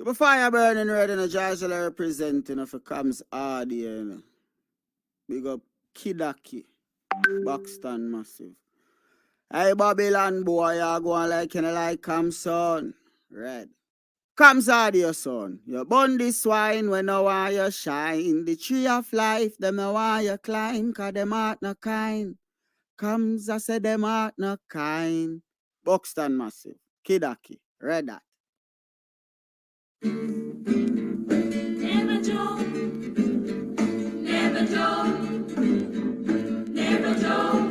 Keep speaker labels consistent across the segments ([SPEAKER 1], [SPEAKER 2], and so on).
[SPEAKER 1] The fire burning red in a Georgia representing of a comes hard here. You know. Big up Kidaki, Buxton massive. Hey Babylon boy, you go on like come son. Red. Comes hard your son. You burn this wine when I want you shine. The tree of life, them I want you climb, cause them heart no kind. Comes I say them heart no kind. Buxton massive. Kidaki. Red that.
[SPEAKER 2] Never joke, never joke, never joke.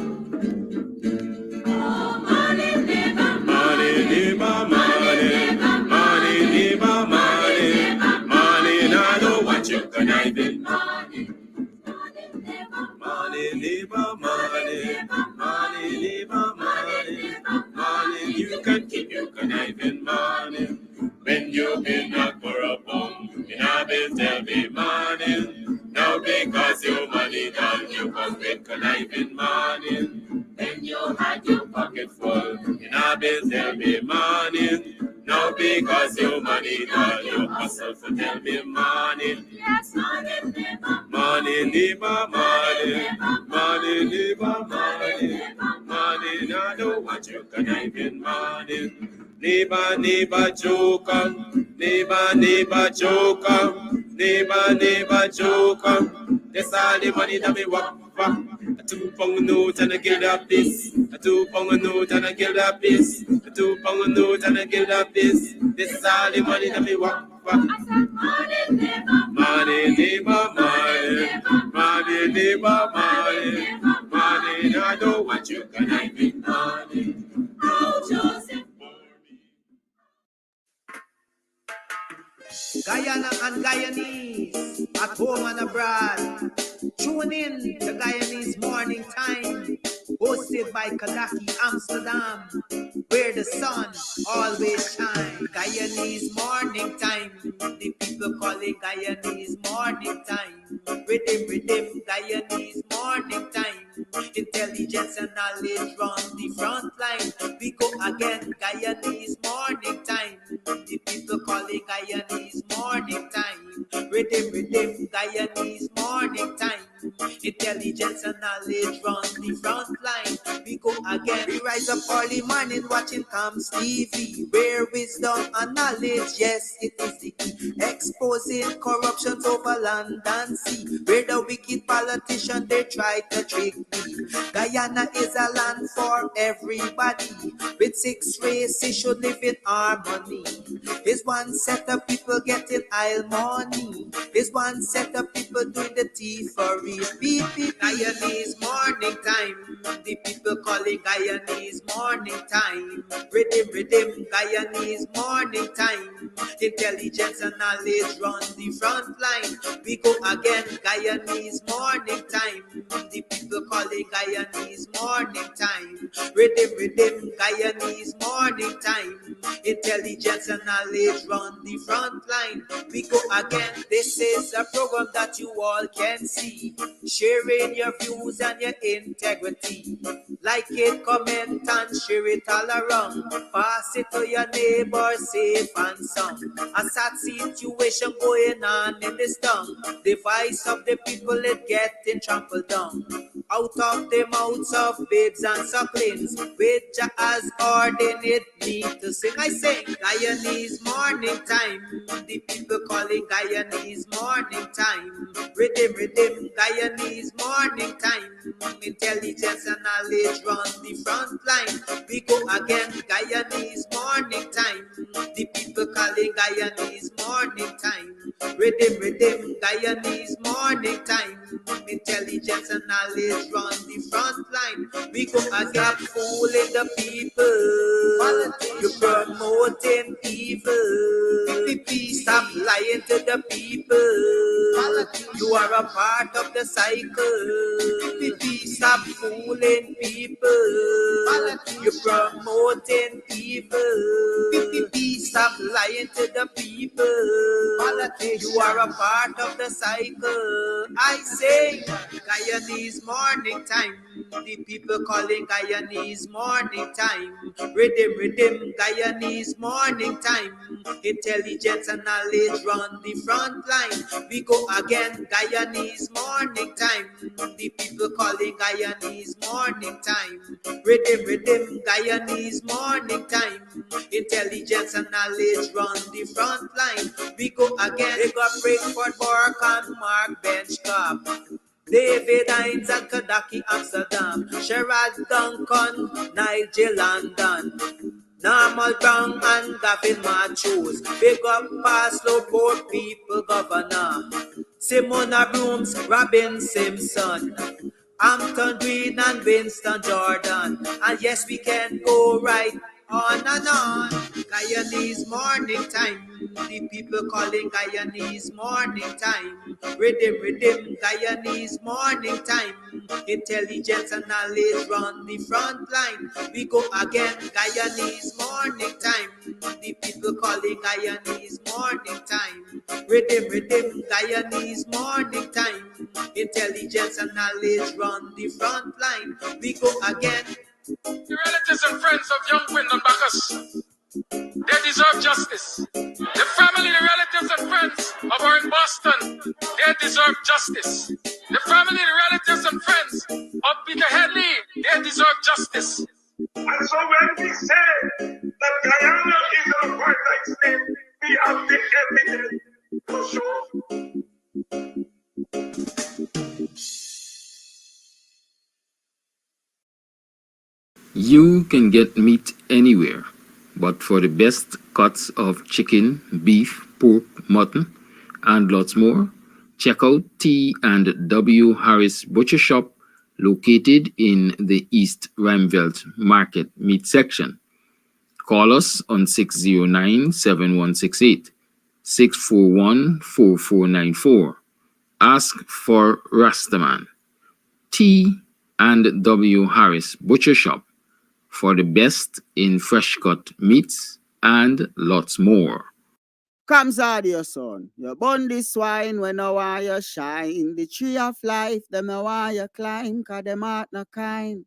[SPEAKER 2] Oh, money never, money never, money never, money never, money never, money. I know what you conniving. Money, money never, money never, money never, money never, money never, money. You can keep your conniving money. When you've been knocked for a bum, you have been tell me money. Now because your money done, you come with conniving money. When you had your pocket full, you have been tell me money. Now because your money done, you hustle for tell me money. Yes, money never, money never, money, money never, money, money. Now know what you conniving money. Neighbor joker, neighbor joker, neighbor joker. That's all the money that me work for. A 2 pound note and a guild of piece. A 2 pound note and a guild of piece. A 2 pound note and a guild of piece. This is all the money that me work for. I said money never, money never, money, money never, money, money. I know what you can I be money. Oh, Joseph.
[SPEAKER 3] Guyana and Guyanese, at home and abroad. Tune in to Guyanese Morning Time, hosted by Kadaki Amsterdam, where the sun always shines. Guyanese Morning Time, the people call it Guyanese Morning Time. Rhythm, Guyanese Morning Time. Intelligence and knowledge run the front line. We go again, Guyanese Morning Time. The people call it Guyanese Morning Time. Rhythm, Guyanese Morning Time. Intelligence and knowledge run the front line. We go again. We rise up early morning watching Comes TV, where wisdom and knowledge, yes, it is the key. Exposing corruption over land and sea, where the wicked politicians they try to trick me. Guyana is a land for everybody. With 6 races should live in harmony. There's one set of people getting aisle money. There's one set of people doing the thievery. Guyanese Morning Time. The people calling Guyanese Morning Time. Rhythm, Guyanese Morning Time. Intelligence and knowledge run the front line. We go again, Guyanese Morning Time. The people calling Guyanese Morning Time. Rhythm, Guyanese Morning Time. Intelligence and knowledge run the front line. We go again. This is a program that you all can see. Sharing your views and your integrity. Like it, comment and share it all around. Pass it to your neighbor, safe and sound. A sad situation going on in this town. The voice of the people is getting trampled down. Out of the mouths of babes and sucklings, which has ordained me to sing. I sing Guyanese Morning Time. The people calling Guyanese Morning Time. Rhythm, Guyanese Morning Time. Intelligence and knowledge run the front line. We go again, Guyanese Morning Time. The people calling Guyanese Morning Time. Rhythm, Guyanese Morning Time. Intelligence and knowledge run the front line. We go again, fooling the people. You're promoting evil. Stop lying to the people. You are a part of the cycle. Stop fooling people. You're promoting evil. Stop lying to the people. You are a part of the cycle. I say, Guyanese morning time. The people calling Guyanese morning time. Rhythm, Guyanese morning time. Intelligence and knowledge run the front line. We go again, Guyanese morning time. The people calling Guyanese morning time. Rhythm, Guyanese morning time. Intelligence and knowledge run the front line. We go again. They got Breakford, Bork and Mark Benchcop. David Hines and Kadaki Amsterdam. Sherrod Duncan, Nigel London. Normal Brown and Gavin Matthews. Big up Paslow Port People Governor. Simona Brooms, Robin Simpson. Hampton Green and Winston Jordan. And yes, we can go right on and on. Guyanese morning time. The people calling Guyanese morning time. Rhythm, Guyanese morning time. Intelligence and knowledge run the front line. We go again, Guyanese morning time. The people calling Guyanese morning time. Rhythm, Guyanese morning time. Intelligence and knowledge run the front line. We go again.
[SPEAKER 4] The relatives and friends of young Wyndham Bacchus, they deserve justice. The family, the relatives and friends of our in Boston, they deserve justice. The family, the relatives and friends of Peter Headley, they deserve justice.
[SPEAKER 5] And so when we say that Guyana is an apartheid state, we have the evidence to show.
[SPEAKER 6] You can get meat anywhere, but for the best cuts of chicken, beef, pork, mutton, and lots more, check out T&W Harris Butcher Shop, located in the East Rheinveld Market Meat Section. Call us on 609-7168, 641-4494. Ask for Rastaman. T&W Harris Butcher Shop, for the best in fresh cut meats and lots more.
[SPEAKER 1] Comes out your son. You burn this wine when I want you shine. The tree of life, them I want you climb, cause them heart no kind.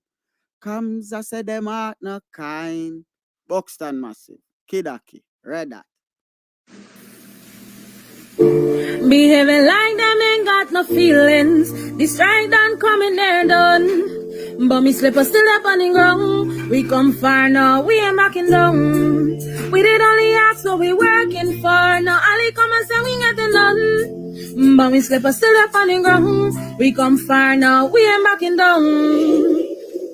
[SPEAKER 1] Comes I say them heart no kind. Buxton Massive, Kidaki, Red Hat.
[SPEAKER 7] Behaving like them ain't got no feelings. The strike done coming there done. But me slipper still up on the ground. We come far now, we ain't backing down. We did only ask what we working for. Now Ali come and say we ain't getting none. But me slipper still up on the ground. We come far now, we ain't backing down.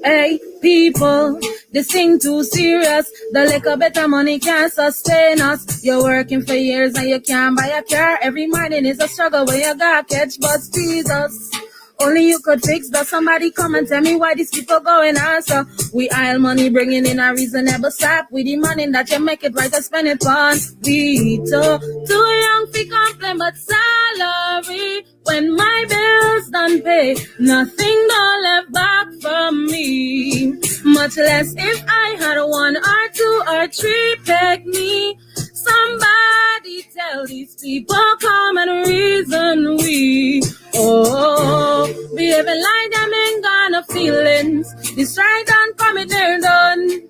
[SPEAKER 7] Hey, people, this thing too serious. The liquor better money can't sustain us. You're working for years and you can't buy a car. Every morning is a struggle when you gotta catch bus. Jesus, only you could fix that. Somebody come and tell me why these people going on. So we aisle money, bringing in a reasonable stop. We demanding that you make it right to spend it on. We too young to complain, but salary when my bills done pay, nothing no left back from me. Much less if I had 1 or 2 or 3 peg me. Somebody tell these people come and reason we. Oh, behaving like them ain't got no feelings. This strike done coming there done.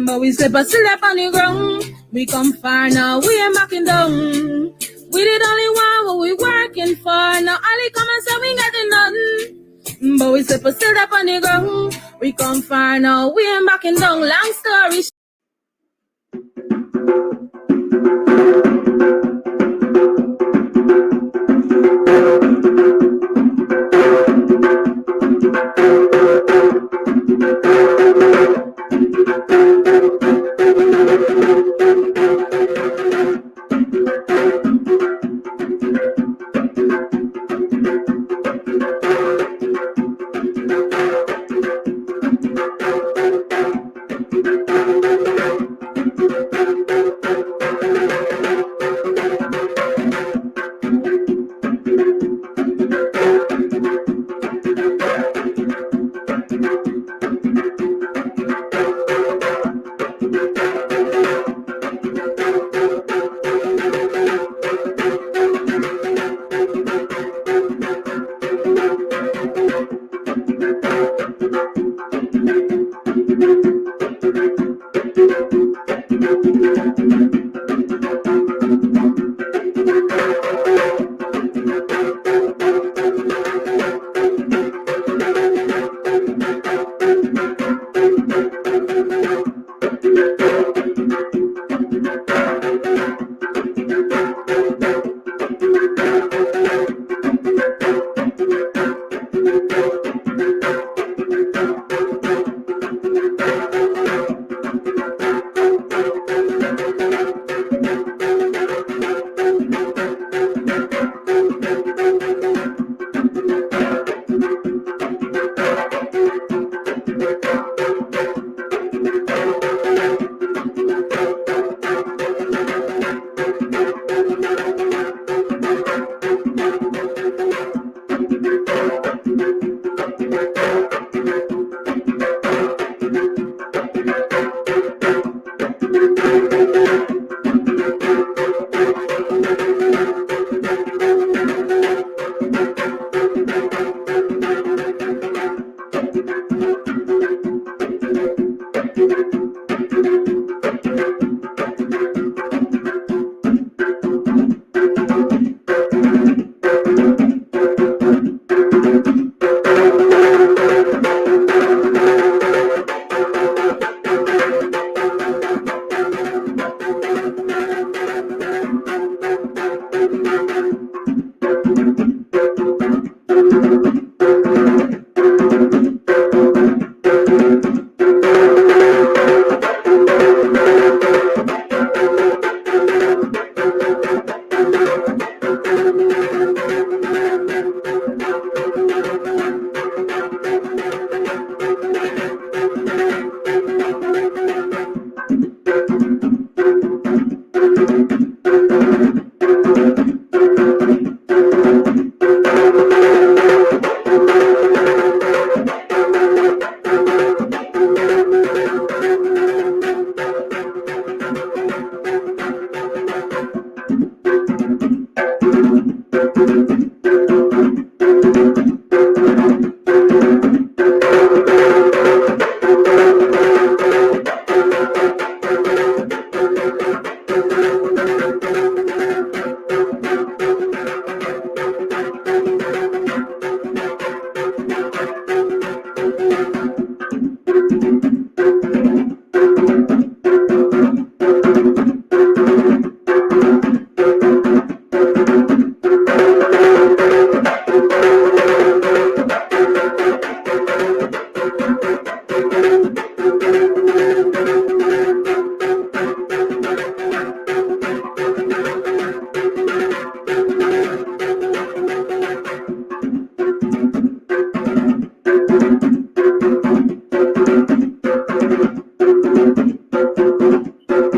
[SPEAKER 7] But we slip on the ground. We come far now, we ain't backing down. We did only want what we working for. Now Ali come and say we ain't getting nothing. But we slip up on the ground. We come far now, we ain't backing down. Long story short.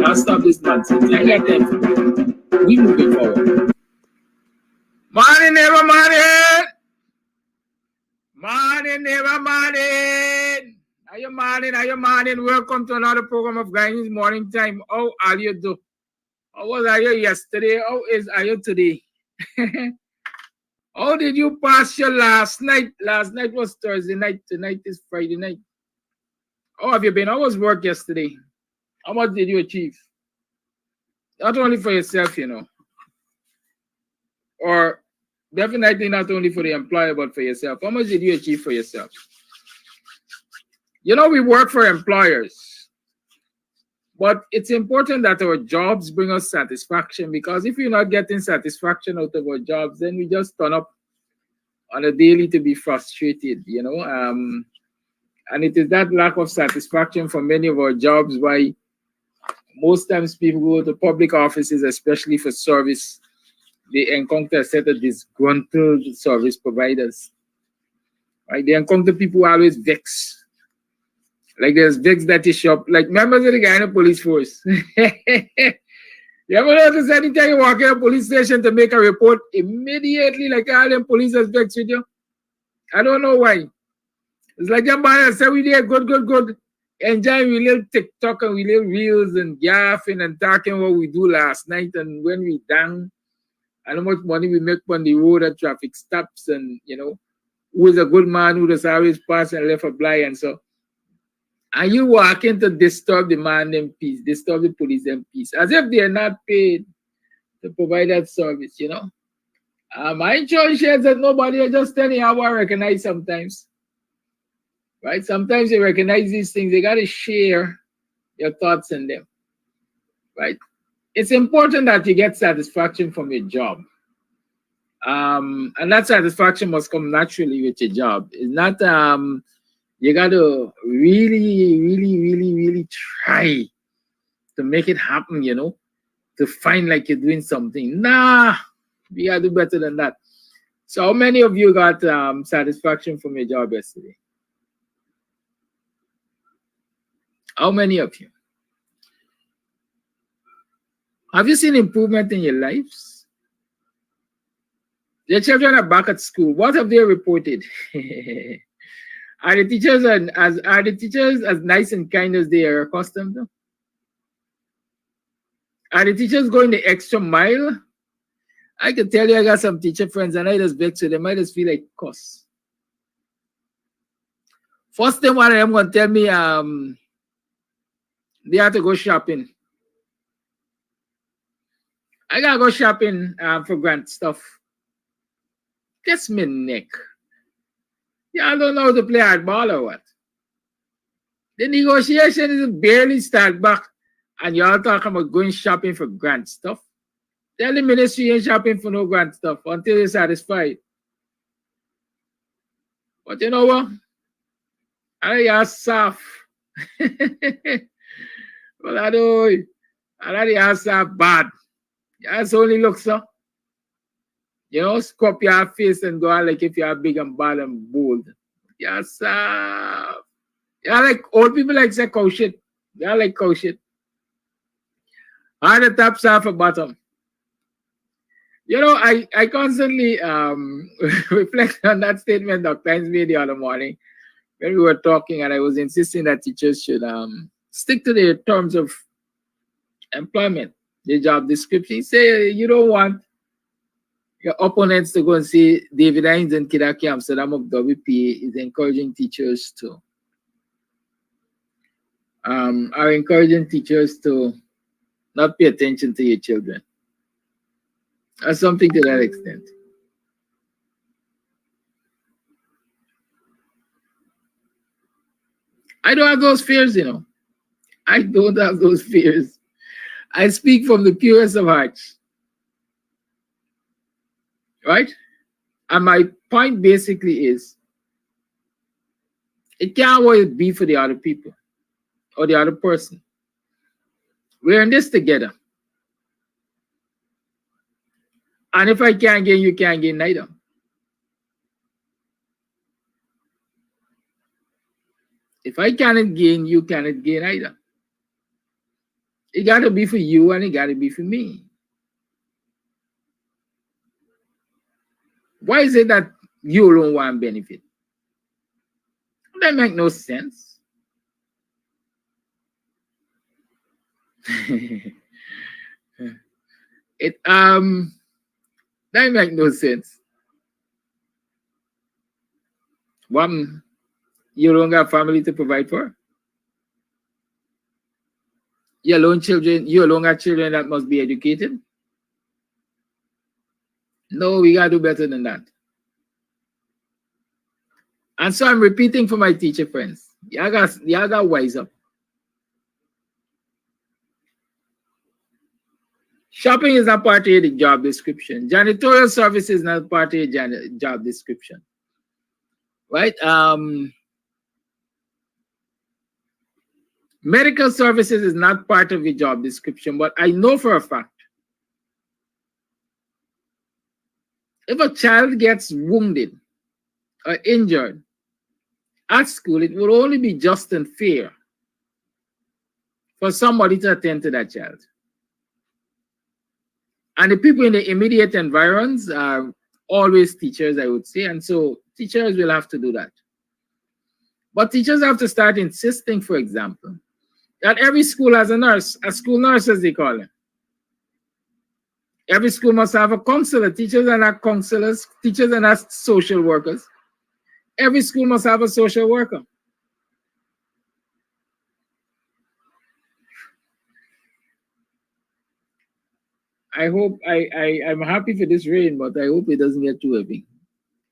[SPEAKER 6] I'll stop this nonsense. I got them. We moving forward. Morning, neighbor, morning. Morning, neighbor, morning. Are you morning? Are you morning? Welcome to another program of Guyanese Morning Time. How are you do? How was you yesterday? How are you today? How did you pass your last night? Last night was Thursday night. Tonight is Friday night. How have you been? How was work yesterday? How much did you achieve? Not only for yourself, you know. Or definitely not only for the employer, but for yourself. How much did you achieve for yourself? You know, we work for employers. But it's important that our jobs bring us satisfaction, because if we're not getting satisfaction out of our jobs, then we just turn up on a daily to be frustrated, you know. And it is that lack of satisfaction for many of our jobs why most times people go to public offices, especially for service, they encounter a set of disgruntled service providers. Right? They encounter people who always vex. Like there's vex that is shop, like members of the Guyana police force. You ever notice anytime you walk in a police station to make a report, immediately like all them police has vex with you? I don't know why. It's like them boys say we did good. Enjoying we little TikTok and we little reels and gaffing and talking what we do last night and when we done and how much money we make on the road at traffic stops and, you know, who is a good man who does always pass and left a blind and so. And you walk in to disturb the man in peace, disturb the police in peace, as if they are not paid to provide that service, you know. My insurance shares that nobody are just telling how I recognize sometimes. Right? Sometimes you recognize these things, you got to share your thoughts in them. Right? It's important that you get satisfaction from your job. And that satisfaction must come naturally with your job. It's not you got to really try to make it happen, you know, to find like you're doing something. Nah, we got to do better than that. So how many of you got satisfaction from your job yesterday? How many of you? Have you seen improvement in your lives? Your children are back at school. What have they reported? Are the teachers as nice and kind as they are accustomed to? Are the teachers going the extra mile? I can tell you I got some teacher friends and I just vex with them. I just feel like cuss. First thing one of them gonna tell me they have to go shopping. I gotta go shopping for grant stuff. Guess me neck. Yeah, I don't know how to play hardball or what. The negotiation is barely start back, and y'all talking about going shopping for grant stuff. Tell the ministry you ain't shopping for no grant stuff until you're satisfied. But you know what? I are soft. Well, I do. I are soft bad. That's only look so. You know, scrub your face and go out like if you're big and bad and bold. Yes, yeah, like old people like say cow shit. Yeah, like cow shit. On the top, half a bottom. You know, I constantly reflect on that statement Dr. Hines made the other morning when we were talking, and I was insisting that teachers should stick to their terms of employment, their job description. He say you don't want your opponents to go and say David Hines and Kidaki Amsterdam of WP is encouraging teachers to not pay attention to your children. Or something to that extent. I don't have those fears, you know. I don't have those fears. I speak from the purest of hearts. Right? And my point basically is, it can't always be for the other people or the other person. We're in this together. And if I can't gain, you can't gain neither. If I cannot gain, you cannot gain either. It got to be for you and it got to be for me. Why is it that you don't want benefit? That makes no sense. That makes no sense. One, you don't have family to provide for. You alone have children that must be educated. No, we gotta do better than that. And so I'm repeating for my teacher friends. Y'all got wise up. Shopping is not part of the job description. Janitorial service is not part of the job description. Right? Medical services is not part of the job description, but I know for a fact, if a child gets wounded or injured at school, it will only be just and fair for somebody to attend to that child. And the people in the immediate environs are always teachers, I would say, and so teachers will have to do that. But teachers have to start insisting, for example, that every school has a nurse, a school nurse as they call it. Every school must have a counselor. Teachers are not counselors. Teachers are not social workers. Every school must have a social worker. I hope I'm happy for this rain, but I hope it doesn't get too heavy.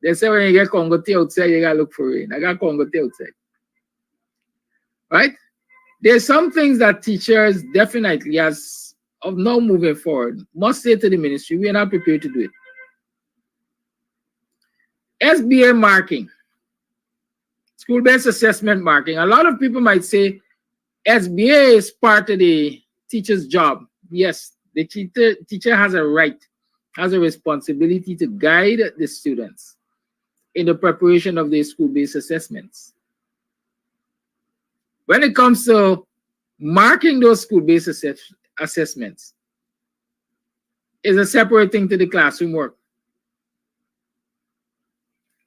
[SPEAKER 6] They say when you get Congo tea outside, you gotta look for rain. I got Congo tea outside. Right? There's some things that teachers definitely, as of now moving forward, must say to the ministry, we are not prepared to do it. SBA marking, school-based assessment marking. A lot of people might say SBA is part of the teacher's job. Yes, the teacher has a right, has a responsibility to guide the students in the preparation of their school-based assessments. When it comes to marking those school-based assessments, is a separate thing to the classroom work.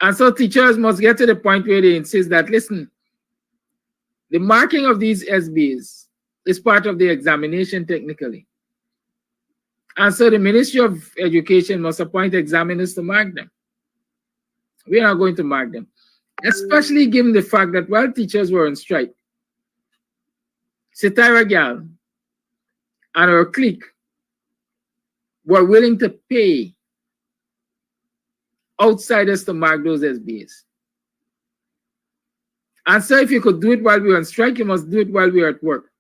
[SPEAKER 6] And so teachers must get to the point where they insist that, listen, the marking of these SBs is part of the examination technically. And so the Ministry of Education must appoint examiners to mark them. We are not going to mark them, especially given the fact that while teachers were on strike, Sitara Gal and her clique were willing to pay outsiders to mark those SBAs. And so if you could do it while we were on strike, you must do it while we are at work,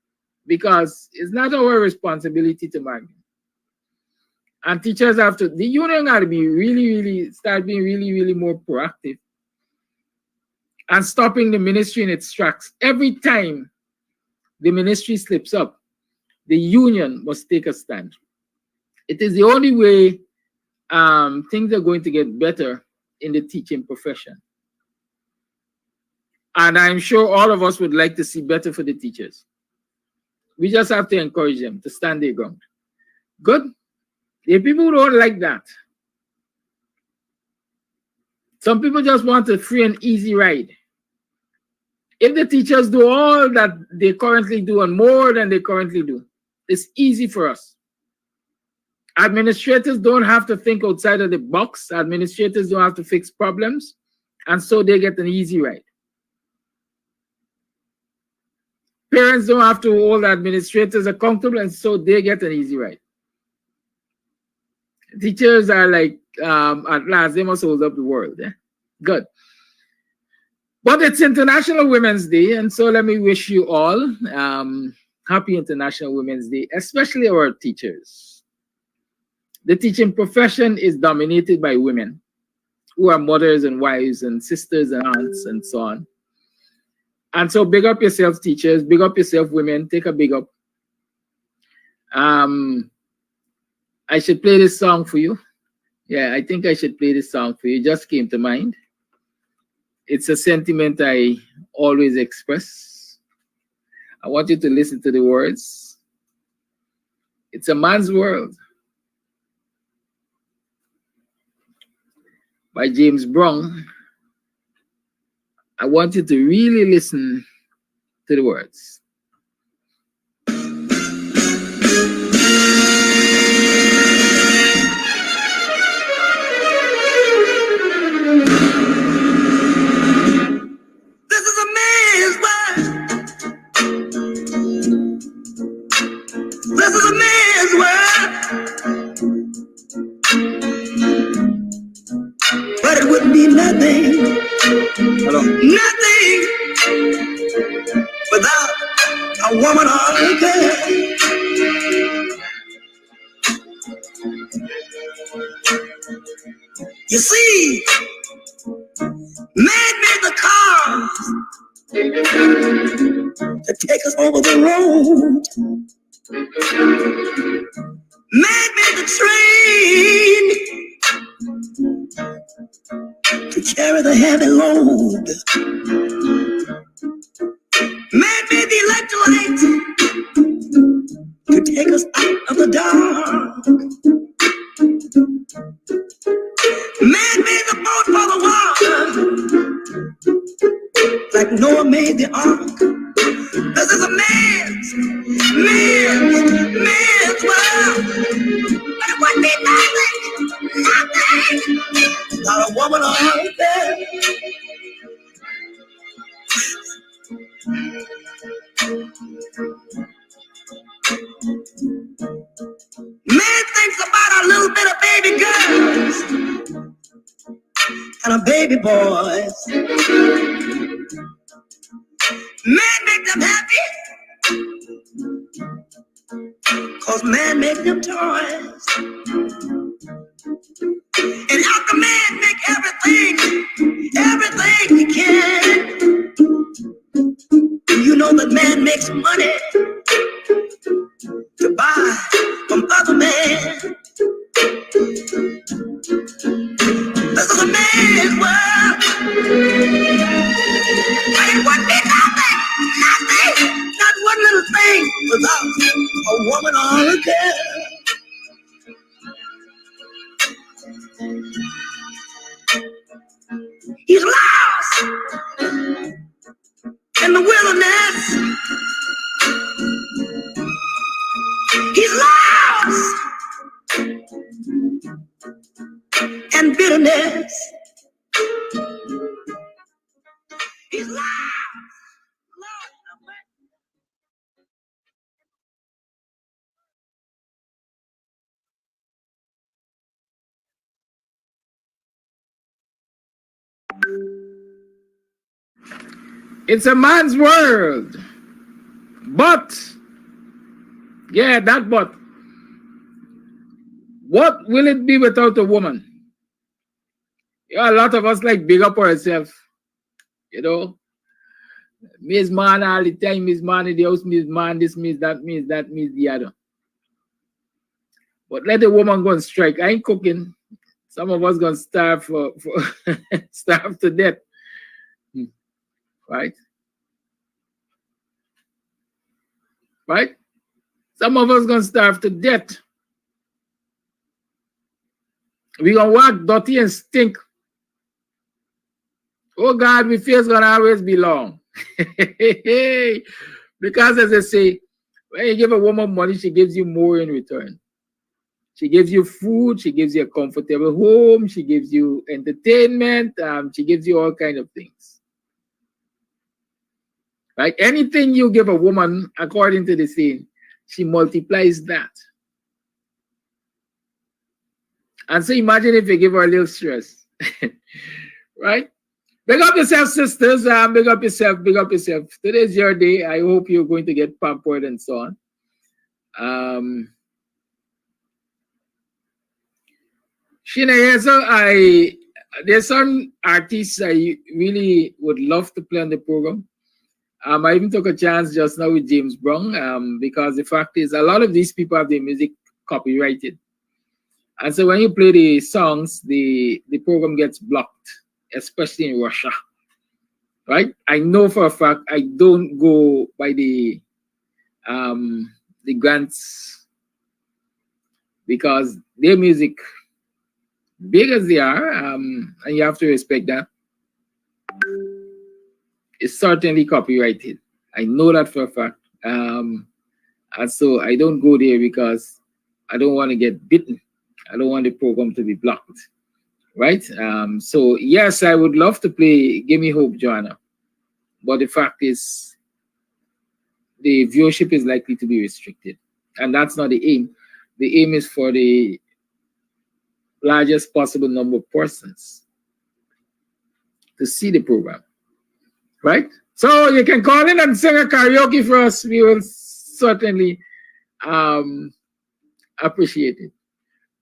[SPEAKER 6] because it's not our responsibility to mark them. And teachers have to, the union got to be start being really more proactive and stopping the ministry in its tracks. Every time the ministry slips up, the union must take a stand. It is the only way things are going to get better in the teaching profession. And I'm sure all of us would like to see better for the teachers. We just have to encourage them to stand their ground. Good. If people don't like that, some people just want a free and easy ride. If the teachers do all that they currently do and more than they currently do, it's easy for us. Administrators don't have to think outside of the box. Administrators don't have to fix problems. And so they get an easy ride. Parents don't have to hold administrators accountable, and so they get an easy ride. Teachers are like, at last, they must hold up the world. Eh? Good. But it's International Women's Day, and so let me wish you all happy International Women's Day, especially our teachers. The teaching profession is dominated by women who are mothers and wives and sisters and aunts and so on. And so big up yourselves, teachers. Big up yourself, women. Take a big up. I should play this song for you. Yeah, I think I should play this song for you. It just came to mind. It's a sentiment I always express. I want you to listen to the words. It's a man's world by James Brown. I want you to really listen to the words.
[SPEAKER 2] This is a man's world. This is a man's world. But it wouldn't be nothing.
[SPEAKER 6] Hello.
[SPEAKER 2] Nothing without a woman or a girl. You see, man made the cars to take us over the road. Man made the train to carry the heavy load. Man made the electrolyte to take us out of the dark. Man made the boat for the water, like Noah made the ark. This is a man's world. But it wouldn't be nothing, not a woman or a girl. Man thinks about a little bit of baby girls and a baby boys. Man make them happy, cause man make them toys. And after man make everything he can, you know that man makes money to buy from other men. This is a man's world. But it wouldn't be nothing, not one little thing without a woman or a girl. He's lost in the wilderness. He's lost in bitterness. He's lost.
[SPEAKER 6] It's a man's world. But, yeah, that but. What will it be without a woman? Yeah, a lot of us like big up ourselves. You know, Miss Man all the time, Miss Man in the house, Miss Man, this, Miss that, Miss that, Miss the other. But let the woman go and strike. I ain't cooking. Some of us gonna starve for starve to death. Right? Right? Some of us gonna starve to death. We gonna walk dirty and stink. Oh God, we fear's gonna always be long. Because as I say, when you give a woman money, she gives you more in return. She gives you food, she gives you a comfortable home, she gives you entertainment, she gives you all kinds of things. Right? Anything you give a woman, according to the saying, she multiplies that. And so imagine if you give her a little stress. Right? Big up yourself, sisters. Big up yourself. Big up yourself. Today's your day. I hope you're going to get pampered and so on. Sheena, so there's some artists I really would love to play on the program. I even took a chance just now with James Brown, because the fact is a lot of these people have their music copyrighted. And so when you play the songs, the program gets blocked, especially in Russia. Right? I know for a fact I don't go by the grants, because their music, big as they are, and you have to respect that, it's certainly copyrighted. I know that for a fact. And so I don't go there because I don't want to get bitten. I don't want the program to be blocked. Right? So yes, I would love to play Give Me Hope, Joanna. But the fact is, the viewership is likely to be restricted. And that's not the aim. The aim is for the largest possible number of persons to see the program. Right? So you can call in and sing a karaoke for us. We will certainly appreciate it.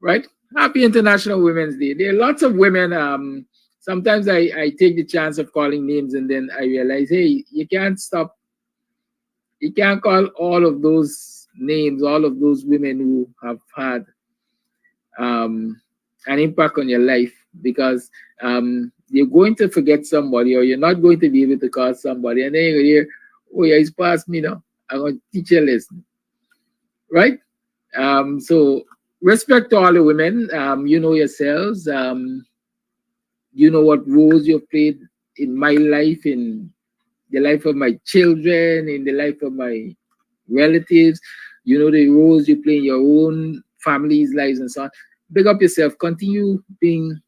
[SPEAKER 6] Right? Happy International Women's Day. There are lots of women. Sometimes I take the chance of calling names and then I realize, hey, you can't stop. You can't call all of those names, all of those women who have had an impact on your life, because you're going to forget somebody, or you're not going to be able to call somebody, and then you hear, oh yeah, it's past me now. I'm going to teach you a lesson. Right? So respect to all the women. You know yourselves. You know what roles you've played in my life, in the life of my children, in the life of my relatives. You know the roles you play in your own family's lives and so on. Big up yourself. Continue being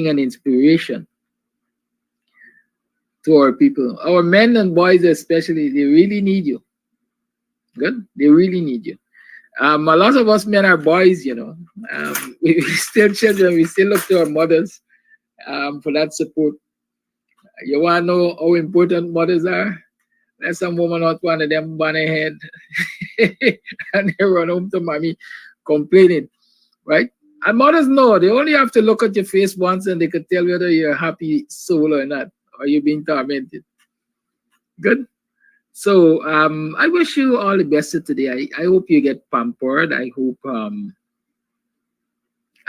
[SPEAKER 6] an inspiration to our people. Our men and boys especially, they really need you. Good? They really need you. A lot of us men are boys, you know. We still children, we still look to our mothers for that support. You want to know how important mothers are? Let some woman out one of them burn head and they run home to mommy complaining, right? And mothers know, they only have to look at your face once and they could tell whether you're a happy soul or not, or you're being tormented. Good? So I wish you all the best today. I hope you get pampered. I hope,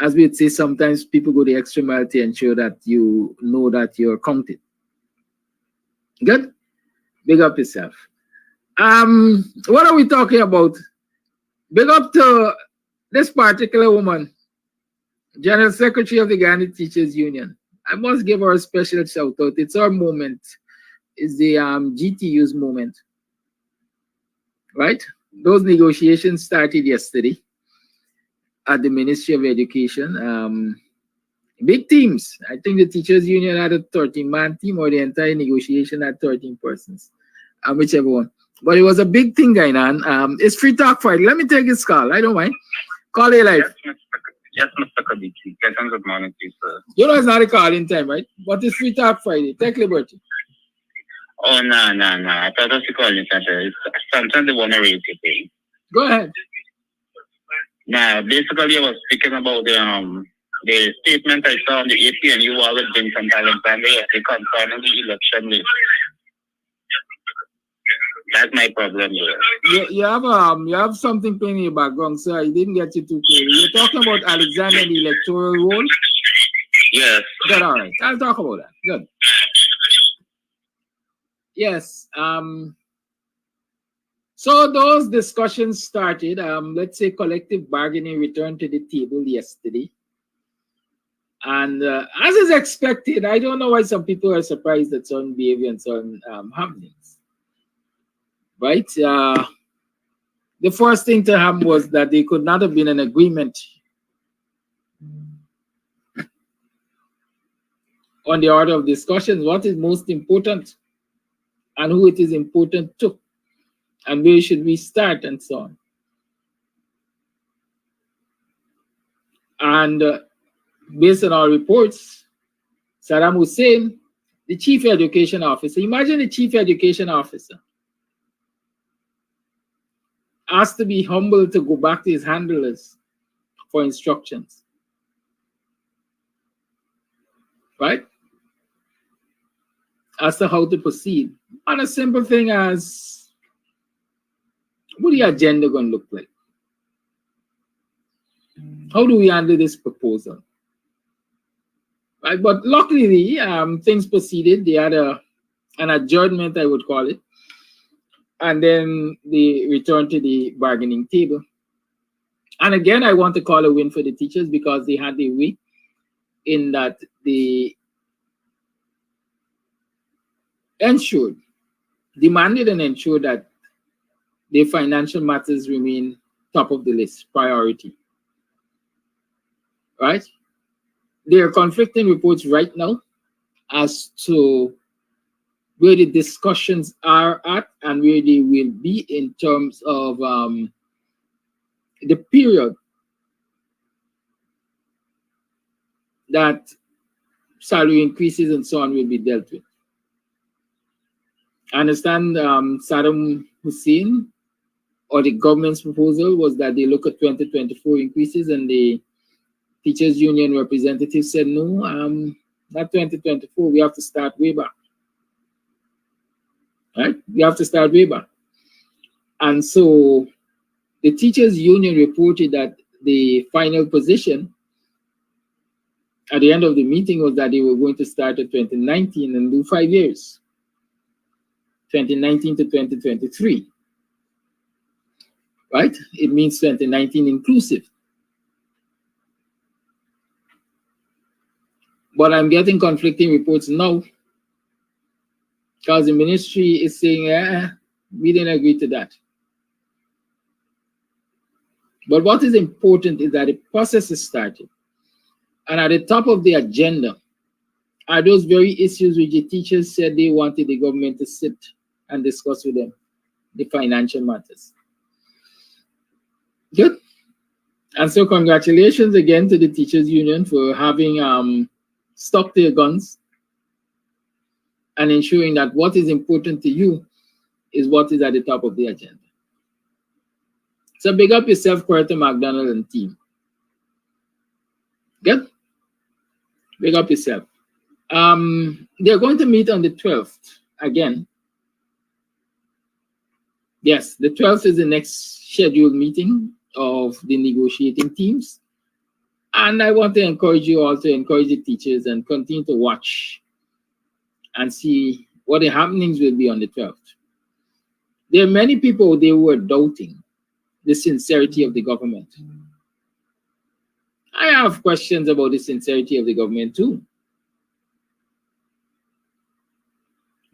[SPEAKER 6] as we would say, sometimes people go the extra mile to ensure that you know that you're counted. Good? Big up yourself. What are we talking about? Big up to this particular woman, General Secretary of the Guyana Teachers Union. I must give her a special shout out. It's our moment. It's the GTU's moment. Right? Those negotiations started yesterday at the Ministry of Education. Big teams. I think the Teachers Union had a 13-man team, or the entire negotiation had 13 persons. Whichever one. But it was a big thing going on. It's Free Talk Friday. Let me take this call. I don't mind. Call it live.
[SPEAKER 8] Yes, Mr. Kadiki. Good morning to you, sir.
[SPEAKER 6] You know it's not a calling time, right? But it's Free Talk Friday. Take liberty.
[SPEAKER 8] Oh, no. I thought it was a calling time, sir. It's something they want to raise today.
[SPEAKER 6] Go ahead.
[SPEAKER 8] Now, basically, I was speaking about the statement I saw on the APNU wall with Vincent Alexander concerning the election list. That's my problem here.
[SPEAKER 6] You have something playing in your background, sir. I didn't get you too clearly. You're talking about Alexander and the electoral roll?
[SPEAKER 8] Yes.
[SPEAKER 6] Good, all right. I'll talk about that. Good. Yes. So those discussions started. Let's say collective bargaining returned to the table yesterday. And as is expected, I don't know why some people are surprised at certain behavior and certain happenings. Right? The first thing to happen was that there could not have been an agreement on the order of discussions, what is most important and who it is important to, and where should we start and so on. And based on our reports, Saddam Hussein, the chief education officer, imagine the chief education officer asked to be humble to go back to his handlers for instructions, right? As to how to proceed on a simple thing as what the agenda going to look like? How do we handle this proposal? Right, but luckily, things proceeded. They had an adjournment, I would call it, and then they returned to the bargaining table. And again, I want to call a win for the teachers because they had their way in that they demanded and ensured that their financial matters remain top of the list, priority. Right? There are conflicting reports right now as to where the discussions are at and where they will be in terms of the period that salary increases and so on will be dealt with. I understand Saddam Hussein or the government's proposal was that they look at 2024 increases, and the teachers union representative said, no, not 2024, we have to start way back. Right? We have to start way back. And so the teachers union reported that the final position at the end of the meeting was that they were going to start at 2019 and do 5 years, 2019 to 2023. Right? It means 2019 inclusive. But I'm getting conflicting reports now because the ministry is saying, we didn't agree to that. But what is important is that the process is started. And at the top of the agenda are those very issues which the teachers said they wanted the government to sit and discuss with them, the financial matters. Good. And so congratulations again to the teachers union for having stuck to your guns and ensuring that what is important to you is what is at the top of the agenda. So big up yourself, Coretta McDonald and team. Good? Big up yourself. They're going to meet on the 12th again. Yes, the 12th is the next scheduled meeting of the negotiating teams. And I want to encourage you all to encourage the teachers and continue to watch and see what the happenings will be on the 12th. There are many people they were doubting the sincerity of the government. I have questions about the sincerity of the government too.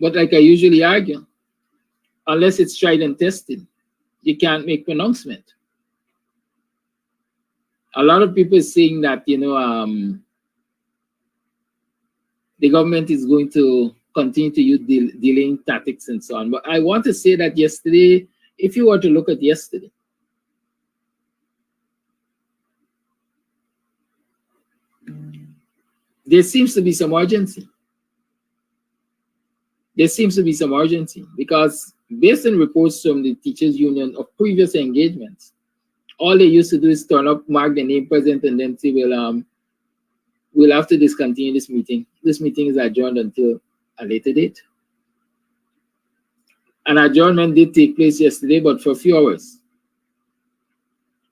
[SPEAKER 6] But like I usually argue, unless it's tried and tested, you can't make pronouncement. A lot of people are saying that, you know, the government is going to continue to use delaying tactics and so on. But I want to say that yesterday, if you were to look at yesterday, there seems to be some urgency. There seems to be some urgency because based on reports from the teachers union of previous engagements, all they used to do is turn up, mark the name present, and then say, well, we'll have to discontinue this meeting. This meeting is adjourned until a later date. An adjournment did take place yesterday, but for a few hours,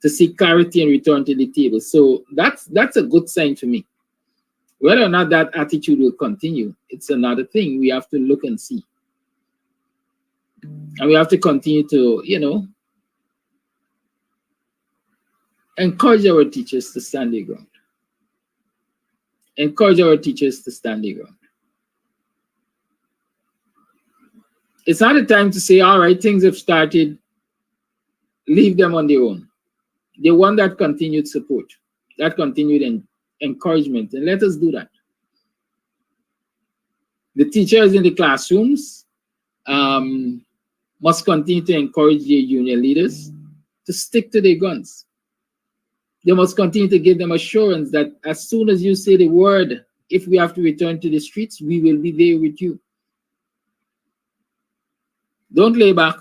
[SPEAKER 6] to seek clarity and return to the table. So that's a good sign for me. Whether or not that attitude will continue, it's another thing we have to look and see. And we have to continue to, you know, encourage our teachers to stand their ground. Encourage our teachers to stand their ground. It's not a time to say, all right, things have started, leave them on their own. They want that continued support, that continued encouragement, and let us do that. The teachers in the classrooms must continue to encourage their union leaders to stick to their guns. They must continue to give them assurance that as soon as you say the word, if we have to return to the streets, we will be there with you. Don't lay back.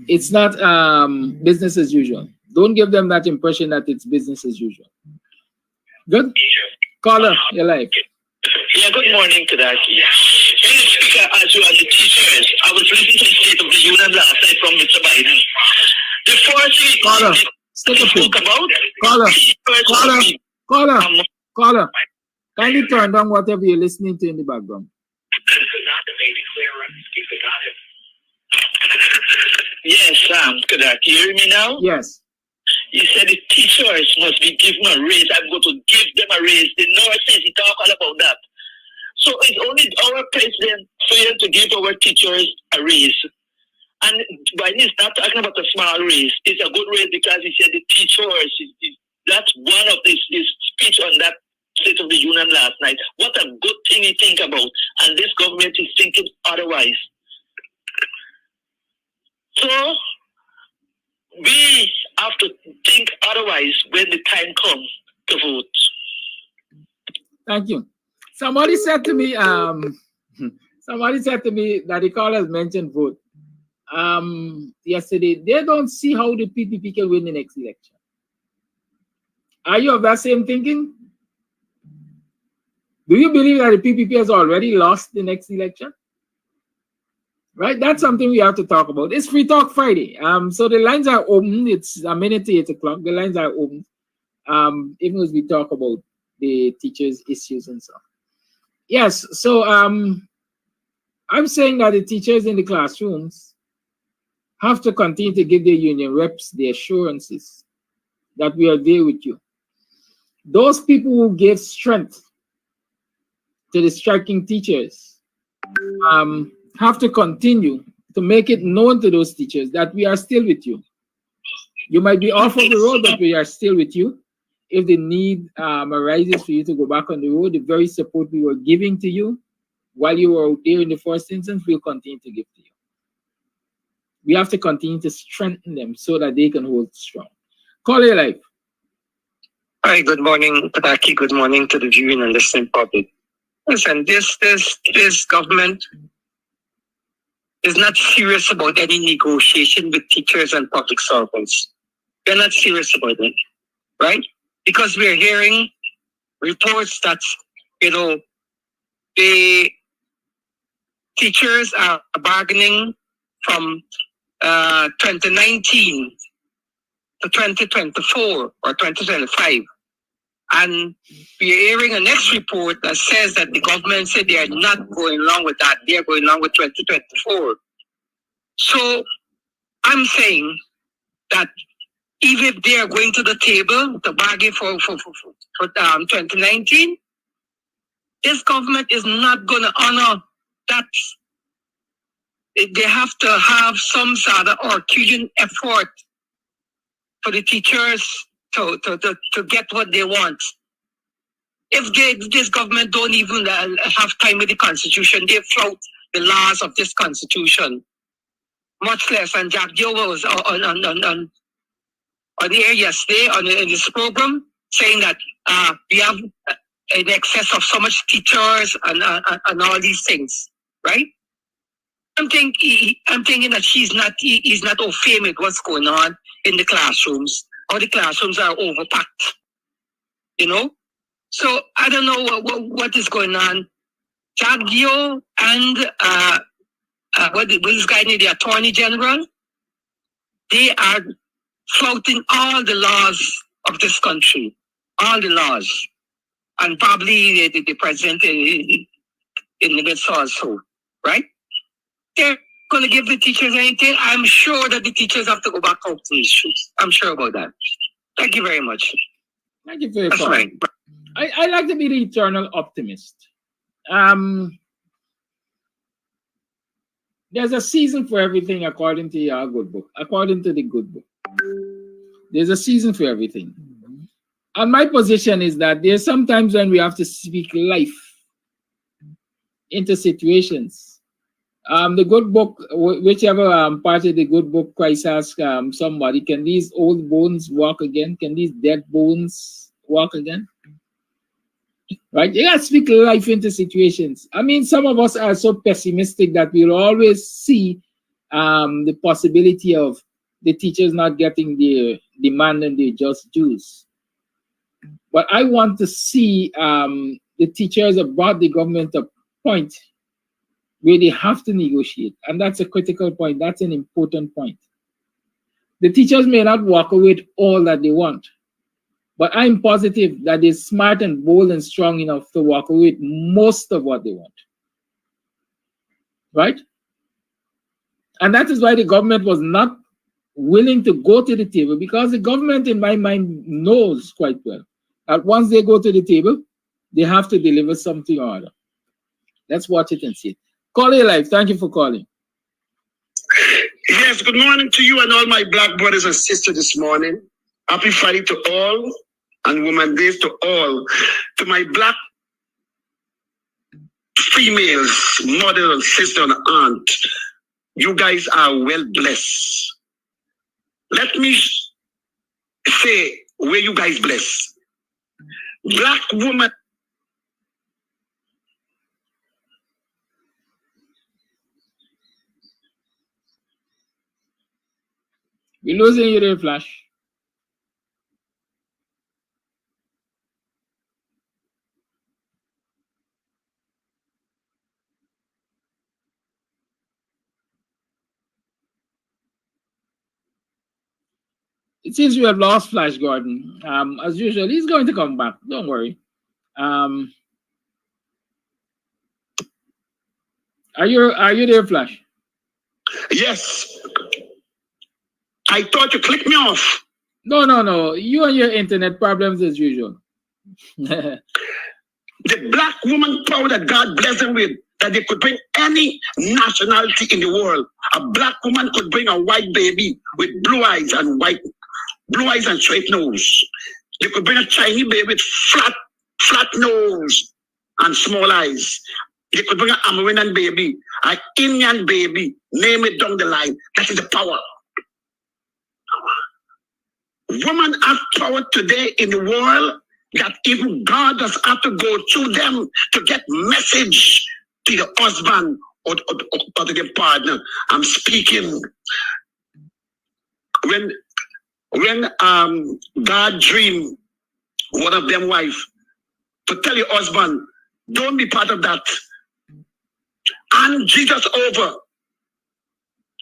[SPEAKER 6] It's not business as usual. Don't give them that impression that it's business as usual. Good? Caller, you're live.
[SPEAKER 8] Yeah, good morning to that. Mr. Speaker, as you are the teachers, I was listening to the State of the Union last night from Mr. Biden. The first thing
[SPEAKER 6] Caller, caller, kindly turn down whatever you're listening to in the background.
[SPEAKER 8] Yes, Sam, could I hear me now?
[SPEAKER 6] Yes.
[SPEAKER 8] You said the teachers must be given a raise. I'm going to give them a raise. The nurses, he talk all about that. So it's only our president failed to give our teachers a raise. And Biden is not talking about a small raise. It's a good raise because he said the teachers, that's one of his speech on that State of the Union last night. What a good thing he think about. And this government is thinking otherwise. So we have to think otherwise when the time comes to vote.
[SPEAKER 6] Thank you. Somebody said to me that the callers mentioned vote yesterday. They don't see how the PPP can win the next election. Are you of that same thinking? Do you believe that the PPP has already lost the next election? Right, that's something we have to talk about. It's Free Talk Friday. So the lines are open. It's a minute to 8 o'clock. The lines are open. Even as we talk about the teachers' issues and stuff. Yes, so I'm saying that the teachers in the classrooms have to continue to give their union reps the assurances that we are there with you. Those people who give strength to the striking teachers have to continue to make it known to those teachers that we are still with you. You might be off of the road, but we are still with you. If the need arises for you to go back on the road, the very support we were giving to you while you were out there in the first instance, we'll continue to give to you. We have to continue to strengthen them so that they can hold strong. Call your life.
[SPEAKER 9] Hi, good morning, Pataki. Good morning to the viewing and listening public. Listen, this government is not serious about any negotiation with teachers and public servants. They're not serious about it, right? Because we're hearing reports that, the teachers are bargaining from 2019 to 2024 or 2025. And we're hearing a next report that says that the government said they are not going along with that. They are going along with 2024. So I'm saying that even if they are going to the table to bargain for 2019, this government is not going to honor that. They have to have some sort of Herculean effort for the teachers to get what they want. If this government don't even have time with the Constitution, they flout the laws of this Constitution. Much less, and Jack Joe was on the air yesterday in this program saying that we have an excess of so much teachers and all these things, right? I'm thinking that he's not au fait with what's going on in the classrooms. Or the classrooms are overpacked, So I don't know what is going on. Jagyo and what this guy named the Attorney General, they are flouting all the laws of this country, all the laws. And probably the president in the midst also, right? They're going to give the teachers anything. I'm sure that the teachers have to go back out to the streets. I'm sure about that. Thank you very much.
[SPEAKER 6] Thank you for your
[SPEAKER 9] That's
[SPEAKER 6] point.
[SPEAKER 9] right.
[SPEAKER 6] I like to be the eternal optimist. There's a season for everything according to your good book, according to the good book. There's a season for everything. And my position is that there's sometimes when we have to speak life into situations. The good book, whichever part of the good book, Christ asks somebody, can these old bones walk again? Can these dead bones walk again? Right? You gotta speak life into situations. I mean, some of us are so pessimistic that we'll always see the possibility of the teachers not getting their demand and their just dues. But I want to see the teachers have brought the government a point where they have to negotiate. And that's a critical point. That's an important point. The teachers may not walk away with all that they want, but I'm positive that they're smart and bold and strong enough to walk away with most of what they want. Right? And that is why the government was not willing to go to the table, because the government, in my mind, knows quite well that once they go to the table, they have to deliver something or other. Let's watch it and see it. Call your life. Thank you for calling.
[SPEAKER 10] Yes, good morning to you and all my black brothers and sisters this morning. Happy Friday to all and Women's Day to all. To my black females, mother, sister, and aunt, you guys are well blessed. Let me say where you guys blessed. Black woman.
[SPEAKER 6] We're losing you there, Flash. It seems we have lost Flash Gordon. As usual, he's going to come back. Don't worry. Are you there, Flash?
[SPEAKER 10] Yes. I thought you clicked me off.
[SPEAKER 6] No. You and your internet problems as usual.
[SPEAKER 10] The black woman power that God blessed them with, that they could bring any nationality in the world. A black woman could bring a white baby with blue eyes and straight nose. They could bring a Chinese baby with flat nose and small eyes. They could bring an American baby, an Indian baby, name it down the line. That is the power. Women have power today in the world that even God does have to go through them to get message to the husband or to the partner. I'm speaking. When God dreamed one of them wife to tell your husband, don't be part of that. And Jesus over.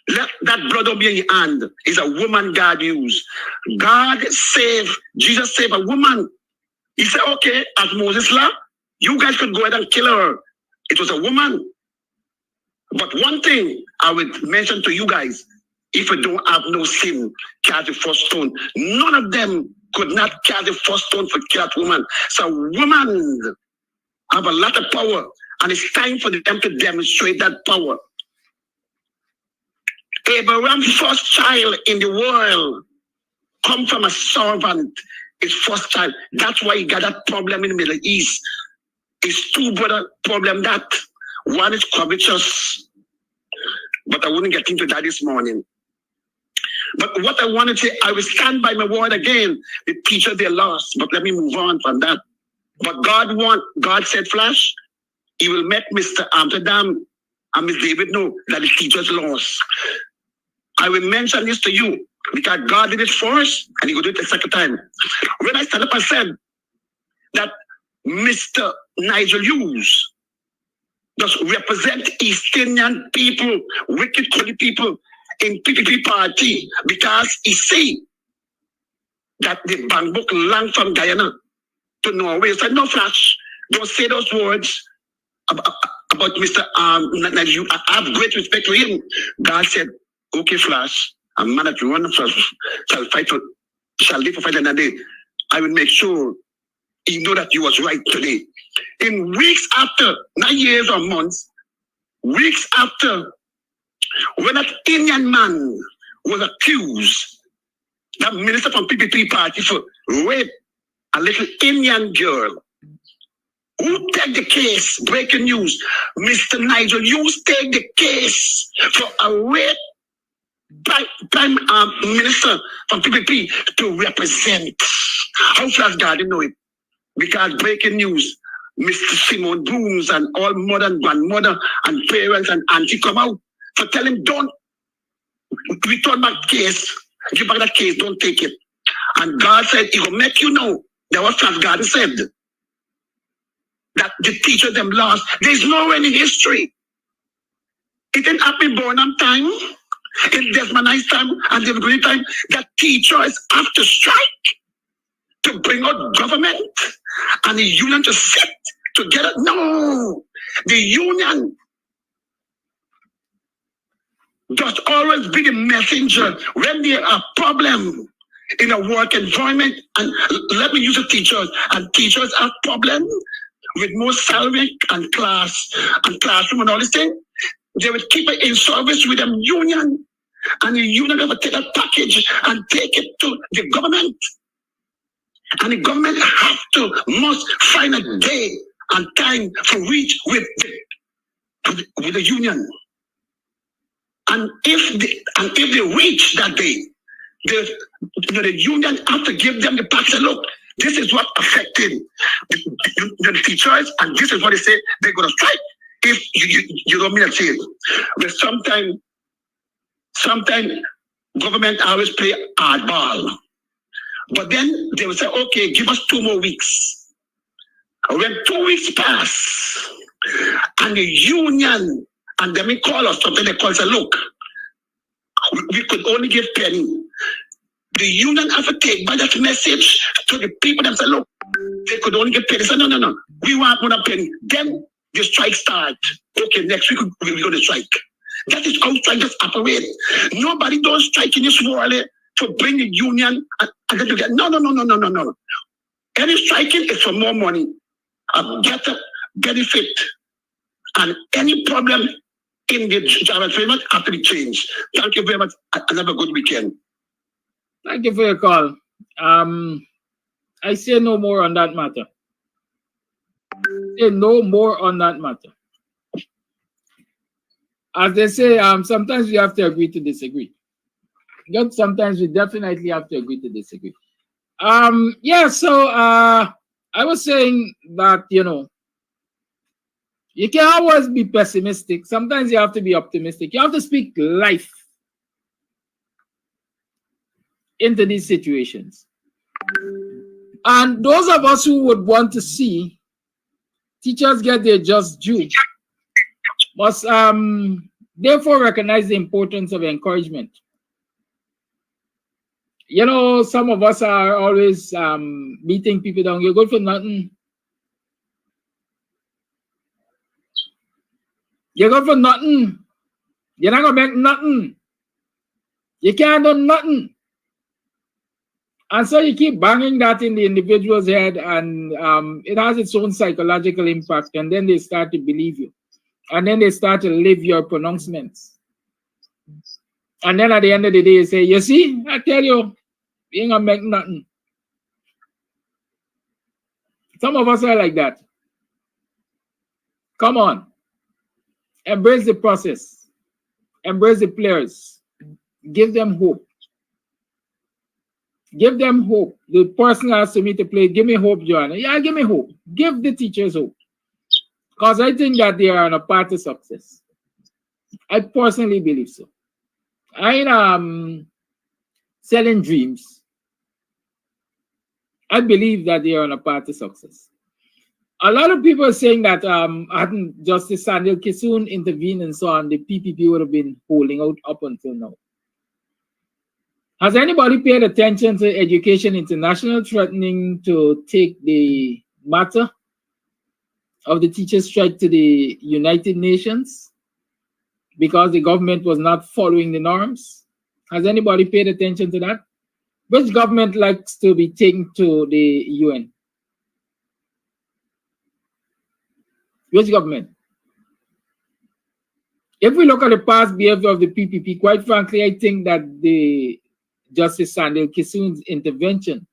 [SPEAKER 10] Let that blood be in your hand. Is a woman God used. God saved, Jesus saved a woman. He said, okay, as Moses law, you guys could go ahead and kill her. It was a woman. But one thing I would mention to you guys, if you don't have no sin, cast the first stone. None of them could not cast the first stone for that woman. So women have a lot of power, and it's time for them to demonstrate that power. Abraham's first child in the world come from a servant, his first child. That's why he got that problem in the Middle East. His two brother problem that. One is covetous, but I wouldn't get into that this morning. But what I wanted to say, I will stand by my word again. The teacher they lost, but let me move on from that. But God said, Flash, he will make Mr. Amsterdam and Miss David know that the teachers lost. I will mention this to you because God did it first and he will do it the second time. When I stand up and said that Mr. Nigel Hughes just represent East Indian people, wicked Kuli people in PPP party because he see that the bank book land from Guyana to Norway. He said, no, Flash, don't say those words about Mr. You. I have great respect for him. God said, okay, Flash, a man that you run shall fight for, shall live for fight another day. I will make sure he know that you was right today. In weeks after, not years or months, weeks after, when that Indian man was accused, that minister from PPP party for rape a little Indian girl, who take the case? Breaking news, Mr. Nigel, you take the case for a rape prime minister from PPP to represent. How Flash God didn't know it? Because breaking news, Mr. Simon Booms and all mother and grandmother and parents and auntie come out for tell him, don't return back case, give back that case, don't take it. And God said, he will make you know that what Flash God said. That the teacher them lost. There's no any history. It didn't happen Bonham time, in Desmond's time, and the Green time, that teachers have to strike to bring out government and the union to sit together. No, the union just always be the messenger when there are problems in a work environment. And let me use the teachers. And teachers have problems with more salary and classroom and all this thing. They would keep it in service with them union. And the union will take a package and take it to the government. And the government must find a day and time to reach with the union. And if they reach that day, the union have to give them the package. Look, this is what affected the teachers, and this is what they say they're going to strike if you don't mean to say it. But sometimes government always play hardball. But then they will say, okay, give us 2 more weeks. When 2 weeks pass, and the union, and then we call us something, they call us, look, we could only give penny. The union have to take back that message to the people that say, look, they could only get penny. They say, no, we want more than penny. Then the strike starts. Okay, next week we're going to strike. That is how strike just operate. Nobody does strike in this world to bring the union and then you get, no. Any striking is for more money, a better benefit, and any problem in the job environment have to be changed. Thank you very much, and have a good weekend.
[SPEAKER 6] Thank you for your call. I say no more on that matter. Say no more on that matter. As they say, sometimes we have to agree to disagree. But sometimes we definitely have to agree to disagree. So I was saying that, you can always be pessimistic. Sometimes you have to be optimistic. You have to speak life into these situations. And those of us who would want to see teachers get their just due must therefore recognize the importance of encouragement. Some of us are always beating people down. You're good for nothing. You're good for nothing. You're not going to make nothing. You can't do nothing. And so you keep banging that in the individual's head, and it has its own psychological impact. And then they start to believe you. And then they start to live your pronouncements. And then at the end of the day, you say, you see, I tell you, you ain't gonna make nothing. Some of us are like that. Come on. Embrace the process. Embrace the players. Give them hope. Give them hope. The person asked me to play, give me hope, Joanna. Yeah, give me hope. Give the teachers hope. Because I think that they are on a path to success. I personally believe so. I am selling dreams. I believe that they are on a path to success. A lot of people are saying that hadn't Justice Sandel Kissoon intervened and so on, the PPP would have been holding out up until now. Has anybody paid attention to Education International threatening to take the matter of the teachers' strike to the United Nations because the government was not following the norms? Has anybody paid attention to that? Which government likes to be taken to the UN? Which government? If we look at the past behavior of the PPP, quite frankly, I think that the Justice Sandel Kissoon's intervention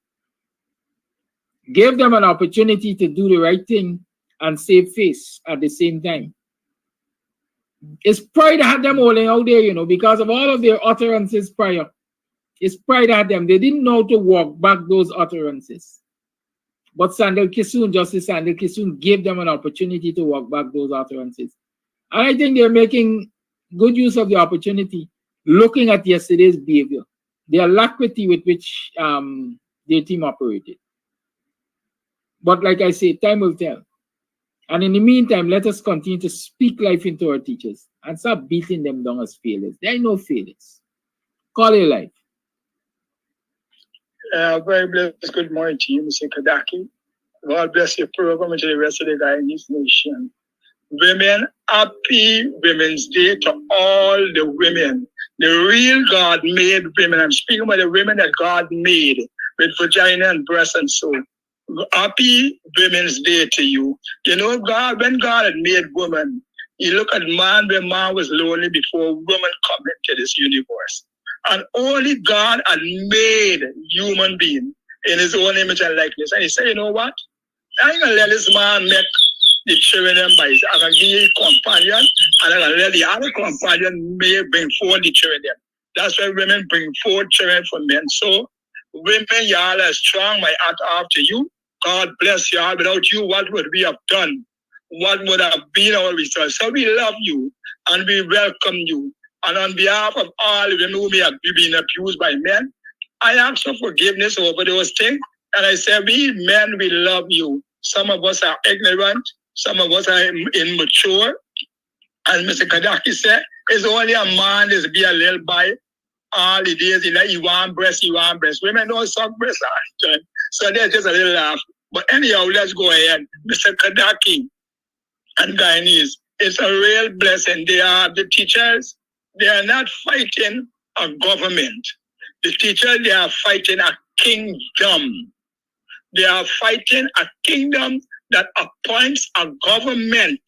[SPEAKER 6] gave them an opportunity to do the right thing and save face at the same time. It's pride that had them holding out there, you know, because of all of their utterances prior. It's pride that had them. They didn't know to walk back those utterances. But Sandel Kissoon, Justice Sandel Kissoon, gave them an opportunity to walk back those utterances. And I think they're making good use of the opportunity, looking at yesterday's behavior, the alacrity with which their team operated. But like I say, time will tell. And in the meantime, let us continue to speak life into our teachers and stop beating them down as failures. There are no failures. Call it life.
[SPEAKER 11] Very blessed good morning to you, Mr. Kadaki. God bless your program and to the rest of the Guyanese nation. Women, happy Women's Day to all the women. The real God-made women. I'm speaking about the women that God made with vagina and breast and so. Happy Women's Day to you. You know, God, when God had made woman, you look at man where man was lonely before woman come into this universe. And only God had made human being in his own image and likeness. And he said, you know what? I ain't gonna let this man make the children them by I can give you a companion, and I can let the other companion may bring forth the children them. That's why women bring forth children for men. So women, y'all are strong, my heart after you. God bless y'all. Without you, what would we have done? What would have been our result? So we love you and we welcome you. And on behalf of all the women who may have been abused by men, I ask for forgiveness over those things. And I say, we men, we love you. Some of us are ignorant. Some of us are immature. And Mr. Kadaki said, it's only a man that's be a little boy all the days. You want breast, you want breast. Women don't suck breast all the time. So there's just a little laugh. But anyhow, let's go ahead. Mr. Kadaki and Guyanese, it's a real blessing. They are the teachers. They are not fighting a government. The teachers, they are fighting a kingdom. They are fighting a kingdom that appoints a government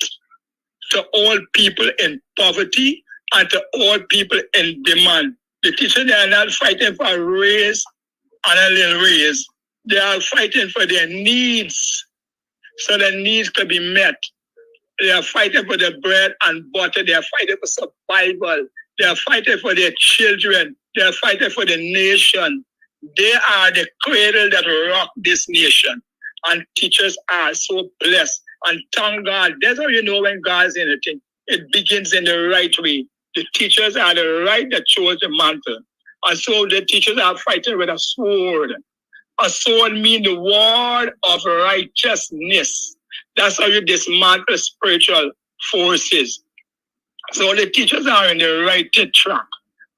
[SPEAKER 11] to all people in poverty and to all people in demand. The teachers, they are not fighting for a raise and a little raise. They are fighting for their needs, so their needs can be met. They are fighting for their bread and butter. They are fighting for survival. They are fighting for their children. They are fighting for the nation. They are the cradle that rock this nation. And teachers are so blessed. And thank God. That's how you know when God is in a thing. It begins in the right way. The teachers are the right that chose the mantle. And so the teachers are fighting with a sword. A sword means the word of righteousness. That's how you dismantle spiritual forces. So the teachers are in the right track.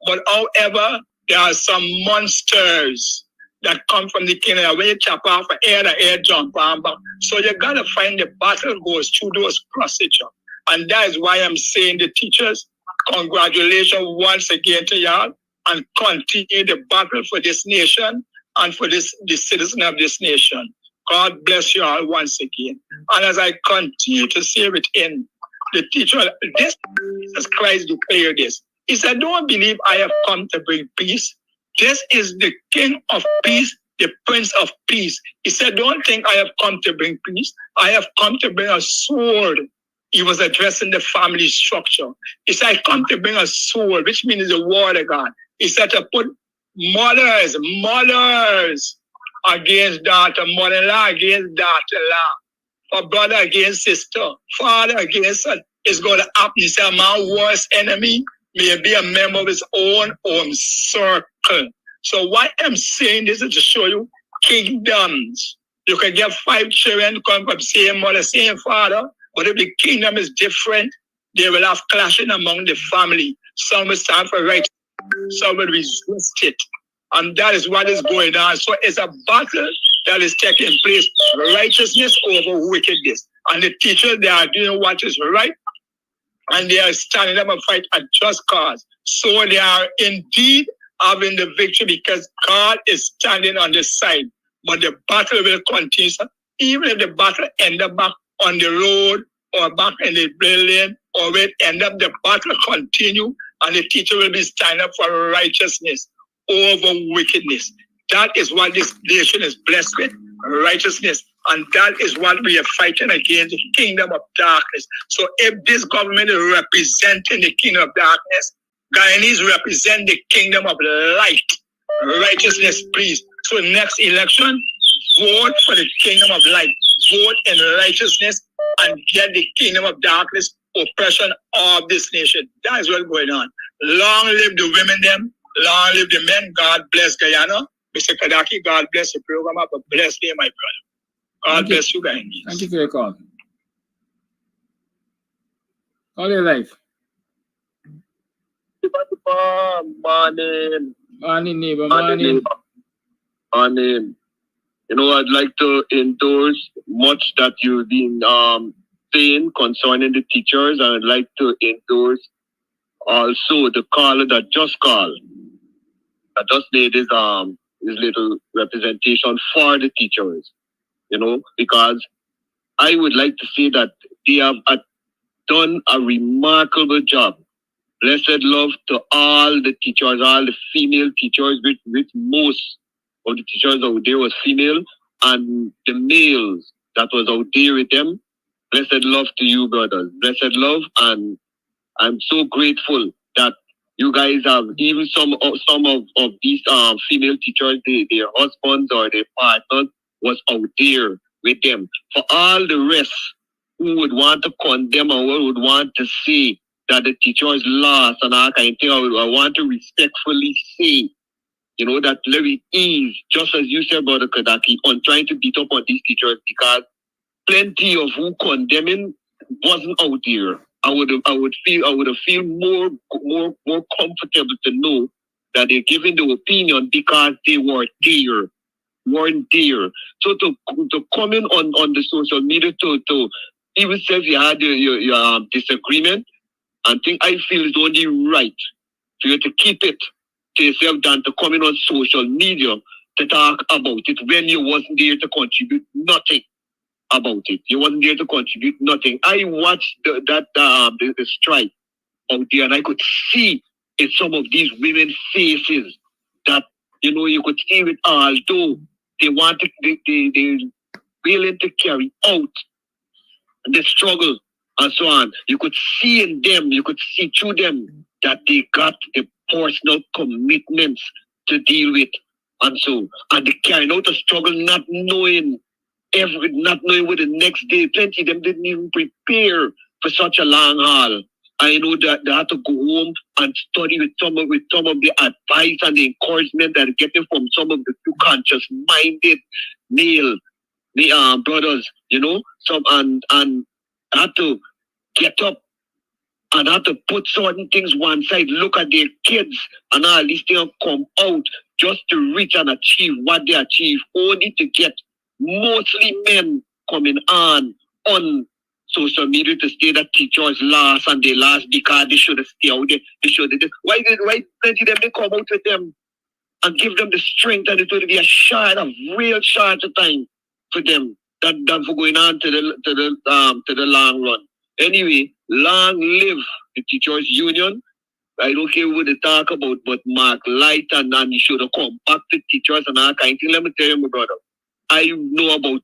[SPEAKER 11] But however, there are some monsters that come from the kingdom. When you chop off an ear, the ear jump on back. So you gotta find the battle goes through those procedures. And that is why I'm saying the teachers, congratulations once again to y'all, and continue the battle for this nation and for the citizen of this nation. God bless you all once again. And as I continue to say within the teacher, this Jesus Christ declared this. He said, don't believe I have come to bring peace. This is the King of peace, the Prince of peace. He said, don't think I have come to bring peace. I have come to bring a sword. He was addressing the family structure. He said, I come to bring a sword, which means the word of God. He said to put mothers against daughter, mother-in-law against daughter-in-law, a brother against sister, father against son. It's going to happen. He said, my worst enemy may be a member of his own home circle. So why I'm saying this is to show you kingdoms. You can get 5 children come from same mother, same father, but if the kingdom is different, they will have clashing among the family. Some will stand for right, some will resist it. And that is what is going on. So it's a battle that is taking place. Righteousness over wickedness. And the teachers, they are doing what is right. And they are standing up and fight a just cause. So they are indeed having the victory because God is standing on the side. But the battle will continue. Even if the battle end up back on the road or back in the building, or will end up the battle continue, and the teacher will be standing up for righteousness over wickedness. That is what this nation is blessed with, righteousness. And that is what we are fighting against, the kingdom of darkness. So if this government is representing the kingdom of darkness, Guyanese represent the kingdom of light, righteousness, please. So next election, vote for the kingdom of light. Vote in righteousness and get the kingdom of darkness, oppression of this nation. That is what's going on. Long live the women them. Long live the men. God bless Guyana. Mr. Kadaki, God bless the program. Have a blessed day, my brother. God bless you guys.
[SPEAKER 6] Thank you for your call. All your life.
[SPEAKER 12] Morning.
[SPEAKER 6] Morning, neighbor. Morning.
[SPEAKER 12] Morning. You know, I'd like to endorse much that you've been saying concerning the teachers, and I'd like to endorse also the caller that just called. I just made his little representation for the teachers, you know, because I would like to say that they have done a remarkable job. Blessed love to all the teachers, all the female teachers, with most of the teachers out there was female, and the males that was out there with them. Blessed love to you, brothers. Blessed love, and I'm so grateful that you guys have even some of these female teachers, their husbands or their partners was out there with them. For all the rest who would want to condemn or who would want to say that the teachers lost and all kind of thing, I want to respectfully say, you know, that Larry is, just as you said, Brother Kadaki, on trying to beat up on these teachers, because plenty of who condemning wasn't out there. I would have feel more comfortable to know that they're giving the opinion because they weren't there. So to come in on the social media to even say you had your disagreement, I think I feel it's only right for you to keep it to yourself than to come in on social media to talk about it when you wasn't there to contribute nothing about it. You wasn't there to contribute nothing. I watched the strike out there, and I could see in some of these women's faces that, you know, you could see it, although they want to, they're willing to carry out the struggle and so on. You could see in them, you could see through them that they got the personal commitments to deal with, and they carrying out a struggle, not knowing what the next day. Plenty of them didn't even prepare for such a long haul. I know that they had to go home and study with some of the advice and the encouragement that they're getting from some of the too conscious-minded male brothers, you know. And had to get up and had to put certain things one side, look at their kids and all these things come out just to reach and achieve what they achieve, only to get mostly men coming on social media to say that teachers lost and they lost because they should have stayed out there. Why plenty of them they come out with them and give them the strength, and it will be a real short time for them than for going on to the long run. Anyway, long live the teachers union. I don't care what they talk about, but Mark Light and you should have come back to teachers and all kind of thing. Let me tell you, my brother, I know about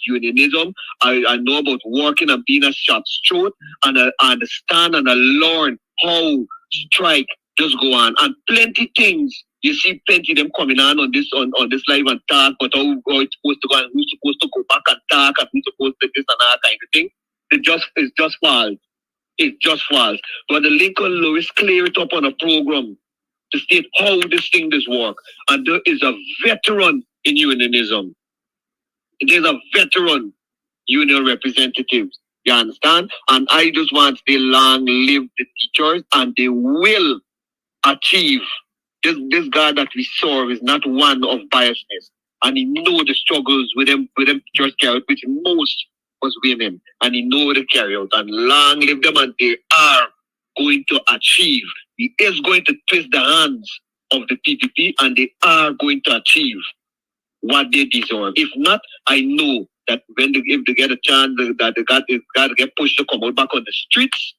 [SPEAKER 12] unionism. I know about working and being a shop's throat, and I understand and I learn how strike just go on, and plenty things. You see plenty of them coming on this live and talk, but how it's supposed to go and who's supposed to go back and talk and who's supposed to this and that kind of thing. It's just false. It's just false. But the Lincoln Lewis clear it up on a program to state how this thing does work. And there is a veteran in unionism. There's a veteran union representative. You understand? And I just want to long live the teachers, and they will achieve. This God that we serve is not one of biasness, and he know the struggles with them teachers carry out, which most was women, and he know the carry out, and long live them, and they are going to achieve. He is going to twist the hands of the PPP, and they are going to achieve what they deserve. If not, I know that if they get a chance, that they got to get pushed to come out back on the streets,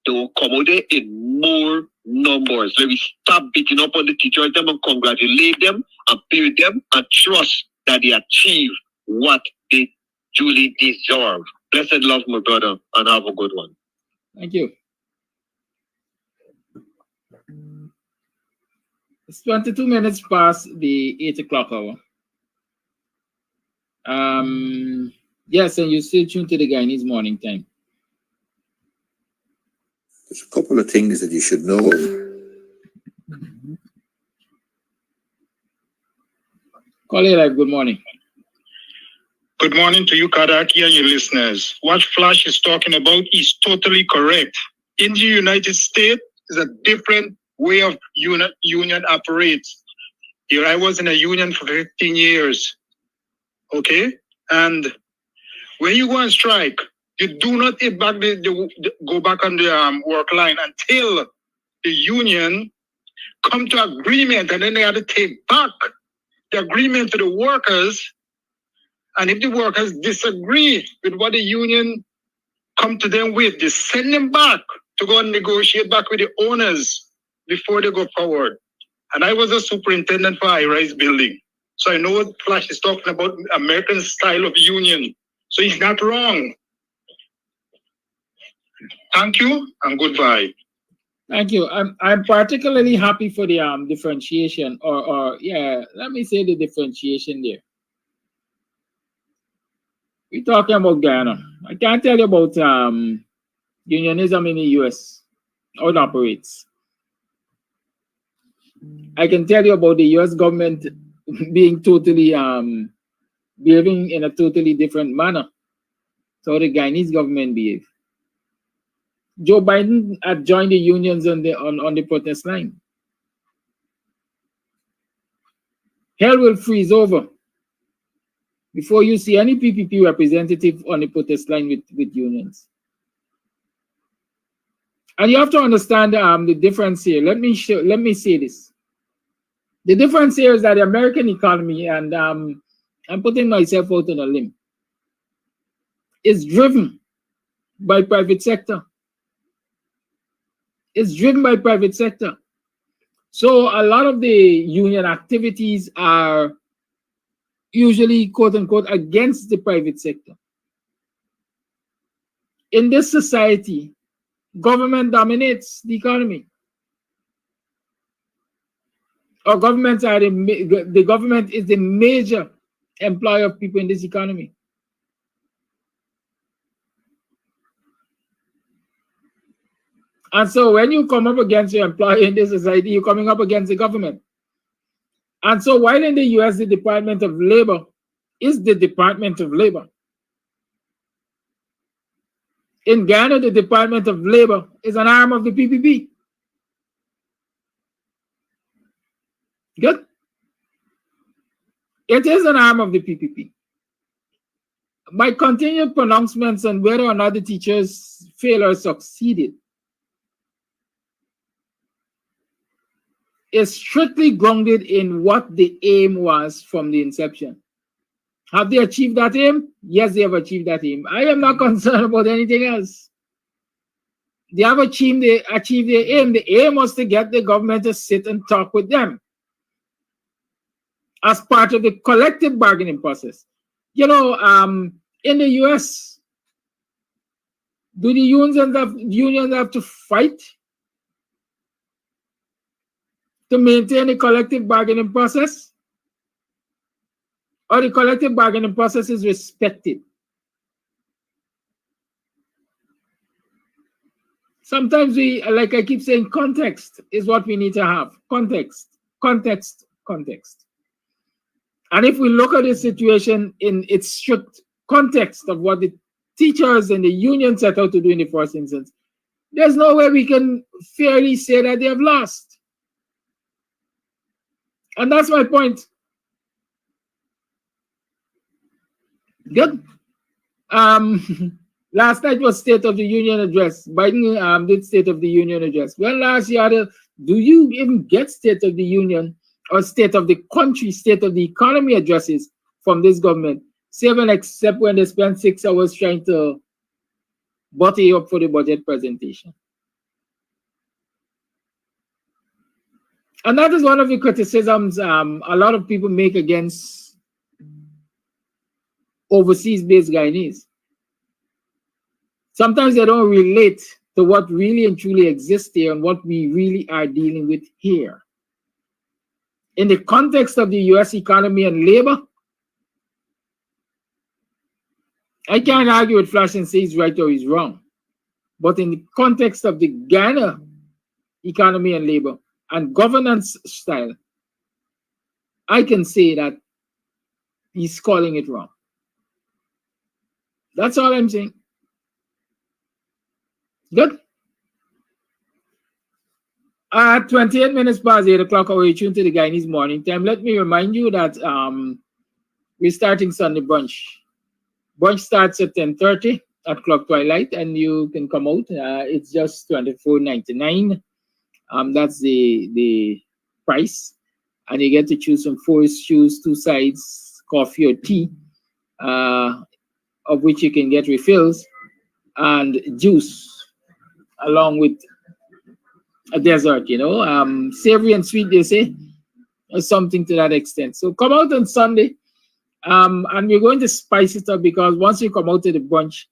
[SPEAKER 12] they will come out there in more numbers. Let me stop beating up on the teachers them and congratulate them and pay them and trust that they achieve what they truly deserve. Blessed love, my brother, and have a good one.
[SPEAKER 6] Thank you. It's 22 minutes past the 8 o'clock hour. Yes, and you still tuned to the Guyanese morning time.
[SPEAKER 13] There's a couple of things that you should know.
[SPEAKER 6] Call Live, good morning.
[SPEAKER 11] Good morning to you, Kadaki, and your listeners. What Flash is talking about is totally correct. In the United States, is a different way of union operates. Here, I was in a union for 15 years. Okay? And when you go on strike, you do not go back on the work line until the union come to agreement, and then they have to take back the agreement to the workers. And if the workers disagree with what the union come to them with, they send them back to go and negotiate back with the owners before they go forward. And I was a superintendent for a high-rise building. So I know what Flash is talking about, American style of union. So he's not wrong. Thank you and goodbye.
[SPEAKER 6] Thank you. I'm particularly happy for the differentiation, or let me say the differentiation there. We're talking about Guyana. I can't tell you about unionism in the US, how it operates. I can tell you about the US government being totally behaving in a totally different manner. So the Guyanese government behave. Joe Biden had joined the unions on the protest line. Hell will freeze over before you see any PPP representative on the protest line with unions. And you have to understand the difference here. Let me say this. The difference here is that the American economy, and I'm putting myself out on a limb, is driven by private sector. It's driven by private sector. So a lot of the union activities are usually, quote unquote, against the private sector. In this society, government dominates the economy. Or governments are the government is the major employer of people in this economy. And so when you come up against your employer in this society, you're coming up against the government. And so while in the US, the Department of Labor is the Department of Labor, in Ghana, the Department of Labor is an arm of the PPP. Good. It is an arm of the PPP. My continued pronouncements on whether or not the teachers failed or succeeded is strictly grounded in what the aim was from the inception. Have they achieved that aim? Yes, they have achieved that aim. I am not concerned about anything else. They have achieved their aim. The aim was to get the government to sit and talk with them as part of the collective bargaining process. You know, in the US, do the unions have to fight to maintain a collective bargaining process? Or the collective bargaining process is respected? Sometimes we, like I keep saying, context is what we need to have. Context, context, context. And if we look at the situation in its strict context of what the teachers and the union set out to do in the first instance, there's no way we can fairly say that they have lost. And that's my point. Good. Last night was State of the Union address. Biden did State of the Union address. Well, last year, do you even get State of the Union or State of the country, State of the economy addresses from this government? Save and except when they spend 6 hours trying to butter you up for the budget presentation. And that is one of the criticisms a lot of people make against overseas-based Guyanese. Sometimes they don't relate to what really and truly exists here and what we really are dealing with here. In the context of the US economy and labor, I can't argue with Flash and say he's right or he's wrong. But in the context of the Guyana economy and labor and governance style, I can say that he's calling it wrong. That's all I'm saying. Good. 28 minutes past 8 o'clock, we're tuned to the Guyanese morning time. Let me remind you that we're starting Sunday brunch. Brunch starts at 10:30 at clock twilight, and you can come out. It's just $24.99. That's the price, and you get to choose from 4 stews, 2 sides, coffee or tea, of which you can get refills, and juice, along with a dessert, you know, savory and sweet, they say, or something to that extent. So come out on Sunday, and we're going to spice it up, because once you come out to the brunch,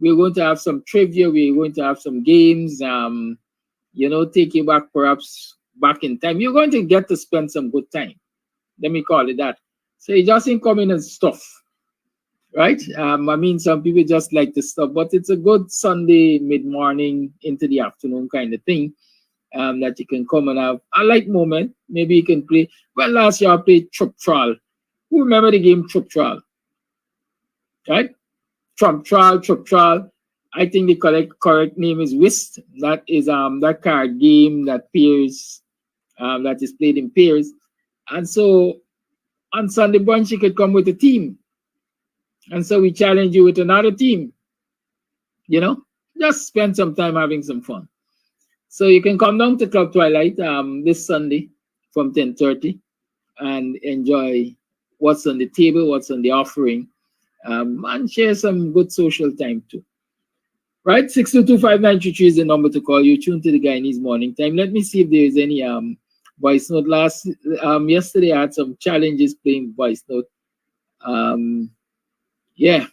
[SPEAKER 6] we're going to have some trivia, we're going to have some games, you know, take you back perhaps back in time. You're going to get to spend some good time. Let me call it that. So you just ain't come in and stuff, right? I mean, some people just like to stuff, but it's a good Sunday mid-morning into the afternoon kind of thing. That you can come and have a light moment. Maybe you can play. Well, last year I played Trump Trial. Who remember the game Trump Trial? Right? Trump Trial. I think the correct name is Whist. That is that card game that pairs, that is played in pairs. And so on Sunday brunch you could come with a team. And so we challenge you with another team. You know, just spend some time having some fun. So you can come down to Club Twilight this Sunday from 10:30 and enjoy what's on the table, what's on the offering, and share some good social time too. Right? 622-5933 is the number to call. You tune to the Guyanese morning time. Let me see if there is any voice note. Yesterday I had some challenges playing voice note. Yeah.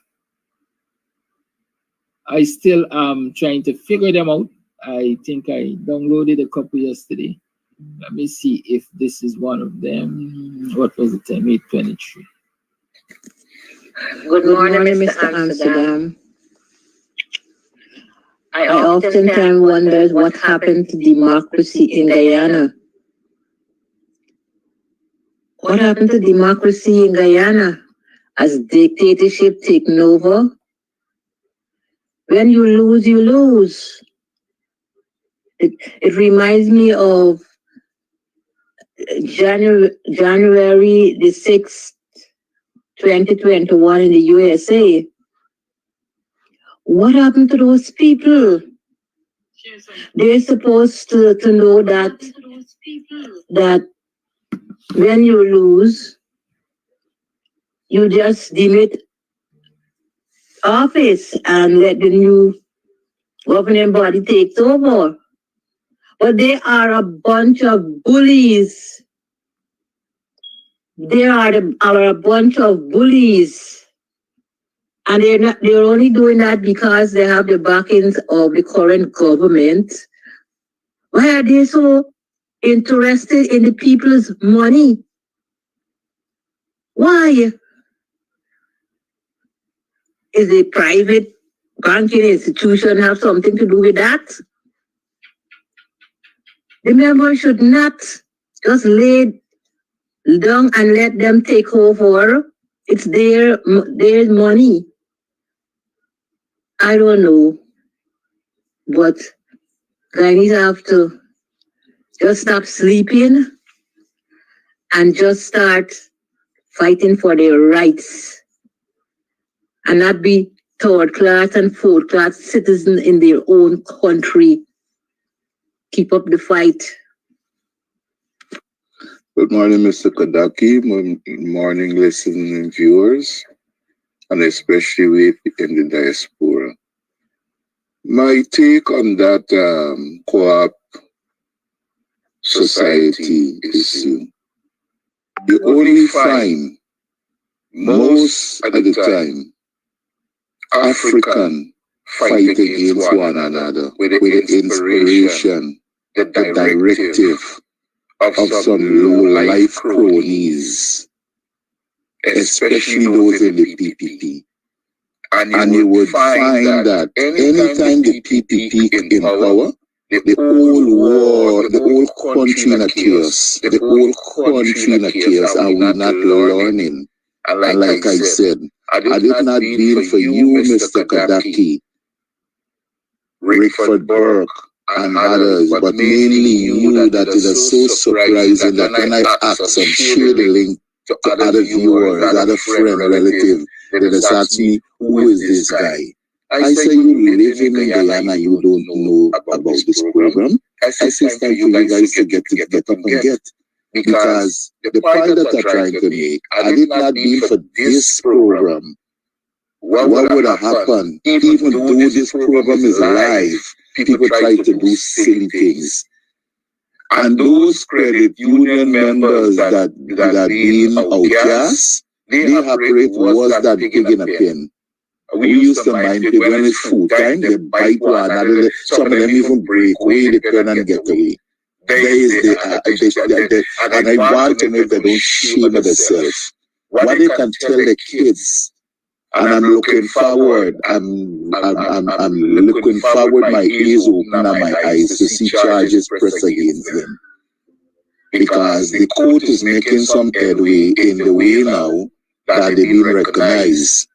[SPEAKER 6] I still am trying to figure them out. I think I downloaded a couple yesterday. Let me see if this is one of them. What was the time? 8:23.
[SPEAKER 14] Good morning, Mr. Amsterdam. I oftentimes wondered what happened to democracy in Guyana. What happened to democracy in Guyana as dictatorship taken over? When you lose, you lose. It reminds me of January the 6th, 2021 in the USA. What happened to those people? They're supposed to know that when you lose, you just demit office and let the new governing body take over. But they are a bunch of bullies. They are a bunch of bullies. And they're only doing that because they have the backings of the current government. Why are they so interested in the people's money? Why? Is the private banking institution have something to do with that? The member should not just lay down and let them take over. It's their money. I don't know, but Guyanese have to just stop sleeping and just start fighting for their rights and not be third class and fourth class citizens in their own country. Keep up the fight.
[SPEAKER 13] Good morning, Mr. Kadaki. Good morning, listening viewers, and especially we in the diaspora. My take on that co-op society issue, you only find most of the time African fight against one another with the inspiration, the directive of some low-life cronies, especially those in the PPP. And you would find that anytime the PPP in power, the whole country in a chaos, the whole country in a chaos, and we're not learning. And like I said, had it not been for you, Mr. Kadaki, Rickford Burke, and others, but mainly you, that it is so surprising that when I ask and share the link to other viewers, other friend, relative, they just ask me, who is this guy? I say, you live in Guyana, you don't know about this program. I say, it's time for you guys to get up and get. Because the point that I'm trying to make, had it not been for this program, what would have happened? Even though this program is live, people try to do silly things. And those credit union members that being outcast, they operate was that big in a pen. We used to mind pig when it's food time, they bite one another, some of them even break away the pen and get away. There is and I want to make them don't shame themselves. What they can tell the kids, and I'm looking forward, I'm looking forward, my ears open and my eyes to see charges pressed against them. Because the court is making some headway in the way now that they've been recognized.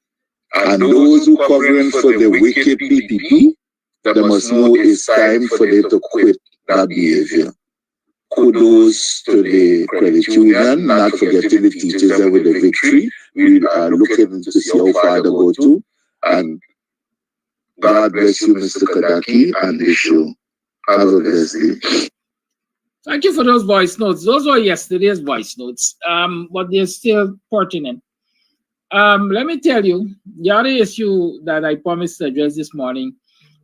[SPEAKER 13] And those who covering for the wicked PPP, they must know it's time for them to quit that behavior. Kudos to the credit union, not forgetting the teachers there with the victory. We are looking to see how far they go to. And God bless you, Mr. Kadaki, and the show. Have a blessed day.
[SPEAKER 6] Thank you for those voice notes. Those were yesterday's voice notes, but they're still pertinent. Let me tell you, the other issue that I promised to address this morning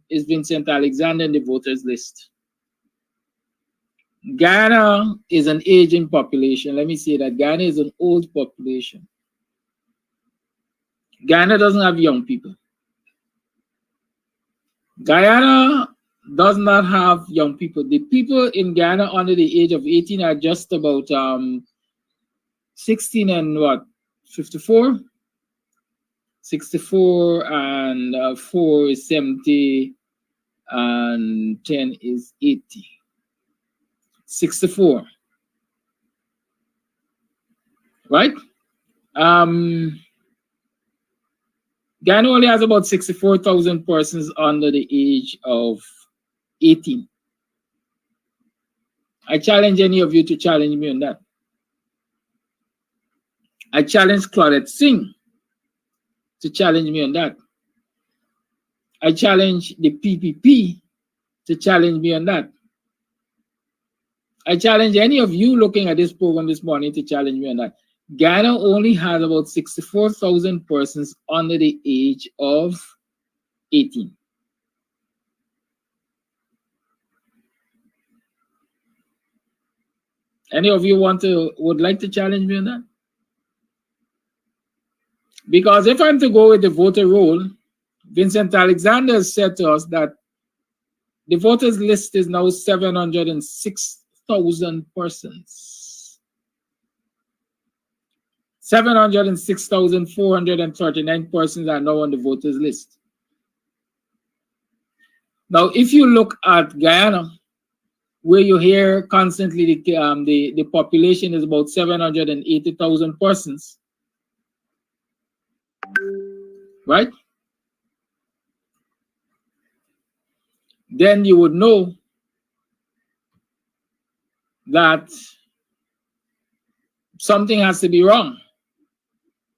[SPEAKER 6] is Vincent Alexander in the voters list. Guyana is an aging population. Let me say that Guyana is an old population. Guyana doesn't have young people. Guyana does not have young people. The people in Guyana under the age of 18 are just about 16 and what? 54? 64 and 4 is 70 and 10 is 80. 64. Right? Guyana only has about 64,000 persons under the age of 18. I challenge any of you to challenge me on that. I challenge Claudette Singh to challenge me on that. I challenge the PPP to challenge me on that. I challenge any of you looking at this program this morning to challenge me on that. Guyana only has about 64,000 persons under the age of 18. Any of you would like to challenge me on that? Because if I'm to go with the voter roll, Vincent Alexander said to us that the voters list is now 706,000 persons. 706,439 persons are now on the voters list. Now, if you look at Guyana, where you hear constantly the population is about 780,000 persons, right? Then you would know that something has to be wrong.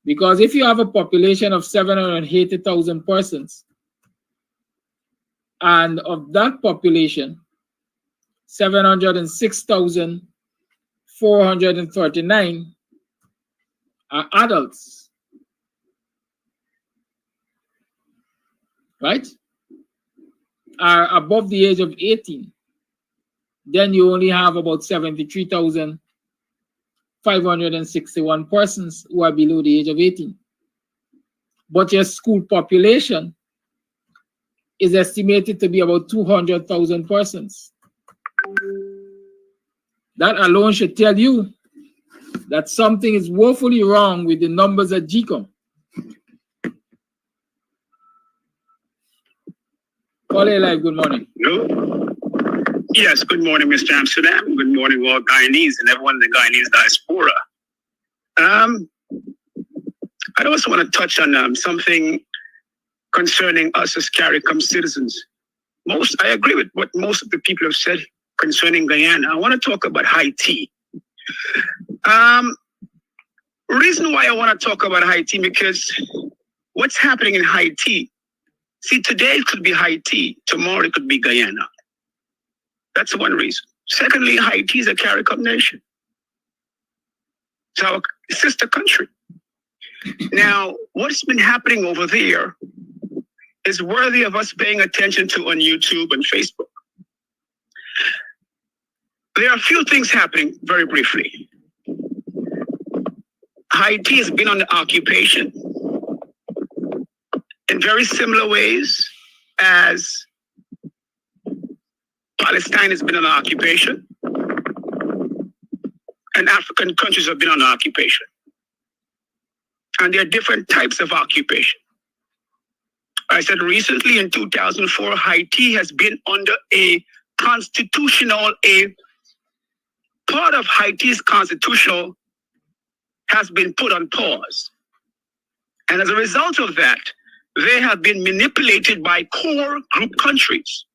[SPEAKER 6] Because if you have a population of 780,000 persons, and of that population, 706,439 are adults, right? Are above the age of 18, then you only have about 73,561 persons who are below the age of 18. But your school population is estimated to be about 200,000 persons. That alone should tell you that something is woefully wrong with the numbers at GCOM. Paul Live, good morning.
[SPEAKER 15] Hello. Yes, good morning, Mr. Amsterdam. Good morning, all Guyanese and everyone in the Guyanese diaspora. I also want to touch on something concerning us as CARICOM citizens. I agree with what most of the people have said concerning Guyana. I want to talk about Haiti. Reason why I want to talk about Haiti, because what's happening in Haiti, see, today it could be Haiti, tomorrow it could be Guyana. That's one reason. Secondly, Haiti is a CARICOM nation. It's our sister country. Now, what's been happening over there is worthy of us paying attention to on YouTube and Facebook. There are a few things happening very briefly. Haiti has been under occupation in very similar ways as Palestine has been under occupation and African countries have been under occupation. And there are different types of occupation. I said recently in 2004, Haiti has been under a part of Haiti's constitutional has been put on pause. And as a result of that, they have been manipulated by core group countries.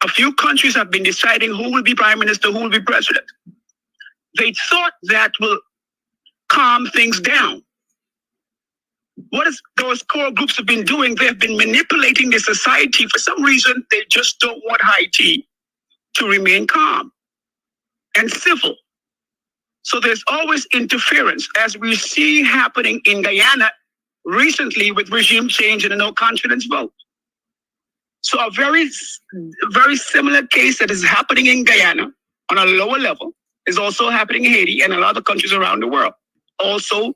[SPEAKER 15] A few countries have been deciding who will be prime minister, who will be president. They thought that will calm things down. What those core groups have been doing, they have been manipulating the society. For some reason, they just don't want Haiti to remain calm and civil. So there's always interference, as we see happening in Guyana recently with regime change and a no confidence vote. So a very, very similar case that is happening in Guyana on a lower level is also happening in Haiti and a lot of countries around the world. Also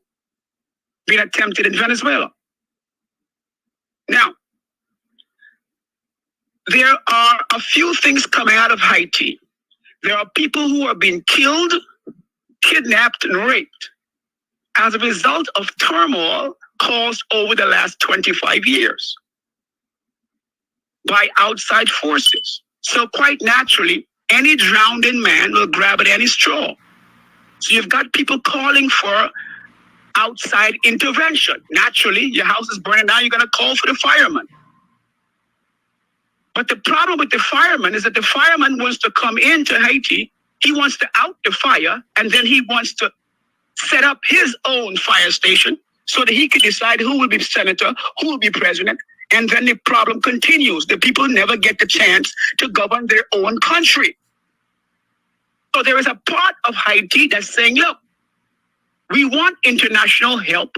[SPEAKER 15] being attempted in Venezuela. Now, there are a few things coming out of Haiti. There are people who are being killed, kidnapped, and raped as a result of turmoil caused over the last 25 years by outside forces. So quite naturally, any drowning man will grab at any straw. So you've got people calling for outside intervention. Naturally, your house is burning down, you're going to call for the fireman. But the problem with the fireman is that the fireman wants to come into Haiti, he wants to out the fire, and then he wants to set up his own fire station so that he can decide who will be senator, who will be president, and then the problem continues. The people never get the chance to govern their own country. So there is a part of Haiti that's saying, look, we want international help.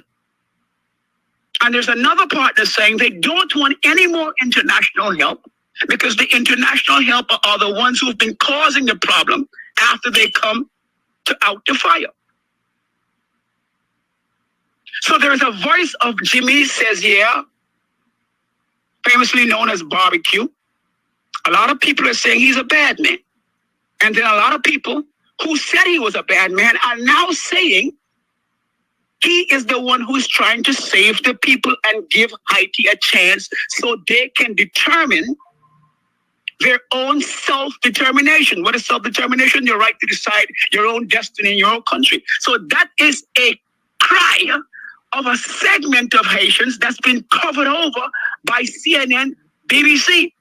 [SPEAKER 15] And there's another part that's saying they don't want any more international help because the international help are the ones who've been causing the problem after they come to out the fire. So there is a voice of Jimmy Says Yeah, famously known as Barbecue. A lot of people are saying he's a bad man. And then a lot of people who said he was a bad man are now saying he is the one who's trying to save the people and give Haiti a chance so they can determine their own self-determination. What is self-determination? Your right to decide your own destiny in your own country. So that is a cry of a segment of Haitians that's been covered over by CNN, BBC.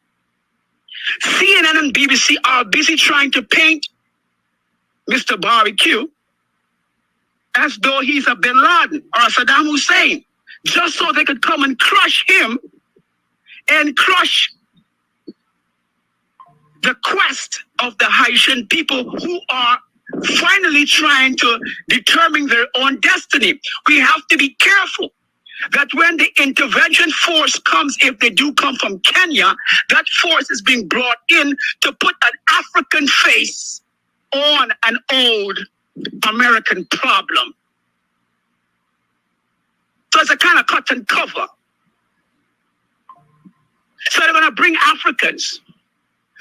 [SPEAKER 15] CNN and BBC are busy trying to paint Mr. Barbecue as though he's a Bin Laden or a Saddam Hussein, just so they could come and crush him and crush the quest of the Haitian people who are finally trying to determine their own destiny. We have to be careful that when the intervention force comes, if they do come from Kenya, that force is being brought in to put an African face on an old American problem. So it's a kind of cut and cover. So they're going to bring Africans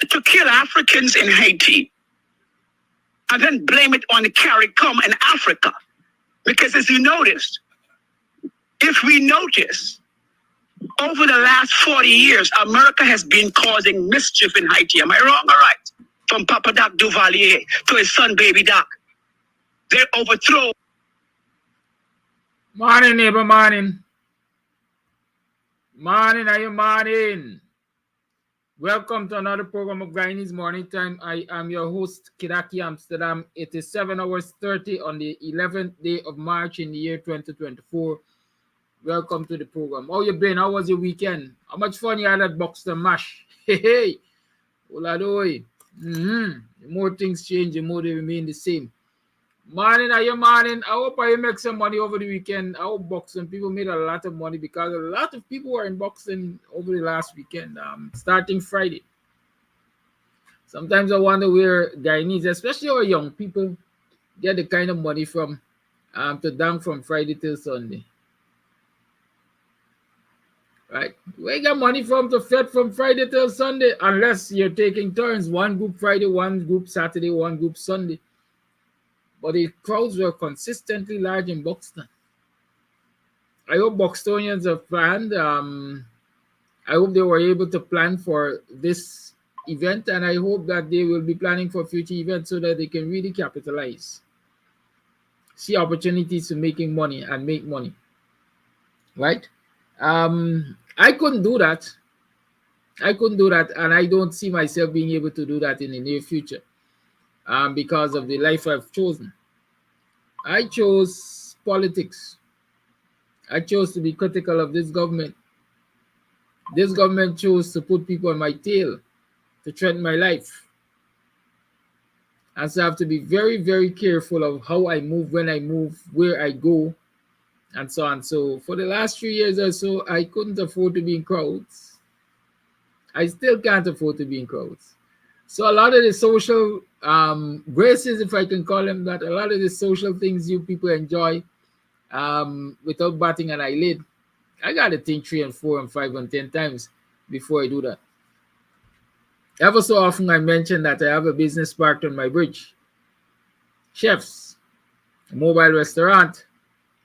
[SPEAKER 15] to kill Africans in Haiti and then blame it on the CARICOM in Africa. Because as you noticed, if we notice, over the last 40 years, America has been causing mischief in Haiti. Am I wrong or right? From Papa Doc Duvalier to his son, Baby Doc. They overthrow.
[SPEAKER 6] Morning, neighbor, morning. Morning, are you morning? Welcome to another program of Guyanese Morning Time. I am your host, Kidaki Amsterdam. It is 7 hours 30 on the 11th day of March in the year 2024. Welcome to the program. How you been? How was your weekend? How much fun you had at Buxton Mash? Hey. The more things change, the more they remain the same. Morning, are you morning? I hope I make some money over the weekend. I hope Buxton people made a lot of money because a lot of people were in Buxton over the last weekend, starting Friday. Sometimes I wonder where Guyanese, especially our young people, get the kind of money from to down from Friday till Sunday. Right? Where you get money from to fed from Friday till Sunday, unless you're taking turns, one group Friday, one group Saturday, one group Sunday. But the crowds were consistently large in Buxton. I hope Buxtonians have planned. I hope they were able to plan for this event, and I hope that they will be planning for future events so that they can really capitalize. See opportunities to making money and make money. Right? I couldn't do that. And I don't see myself being able to do that in the near future because of the life I've chosen. I chose politics. I chose to be critical of this government. This government chose to put people on my tail to threaten my life. And so I have to be very, very careful of how I move, when I move, where I go, and so on. So for the last 3 years or so, I couldn't afford to be in crowds. I still can't afford to be in crowds. So a lot of the social graces, if I can call them that, a lot of the social things you people enjoy without batting an eyelid, I got to think 3 and 4 and 5 and 10 times before I do that. Ever so often I mention that I have a business parked on my bridge. Chefs, a mobile restaurant,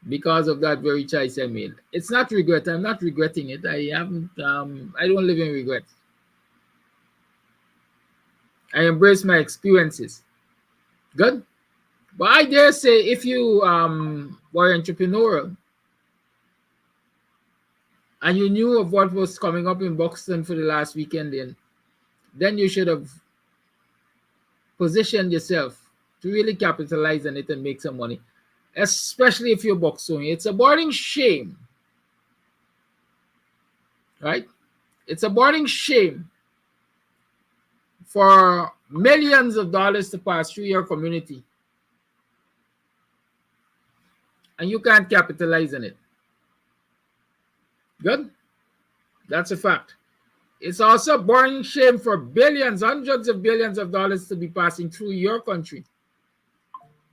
[SPEAKER 6] because of that very choice I made. It's not regret. I'm not regretting it. I don't live in regret. I embrace my experiences. Good. But I dare say if you were entrepreneurial and you knew of what was coming up in Buxton for the last weekend, then you should have positioned yourself to really capitalize on it and make some money, especially if you're Buxtonian. It's a burning shame, right? It's a burning shame for millions of dollars to pass through your community and you can't capitalize on it. Good? That's a fact. It's also a burning shame for billions, hundreds of billions of dollars to be passing through your country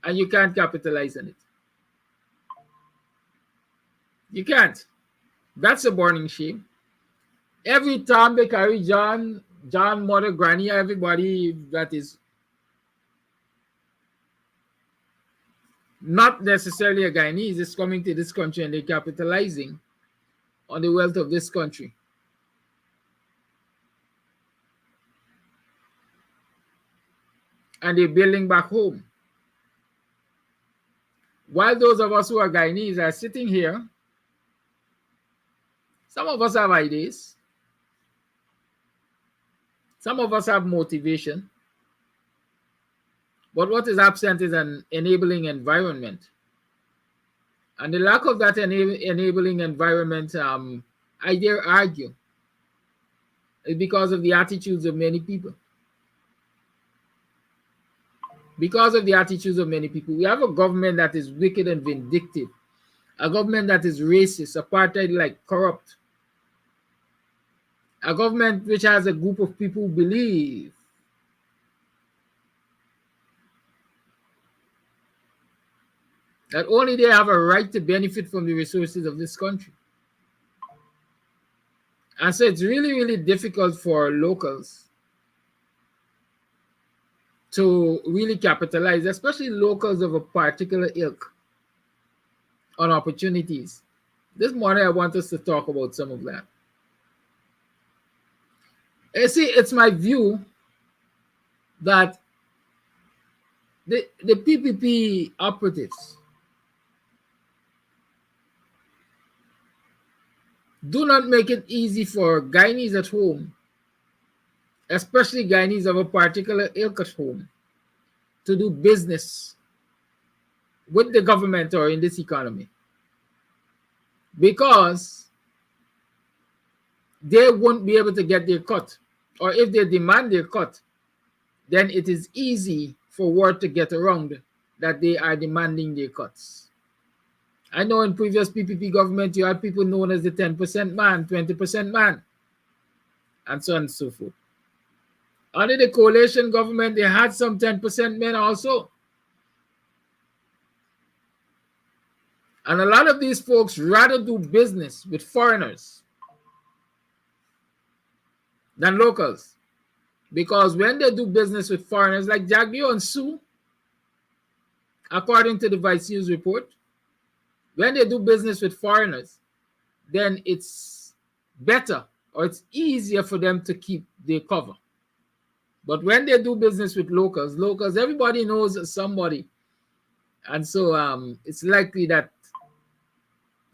[SPEAKER 6] and you can't capitalize on it. You can't. That's a burning shame. Every time they carry John, mother, granny, everybody that is not necessarily a Guyanese is coming to this country and they're capitalizing on the wealth of this country. and they're building back home. While those of us who are Guyanese are sitting here, some of us have ideas, some of us have motivation, but what is absent is an enabling environment. And the lack of that enabling environment, I dare argue, is because of the attitudes of many people. Because of the attitudes of many people. We have a government that is wicked and vindictive, a government that is racist, apartheid-like, corrupt, a government which has a group of people who believe that only they have a right to benefit from the resources of this country. And so it's really, really difficult for locals to really capitalize, especially locals of a particular ilk, on opportunities. This morning, I want us to talk about some of that. You see, it's my view that the PPP operatives do not make it easy for Guyanese at home, especially Guyanese of a particular ilk at home, to do business with the government or in this economy, because they won't be able to get their cut, or if they demand their cut, then it is easy for word to get around that they are demanding their cuts. I know in previous PPP government, you had people known as the 10% man, 20% man, and so on and so forth. Under the coalition government, they had some 10% men also. And a lot of these folks rather do business with foreigners than locals. Because when they do business with foreigners, like Jagdio and Sue, according to the Vice News report, when they do business with foreigners, then it's better or it's easier for them to keep their cover. But when they do business with locals, everybody knows somebody. And so it's likely that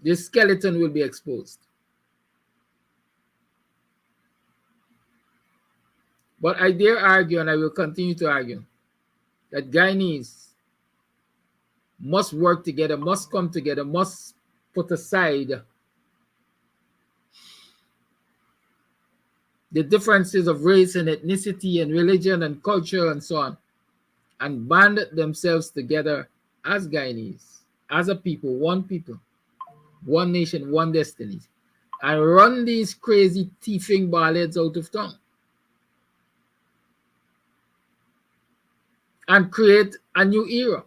[SPEAKER 6] the skeleton will be exposed. But I dare argue, and I will continue to argue, that Guyanese must work together, must come together, must put aside the differences of race and ethnicity and religion and culture and so on, and band themselves together as Guyanese, as a people, one nation, one destiny, and run these crazy thieving ballheads out of town and create a new era.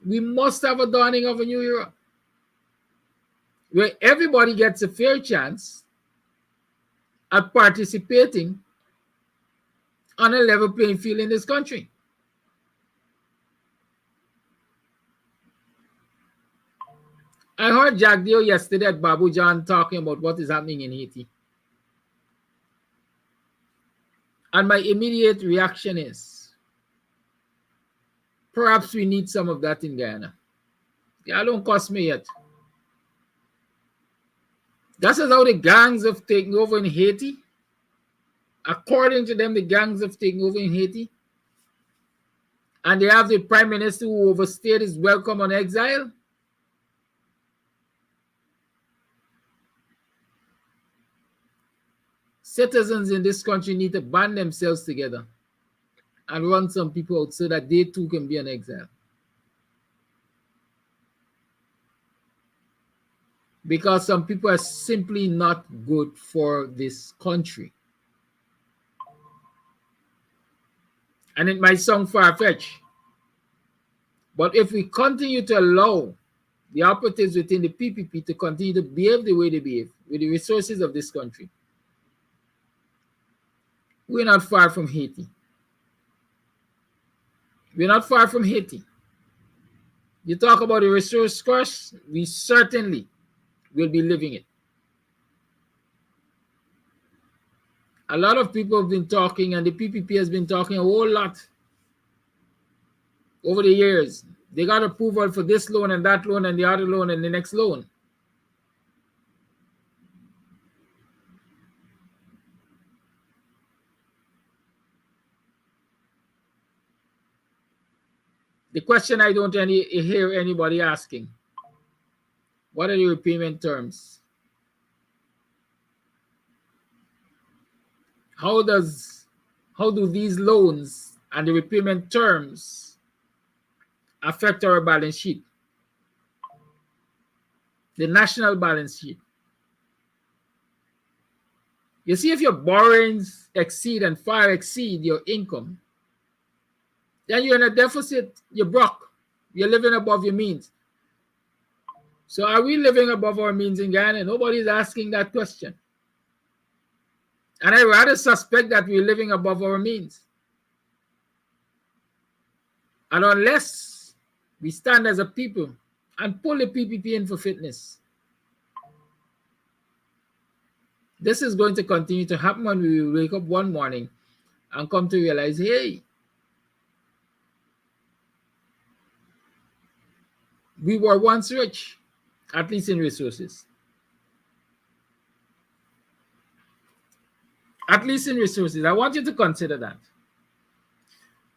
[SPEAKER 6] We must have a dawning of a new era where everybody gets a fair chance at participating on a level playing field in this country. I heard Jagdio yesterday at Babu John talking about what is happening in Haiti. And my immediate reaction is, perhaps we need some of that in Guyana. It don't cost me yet. That's how the gangs have taken over in Haiti. According to them, the gangs have taken over in Haiti. And they have the prime minister who overstayed his welcome on exile. Citizens in this country need to band themselves together and run some people out so that they too can be on exile. Because some people are simply not good for this country. And it might sound far-fetched, but if we continue to allow the operatives within the PPP to continue to behave the way they behave with the resources of this country, we're not far from Haiti. We're not far from Haiti. You talk about the resource curse, we certainly will be living it. A lot of people have been talking, and the PPP has been talking a whole lot
[SPEAKER 16] over the years. They got approval for this loan and that loan and the other loan and the next loan. The question I don't hear anybody asking, what are the repayment terms? How do these loans and the repayment terms affect our balance sheet? The national balance sheet. You see, if your borrowings exceed and far exceed your income, then you're in a deficit, you're broke, you're living above your means. So are we living above our means in Guyana? Nobody's asking that question. And I rather suspect that we're living above our means. And unless we stand as a people and pull the PPP in for fitness, this is going to continue to happen when we wake up one morning and come to realize, hey, we were once rich, at least in resources. At least in resources. I want you to consider that.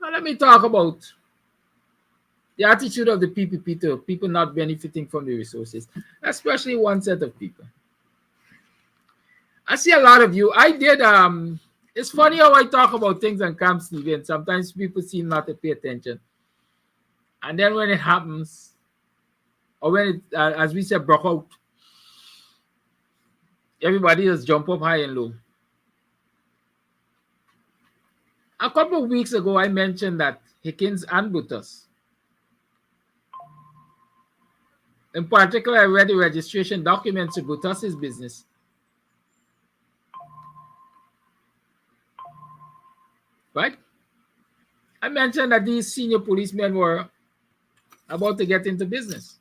[SPEAKER 16] Now let me talk about the attitude of the PPP to people not benefiting from the resources, especially one set of people. I see a lot of you. It's funny how I talk about things on Camp Stephen. Sometimes people seem not to pay attention. And then when it happens, or when it, as we said, broke out, everybody just jump up high and low. A couple of weeks ago, I mentioned that Hickins and Butas, in particular, I read the registration documents to Butas' business. Right? I mentioned that these senior policemen were about to get into business.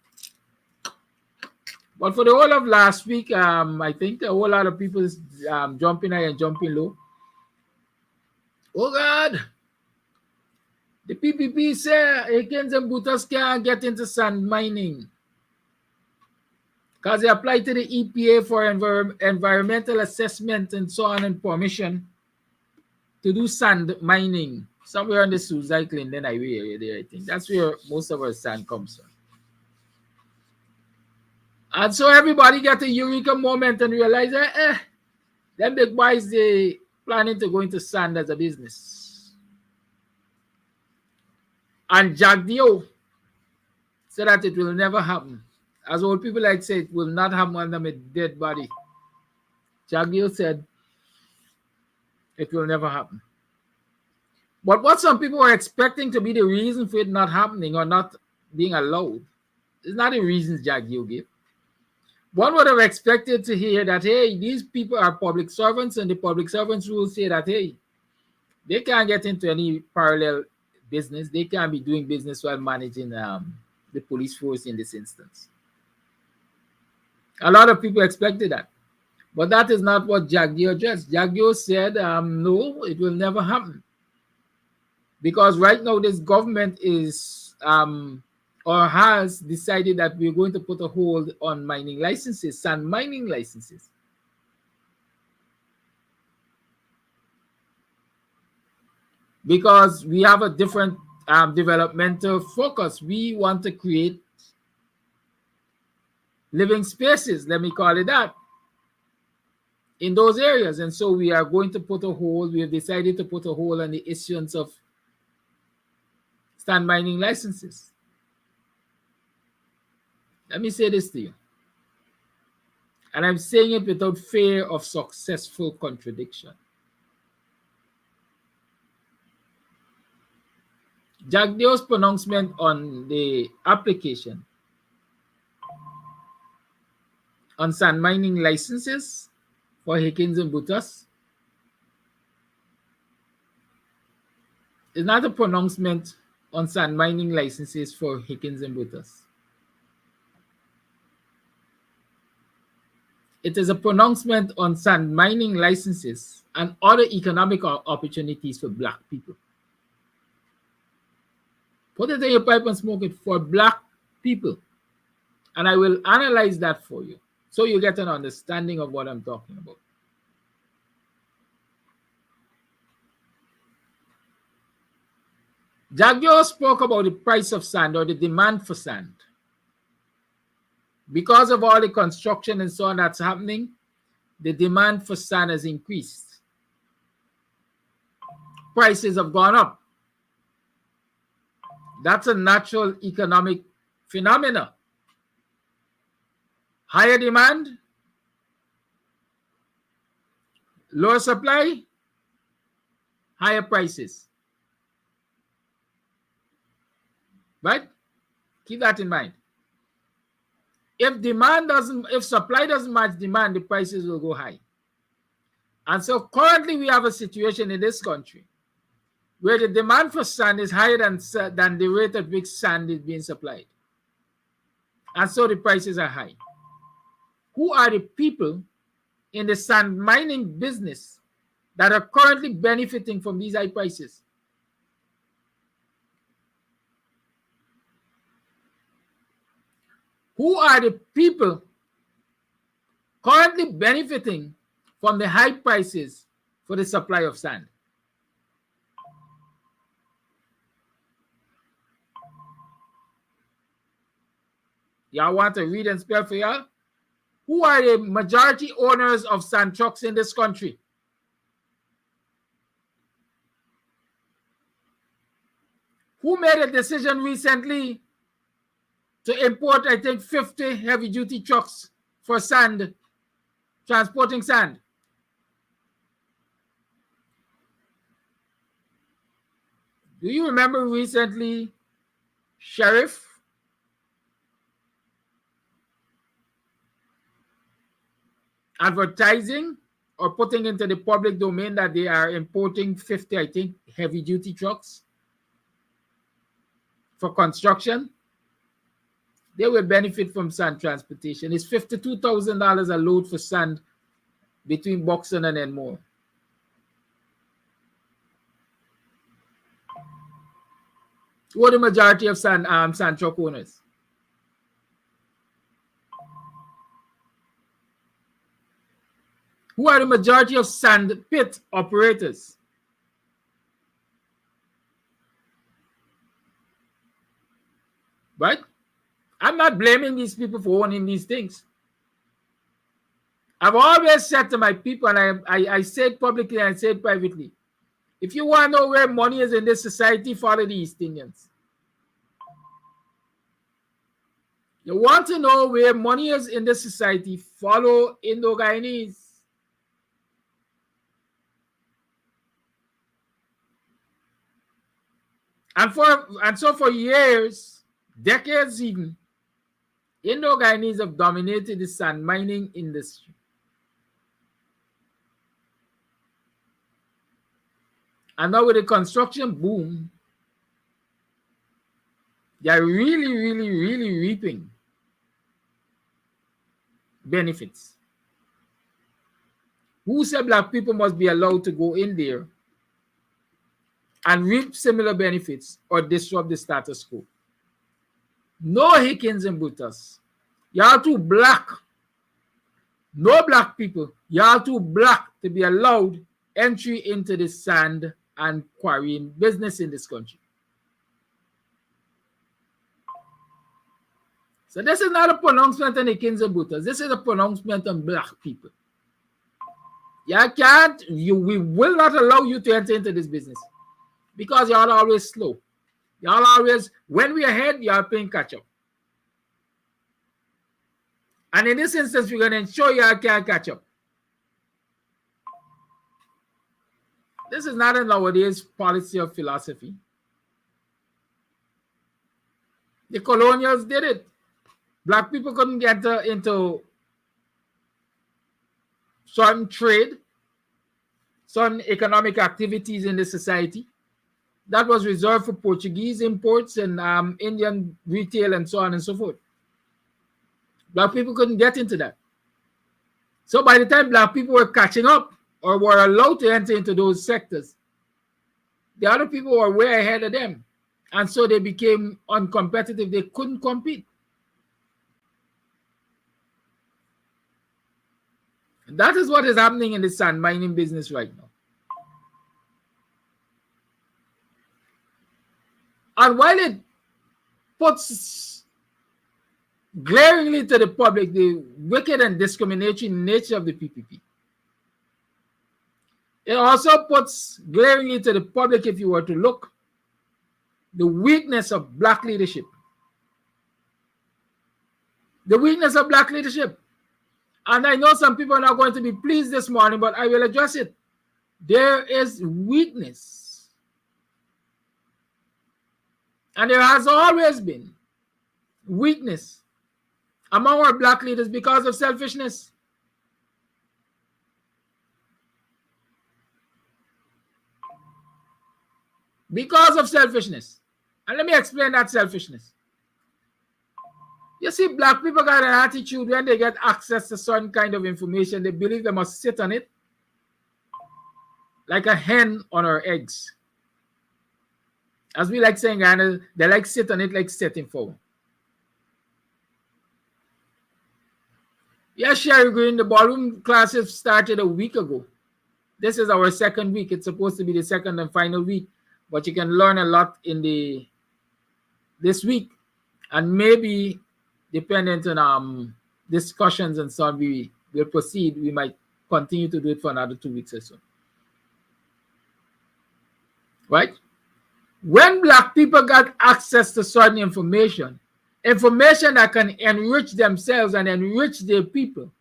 [SPEAKER 16] But for the whole of last week, I think a whole lot of people jumping high and jumping low. Oh God, the PPP say Hickins and Butas can't get into sand mining because they applied to the EPA for environmental assessment and so on and permission to do sand mining somewhere on the Suzycle Linden Highway area there. I think that's where most of our sand comes from. And so everybody get a eureka moment and realize, them big boys, they planning to go into sand as a business. And Jack Dio said that it will never happen. As old people like say, it will not happen under a dead body. Jack Dio said it will never happen. But what some people were expecting to be the reason for it not happening or not being allowed is not the reasons Jack Dio gave. One would have expected to hear that, hey, these people are public servants and the public servants rules say that, hey, they can't get into any parallel business. They can't be doing business while managing the police force in this instance. A lot of people expected that. But that is not what Jack Dio addressed. Jack Dio said, no, it will never happen. Because right now this government is or has decided that we're going to put a hold on mining licenses, sand mining licenses. Because we have a different developmental focus. We want to create living spaces, let me call it that, in those areas. And so we are going to put a hold, we have decided to put a hold on the issuance of sand mining licenses. Let me say this to you, and I'm saying it without fear of successful contradiction. Jack Dio's pronouncement on the application on sand mining licenses for Hickins and Butas is not a pronouncement on sand mining licenses for Hickins and Butas. It is a pronouncement on sand mining licenses and other economic opportunities for Black people. Put it in your pipe and smoke it for black people. And I will analyze that for you so you get an understanding of what I'm talking about. Jagyo spoke about the price of sand or the demand for sand. Because of all the construction and so on that's happening, the demand for sand has increased. Prices have gone up. That's a natural economic phenomenon. Higher demand, lower supply, higher prices. Right? Keep that in mind. If supply doesn't match demand, the prices will go high. And so currently we have a situation in this country where the demand for sand is higher than the rate at which sand is being supplied. And so the prices are high. Who are the people in the sand mining business that are currently benefiting from these high prices? Who are the people currently benefiting from the high prices for the supply of sand? Y'all want to read and spell for y'all? Who are the majority owners of sand trucks in this country? Who made a decision recently to import, I think, 50 heavy-duty trucks for sand, transporting sand? Do you remember recently Sheriff advertising or putting into the public domain that they are importing 50, I think, heavy-duty trucks for construction? They will benefit from sand transportation. It's $52,000 a load for sand between Buxtonian and more. Who are the majority of sand truck owners? Who are the majority of sand pit operators? Right? I'm not blaming these people for owning these things. I've always said to my people, and I say it publicly and I say it privately, if you want to know where money is in this society, follow the East Indians. You want to know where money is in this society, follow Indo-Guyanese. And so for years, decades even, Indo-Guyanese have dominated the sand mining industry. And now with the construction boom, they are really, really, really reaping benefits. Who said black people must be allowed to go in there and reap similar benefits or disrupt the status quo? No Hickins and Butas. Y'all too black. No black people. Y'all too black to be allowed entry into the sand and quarrying business in this country. So this is not a pronouncement on Hickins and Butas. This is a pronouncement on black people. We will not allow you to enter into this business because y'all are always slow. Y'all always, when we are ahead, y'all playing catch up. And in this instance, we're going to ensure y'all can't catch up. This is not a nowadays policy or philosophy. The colonials did it. Black people couldn't get into certain trade, certain economic activities in the society. That was reserved for Portuguese imports and Indian retail and so on and so forth. Black people couldn't get into that. So by the time black people were catching up or were allowed to enter into those sectors, the other people were way ahead of them. And so they became uncompetitive. They couldn't compete. That is what is happening in the sand mining business right now. And while it puts glaringly to the public the wicked and discriminatory nature of the PPP, it also puts glaringly to the public, if you were to look, the weakness of black leadership. The weakness of black leadership. And I know some people are not going to be pleased this morning, but I will address it. There is weakness. And there has always been weakness among our black leaders because of selfishness. Because of selfishness. And let me explain that selfishness. You see, black people got an attitude when they get access to certain kind of information, they believe they must sit on it like a hen on her eggs. As we like saying, they like sit on it like setting forward. Yes, Sherry Green, the ballroom classes started a week ago. This is our second week. It's supposed to be the second and final week, but you can learn a lot in this week, and maybe dependent on discussions and so on, we will proceed. We might continue to do it for another 2 weeks or so. Right? When black people got access to certain information that can enrich themselves and enrich their people,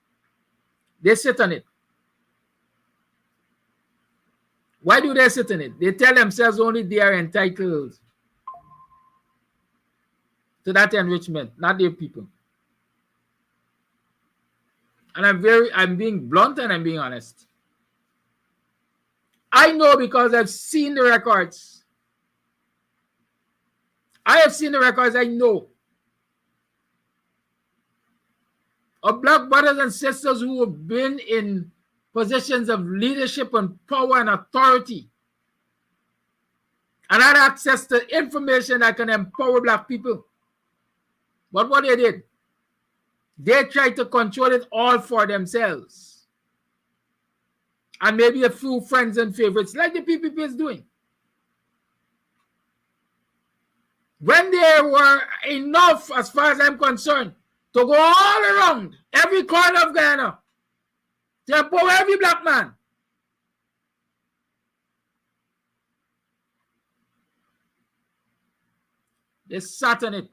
[SPEAKER 16] they sit on it. Why do they sit on it? They tell themselves only they are entitled to that enrichment, not their people. And I'm being blunt and I'm being honest. I know because I've seen the records. I have seen the records. I know of black brothers and sisters who have been in positions of leadership and power and authority and had access to information that can empower black people. But what they did, they tried to control it all for themselves. And maybe a few friends and favorites, like the PPP is doing. When there were enough, as far as I'm concerned, to go all around every corner of Guyana to empower every black man, they sat on it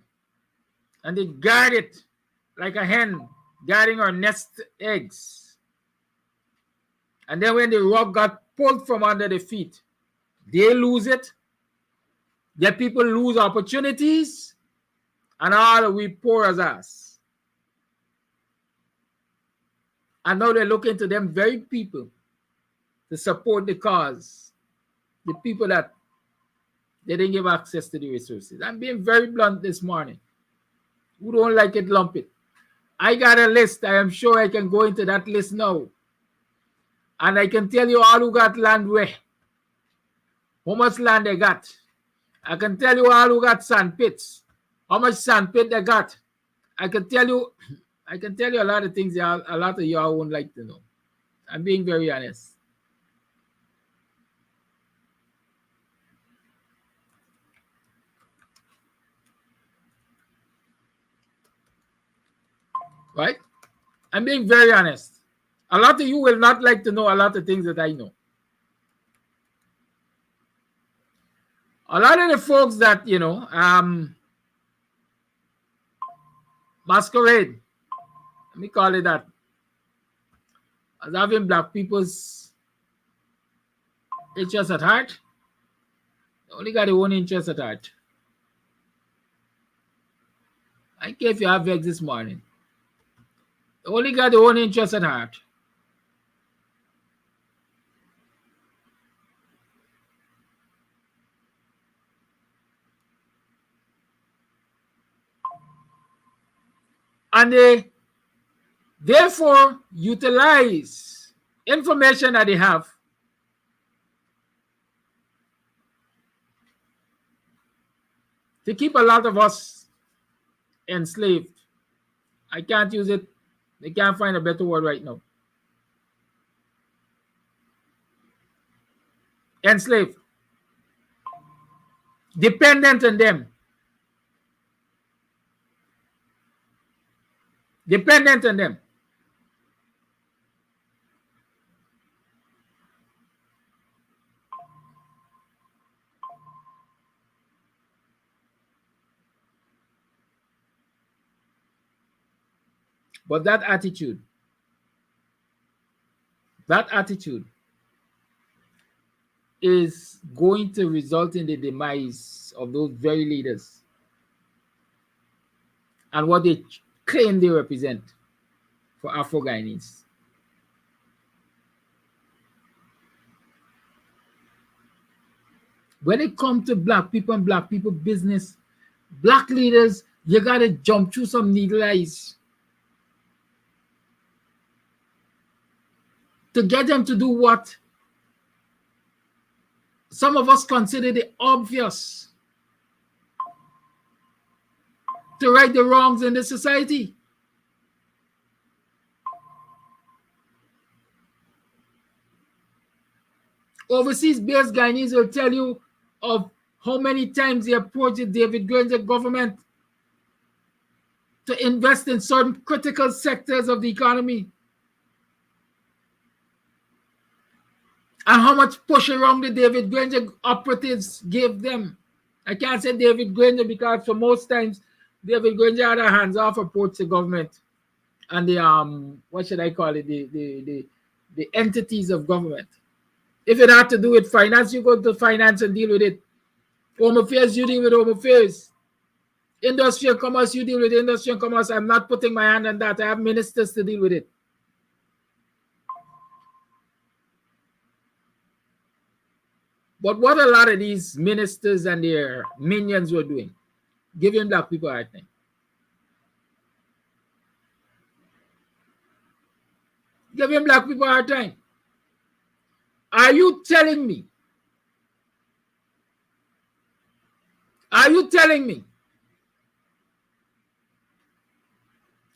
[SPEAKER 16] and they guard it like a hen guarding her nest eggs. And then when the rug got pulled from under the feet, they lose it. Their people lose opportunities, and all we poor as us. And now they're looking to them very people to support the cause, the people that they didn't give access to the resources. I'm being very blunt this morning. Who don't like it, lump it. I got a list. I am sure I can go into that list now. And I can tell you all who got land where. How much land they got. I can tell you all who got sand pits. How much sand pit they got. I can tell you a lot of things a lot of y'all won't like to know. I'm being very honest. Right? I'm being very honest. A lot of you will not like to know a lot of things that I know. A lot of the folks that, masquerade, let me call it that, as having black people's interests at heart, they only got their own interests at heart. I don't care if you have eggs this morning. They only got their own interests at heart. And they therefore utilize information that they have to keep a lot of us enslaved. I can't use it. They can't find a better word right now. Enslaved. Dependent on them. Dependent on them. But that attitude is going to result in the demise of those very leaders and what they claim they represent for Afro-Guyanese. When it comes to black people and black people business, black leaders, you gotta jump through some needle eyes to get them to do what some of us consider the obvious, to right the wrongs in the society. Overseas based Guyanese will tell you of how many times they approached the David Granger government to invest in certain critical sectors of the economy, and how much push around the David Granger operatives gave them. I can't say David Granger because for most times David Granger had a hands-off approach to government and the what should I call it, the entities of government. If it had to do with finance, you go to finance and deal with it. Home affairs, you deal with home affairs. Industry and commerce, you deal with industry and commerce. I'm not putting my hand on that. I have ministers to deal with it. But what a lot of these ministers and their minions were doing, giving black people a hard time. Giving black people a hard time. Are you telling me? Are you telling me?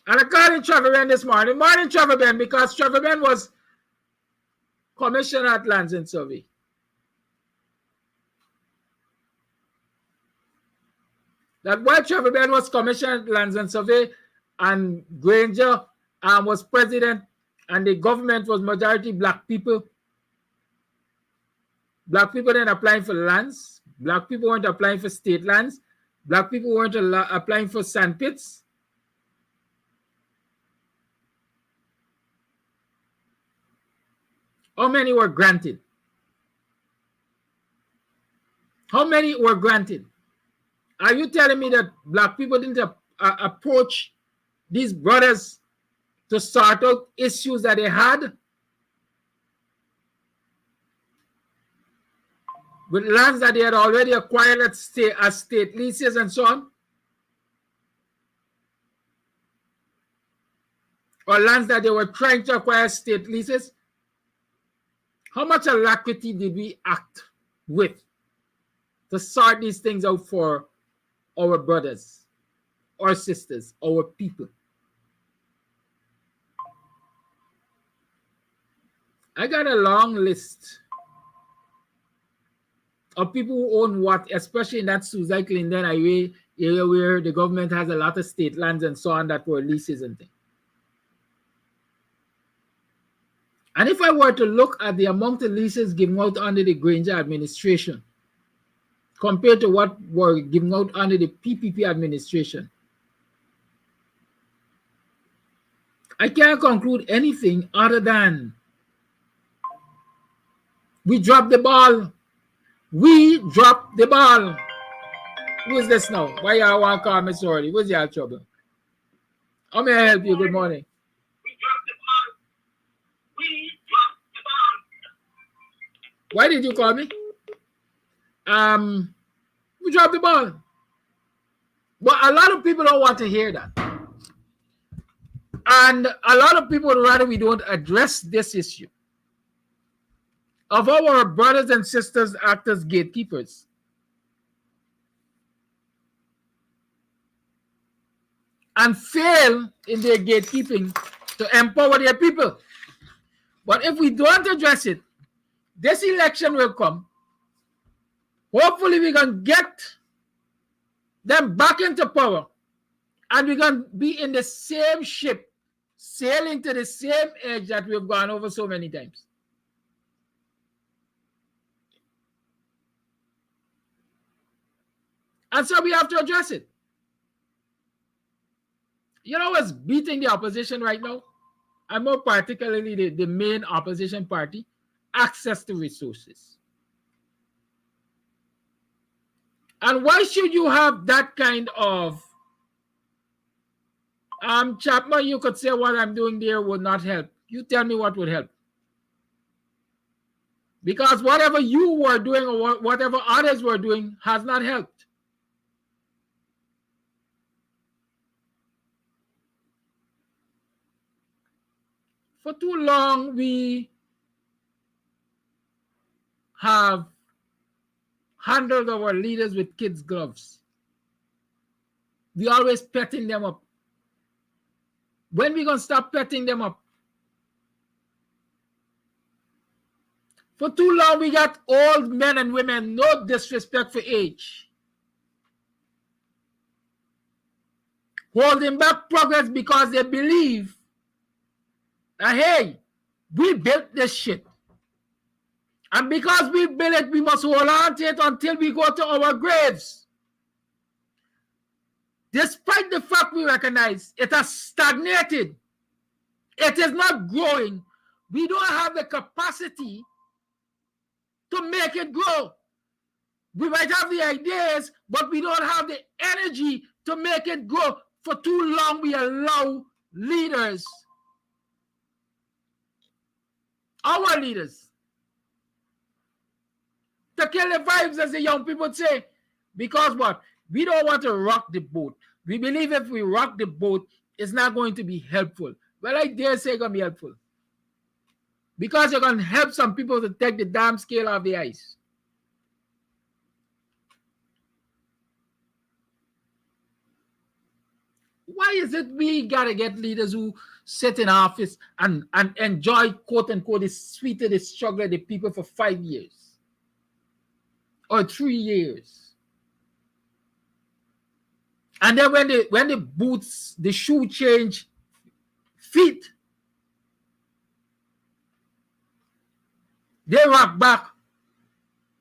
[SPEAKER 16] And I called in Trevor Ben this morning. Morning, Trevor Ben, because Trevor Ben was commissioner at Lands and Survey. That while Trevor Ben was commissioner at Lands and Survey and Granger was president and the government was majority black people, black people didn't apply for lands. Black people weren't applying for state lands. Black people weren't applying for sand pits. How many were granted? How many were granted? Are you telling me that black people didn't approach these brothers to sort out issues that they had with lands that they had already acquired as state leases and so on? Or lands that they were trying to acquire as state leases? How much alacrity did we act with to sort these things out for our brothers, our sisters, our people? I got a long list of people who own what, especially in that Suicide Clinton Highway area where the government has a lot of state lands and so on that were leases and things. And if I were to look at the amount of leases given out under the Granger administration compared to what were given out under the PPP administration, I can't conclude anything other than we dropped the ball. We dropped the ball. Who is this now? Why y'all want to call me sorry? What's your trouble? How may I help you? Good morning. Why did you call me? We dropped the ball. But a lot of people don't want to hear that. And a lot of people would rather we don't address this issue of our brothers and sisters act as gatekeepers. and fail in their gatekeeping to empower their people. But if we don't address it, this election will come. Hopefully we can get them back into power, and we can be in the same ship, sailing to the same edge that we've gone over so many times. And so we have to address it. You know what's beating the opposition right now? And more particularly the main opposition party? Access to resources. And why should you have that kind of Chapman, you could say what I'm doing there would not help. You tell me what would help. Because whatever you were doing or whatever others were doing has not helped. For too long, we have handled our leaders with kids' gloves. We always petting them up. When we gonna stop petting them up? For too long, we got old men and women, no disrespect for age, holding back progress because they believe that, hey, we built this shit. And because we built it, we must hold on to it until we go to our graves. Despite the fact we recognize it has stagnated, it is not growing. We don't have the capacity to make it grow. We might have the ideas, but we don't have the energy to make it grow. For too long, we allow leaders, our leaders, to kill the vibes, as the young people say. Because what? We don't want to rock the boat. We believe if we rock the boat, it's not going to be helpful. Well, I dare say it's going to be helpful. Because you're going to help some people to take the damn scale off the ice. Why is it we got to get leaders who sit in office and enjoy, quote unquote, the sweet of the struggle of the people for 5 years? Or 3 years? And then when the boots, the shoe change feet, they rock back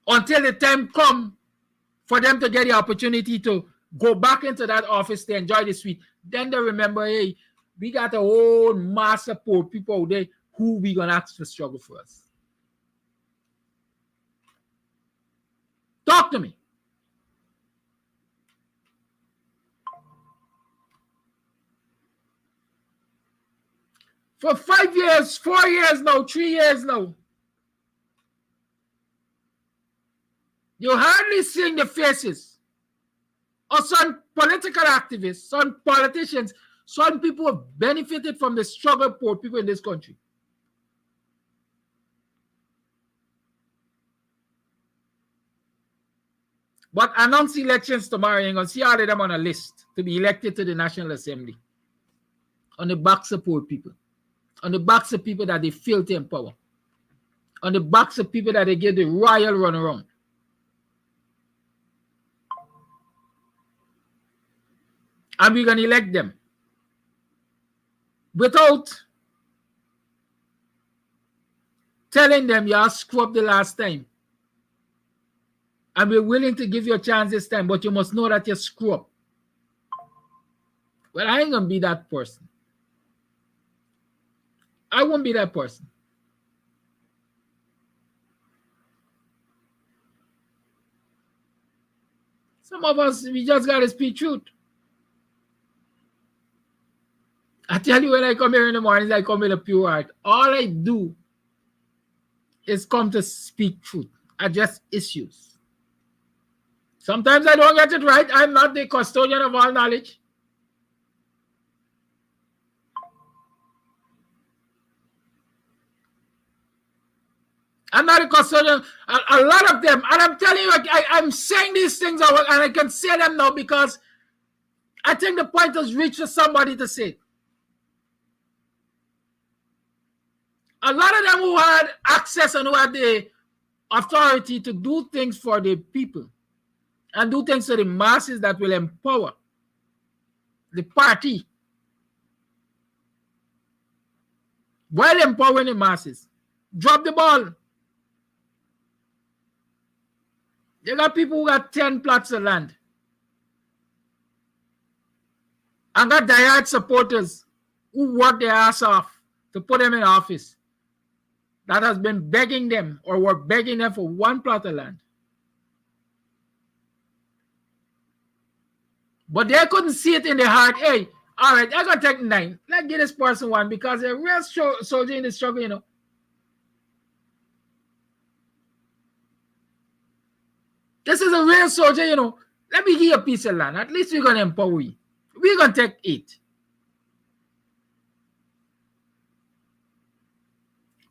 [SPEAKER 16] until the time come for them to get the opportunity to go back into that office to enjoy the suite. Then they remember, hey, we got a whole mass of poor people out there who we gonna ask to struggle for us. Talk to me. For 5 years, 4 years now, 3 years now, you hardly seeing the faces of some political activists, some politicians, some people who have benefited from the struggle of poor people in this country. But announce elections tomorrow, you're going to see all of them on a list to be elected to the National Assembly. On the backs of poor people. On the backs of people that they fail to empower. On the backs of people that they give the royal runaround. And we're going to elect them without telling them you all screw up the last time. And we're willing to give you a chance this time, but you must know that you screw up. Well, I ain't going to be that person. I won't be that person. Some of us, we just got to speak truth. I tell you, when I come here in the mornings, I come with a pure heart. All I do is come to speak truth, address issues. Sometimes I don't get it right. I'm not the custodian of all knowledge. I'm not a custodian. A lot of them, and I'm telling you, I'm saying these things, and I can say them now because I think the point has reached for somebody to say it. A lot of them who had access and who had the authority to do things for the people and do things for the masses that will empower the party while empowering the masses, drop the ball. You got people who got 10 plots of land and got diehard supporters who work their ass off to put them in office that has been begging them or were begging them for one plot of land. But they couldn't see it in their heart. Hey, all right, I'm going to take 9. Let's give this person one because they're a real soldier in the struggle, you know. This is a real soldier, you know. Let me give you a piece of land. At least we're going to empower you. We're going to take 8.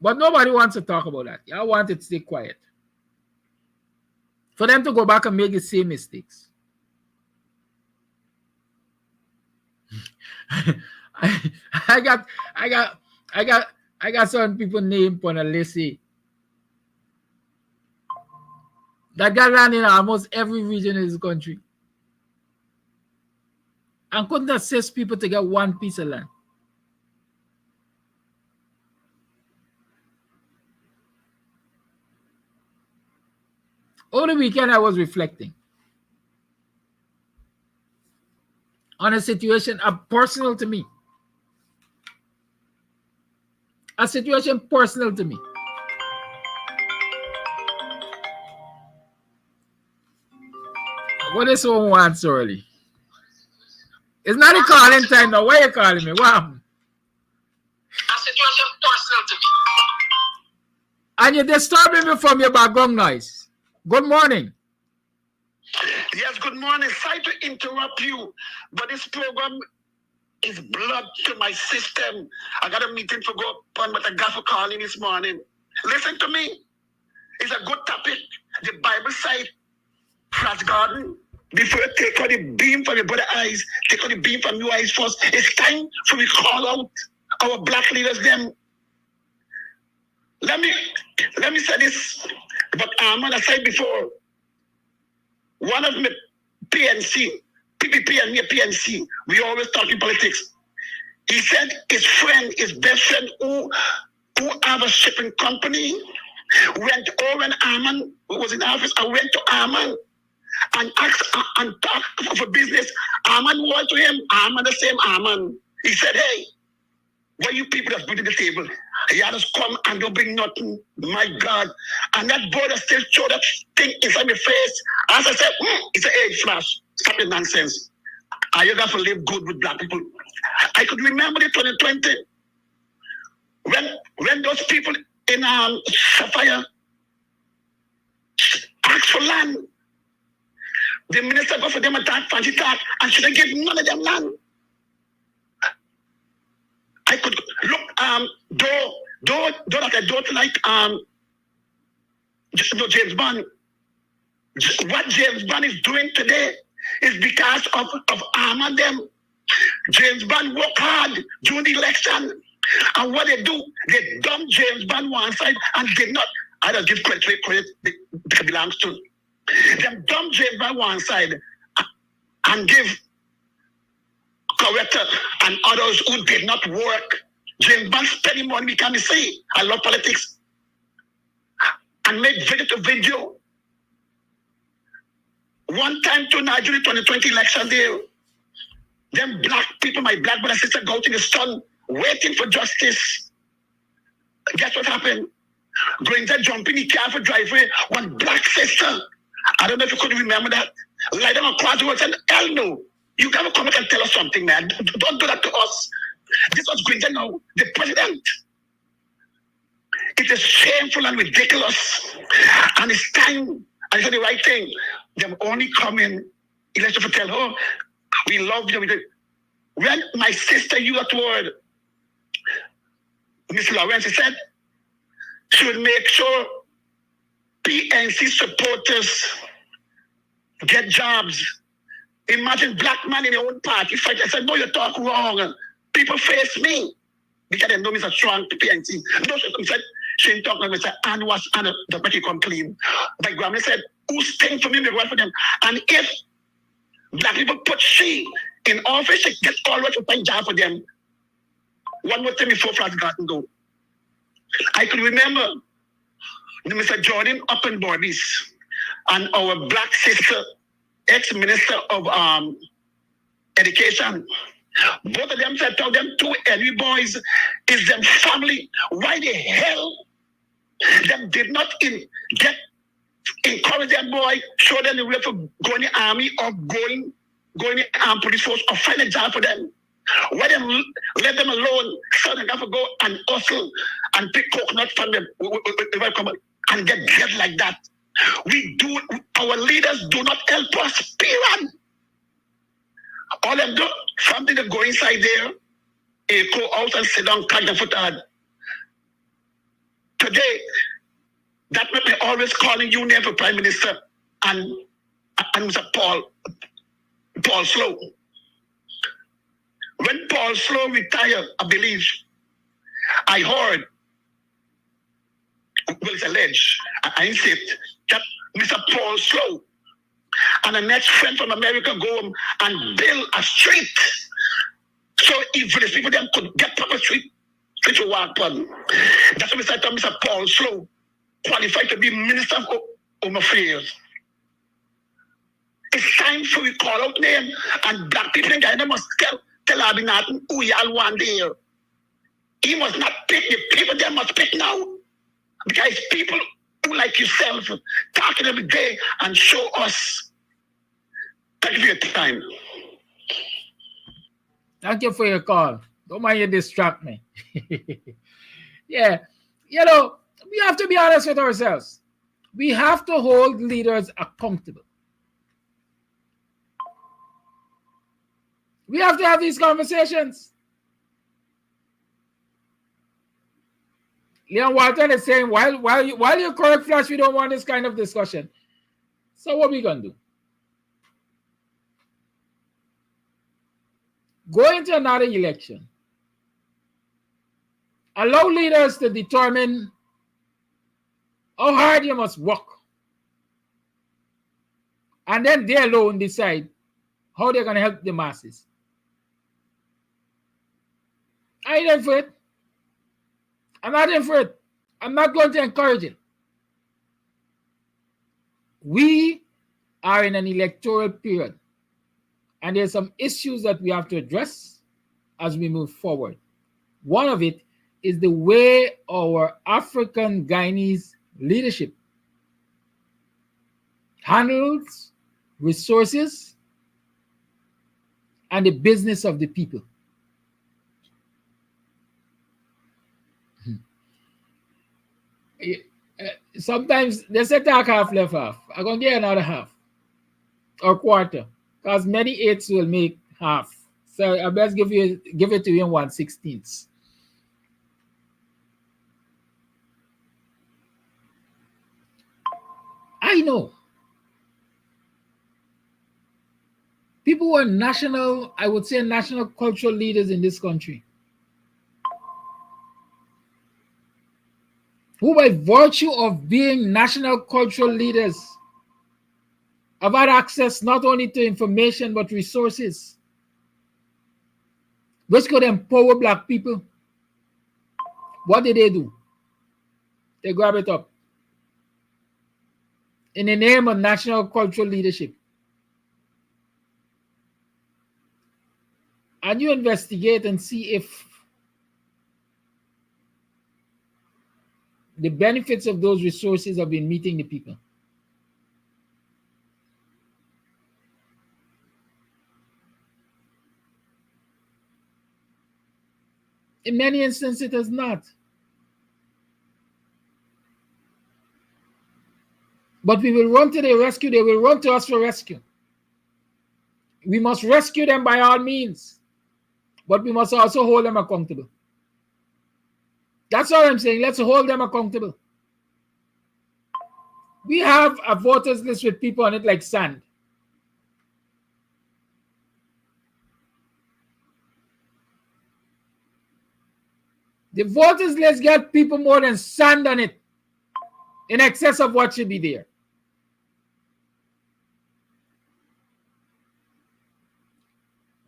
[SPEAKER 16] But nobody wants to talk about that. I want it to stay quiet. For them to go back and make the same mistakes. I got some people named on a list that got land in almost every region in this country and couldn't assist people to get one piece of land. Over the weekend, I was reflecting on a situation personal to me. A situation personal to me. What is someone wants early? It's not a calling time now. Why are you calling me? What happened?
[SPEAKER 15] A situation personal to me.
[SPEAKER 16] And you're disturbing me from your background noise. Good morning.
[SPEAKER 10] Yes, good morning. Sorry to interrupt you, but this program is blood to my system. I got a meeting to go on, but I got for calling this morning. Listen to me. It's a good topic. The Bible side, Flash Garden. Before you take out the beam from your brother's eyes, take out the beam from your eyes first. It's time for we call out our black leaders them. Let me say this, but as I said before, one of my PNC, PPP and me PNC, we always talking politics. He said his friend, his best friend who have a shipping company, went over and Arman, who was in office, I went to Arman and asked and talked for business. Arman went to him, Arman the same Arman. He said, hey, what you people that's put at the table? You just come and don't bring nothing. My God. And that boy that still showed that thing inside my face. As I said, it's an age flash. Stop the nonsense. You got to live good with black people. I could remember the 2020 when those people in Sapphire asked for land. The minister got for them a fancy talk and shouldn't give none of them land. I could look, though that I don't like, James Bond. What James Bond is doing today is because of Arm and them. James Bond worked hard during the election. And what they do, they dump James Bond one side and did not, I don't give credit that belongs to. They dump James Bond one side and give corrector and others who did not work. James Bond spending money, we can see. I love politics. And make video to video. One time to Nigeria 2020 election day, them black people, my black brother and sister, go to the sun, waiting for justice. Guess what happened? Going to jump in the car for driveway, one black sister. I don't know if you could remember that. Light them across the road and hell no. You gotta come back and tell us something, man. Don't do that to us. This was going to know the president. It is shameful and ridiculous. And it's time, I said the right thing. Them only come in election to tell her, we love you. When my sister used that word, Miss Lawrence said, she would make sure PNC supporters get jobs. Imagine black man in your own party fight. I said, no, you talk wrong. People face me. Because they know me a strong PNC. No, she said, she didn't talk like me. Said, and was and the make it come clean. My grandma said, who's staying for me? Me for them. And if black people put she in office, she gets all right to find job for them. One more thing before Flash Garden go. I could remember Mr. Jordan Uppenbordis and our black sister, ex-minister of education. Both of them said, tell them two Henry boys is them family. Why the hell them did not encourage them boy, show them the way for going in the army or going in the police force or find a job for them? Why them let them alone so they have to go and hustle and pick coconut from them and get dead like that? Our leaders do not help us, period. All them do, something to go inside there, go out and sit down, cut the foot hard. Today, that made me always calling you name for Prime Minister and Mr. Paul Slow. When Paul Slow retired, I believe, I heard, well, it's alleged, I ain't said, that Mr. Paul Slow and the next friend from America go home and build a street. So if the people them could get proper street to walk on. That's what Mr. Paul Slow qualified to be Minister of Home Affairs. It's time for we call out name and black people in Guyana must tell Abinatan who y'all want there. He must not pick the people they must pick now. Because people who like yourself talking every day and show us. Thank you for your time.
[SPEAKER 16] Thank you for your call. Don't mind you distract me. Yeah. You know, we have to be honest with ourselves. We have to hold leaders accountable. We have to have these conversations. Leon Walton is saying, while you correct Flash, we don't want this kind of discussion. So what are we going to do? Go into another election. Allow leaders to determine how hard you must work. And then they alone decide how they're going to help the masses. I ain't in for it. I'm not in for it. I'm not going to encourage it. We are in an electoral period, and there's some issues that we have to address as we move forward. One of it is the way our African Guyanese leadership handles resources and the business of the people. Sometimes they say talk half left half. I'm going to get another half or quarter because many eighths will make half. So I best give it to you in 1/16. I know people who are national, I would say national cultural leaders in this country, who by virtue of being national cultural leaders have had access not only to information but resources which could empower black people. What did they do? They grab it up in the name of national cultural leadership. And you investigate and see if the benefits of those resources have been meeting the people. In many instances, it has not. But we will run to their rescue. They will run to us for rescue. We must rescue them by all means. But we must also hold them accountable. That's all I'm saying. Let's hold them accountable. We have a voters list with people on it like sand. The voters list got people more than sand on it, in excess of what should be there.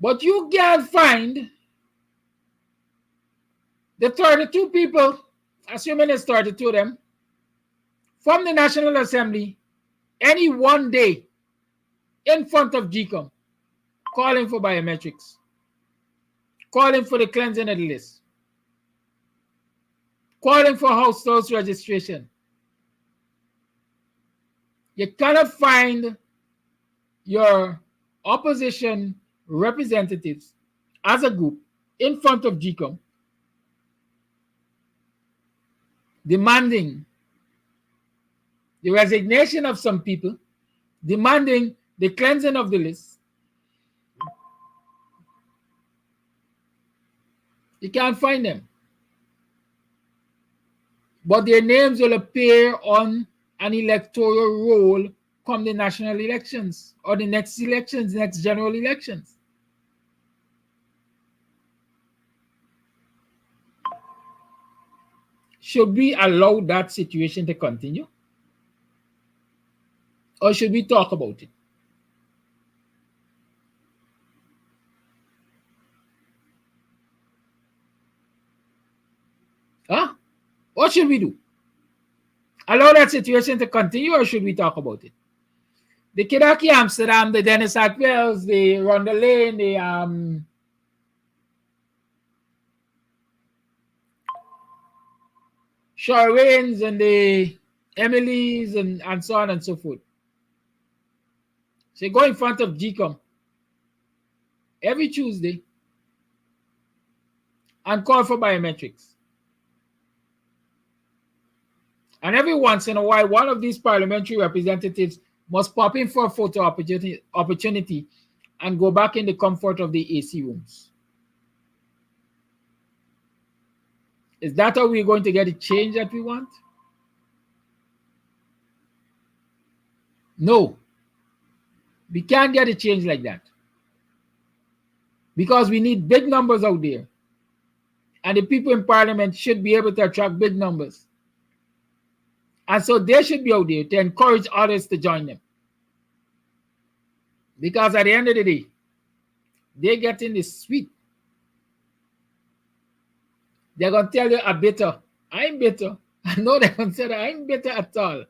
[SPEAKER 16] But you can't find the 32 people, assuming it's 32 of them, from the National Assembly any one day in front of GCOM calling for biometrics, calling for the cleansing of the list, calling for house registration. You cannot find your opposition representatives as a group in front of GCOM demanding the resignation of some people, demanding the cleansing of the list. You can't find them. But their names will appear on an electoral roll come the national elections or the next elections, next general elections. Should we allow that situation to continue? Or should we talk about it? Huh? What should we do? Allow that situation to continue, or should we talk about it? The Kidaki Amsterdam, the Dennis Atwells, the Ronda Lane, the Shorwains and the Emilys and so on and so forth. So go in front of GCOM every Tuesday and call for biometrics. And every once in a while, one of these parliamentary representatives must pop in for a photo opportunity and go back in the comfort of the AC rooms. Is that how we're going to get the change that we want? No. We can't get a change like that. Because we need big numbers out there. And the people in parliament should be able to attract big numbers. And so they should be out there to encourage others to join them. Because at the end of the day, they get in the sweet. They're going to tell you, I'm bitter. I'm bitter. I know they're going to say that I'm bitter at all.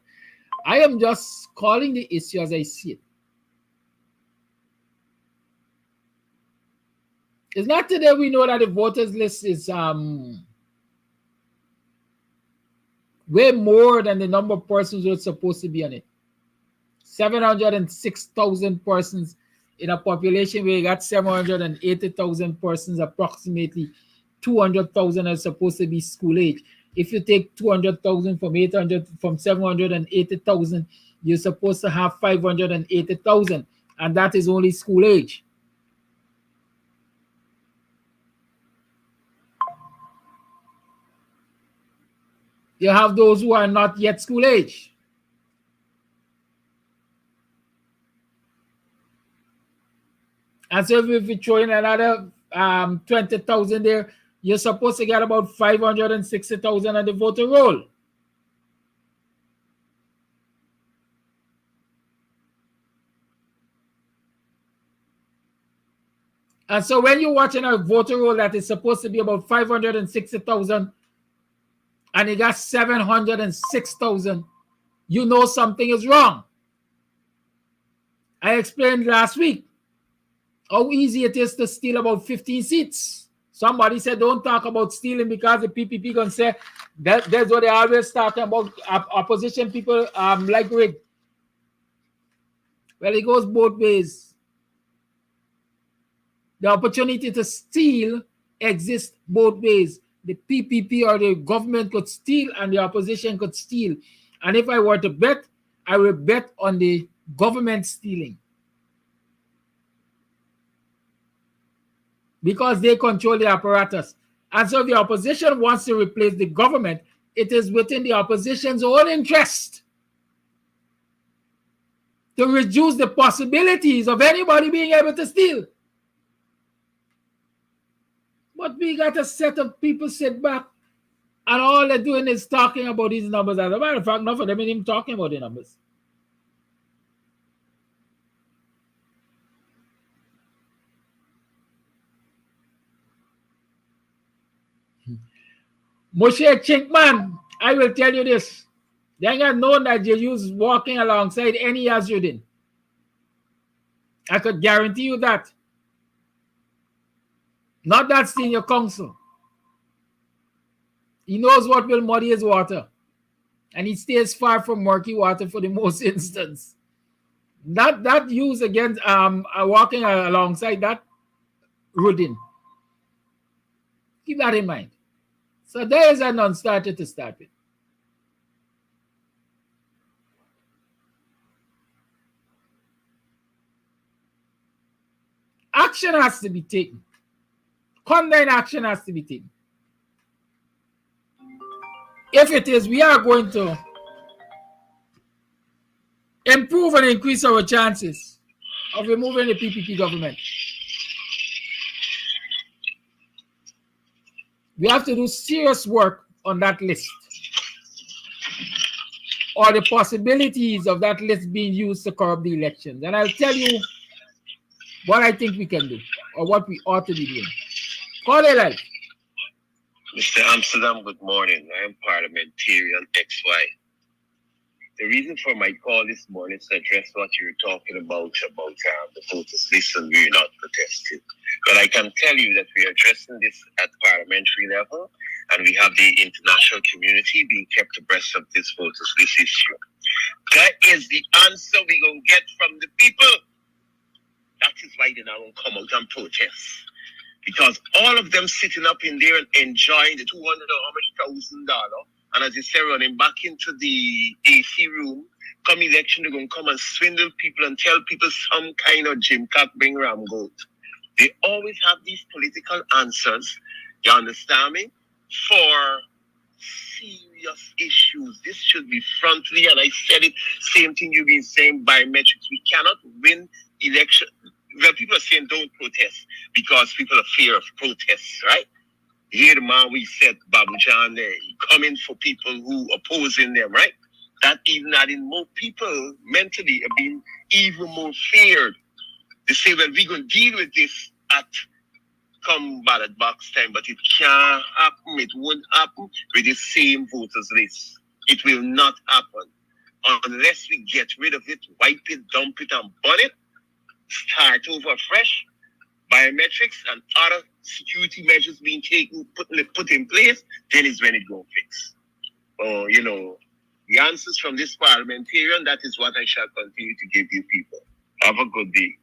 [SPEAKER 16] I am just calling the issue as I see it. It's not today we know that the voters list is way more than the number of persons who are supposed to be on it. 706,000 persons in a population where you got 780,000 persons, approximately 200,000 are supposed to be school age. If you take 200,000 from 780,000, you're supposed to have 580,000, and that is only school age. You have those who are not yet school age. And so if you throw in another 20,000 there, you're supposed to get about 560,000 on the voter roll. And so when you're watching a voter roll that is supposed to be about 560,000 and you got 706,000, you know something is wrong. I explained last week how easy it is to steal about 15 seats. Somebody said, don't talk about stealing because the PPP going to say that's what they always talk about. Opposition people like rig. Well, it goes both ways. The opportunity to steal exists both ways. The PPP or the government could steal and the opposition could steal. And if I were to bet, I would bet on the government stealing. Because they control the apparatus. And so if the opposition wants to replace the government, it is within the opposition's own interest to reduce the possibilities of anybody being able to steal. But we got a set of people sit back And all they're doing is talking about these numbers. As a matter of fact, none of them ain't even talking about the numbers. Moshe Chinkman, I will tell you this. They ain't got known that Jesus walking alongside any Yazudin. I could guarantee you that. Not that senior counsel. He knows what will muddy his water. And he stays far from murky water for the most instance. That use against walking alongside that Rudin. Keep that in mind. So there is a non-starter to start with. Action has to be taken. Condign action has to be taken. If it is, we are going to improve and increase our chances of removing the PPP government. We have to do serious work on that list, or the possibilities of that list being used to corrupt the elections. And I'll tell you what I think we can do, or what we ought to be doing. Call it live.
[SPEAKER 12] Mr. Amsterdam, good morning. I am Parliamentarian XY. The reason for my call this morning is to address what you're talking about the voters list, and we're not protesting. But I can tell you that we're addressing this at parliamentary level, and we have the international community being kept abreast of this voters list issue. That is the answer we're going to get from the people. That is why they now won't come out and protest. Because all of them sitting up in there and enjoying the $200 or how much $1,000, and as you say, running back into the AC room, come election, they're going to come and swindle people and tell people some kind of Jim Cock bring ram goat. They always have these political answers, you understand me, for serious issues. This should be frontally, and I said it, same thing you've been saying, biometrics. We cannot win election. Well, people are saying don't protest because people are fear of protests, right? Here the man we said, Babu John, coming for people who opposing them, right? That even adding more people mentally are being even more feared. They say, well, we're going to deal with this at come ballot box time, but it can't happen. It won't happen with the same voters list. It will not happen unless we get rid of it, wipe it, dump it, and burn it, start over fresh. Biometrics and other security measures being taken, put in place, then is when it go fix. The answers from this parliamentarian, that is what I shall continue to give you people. Have a good day.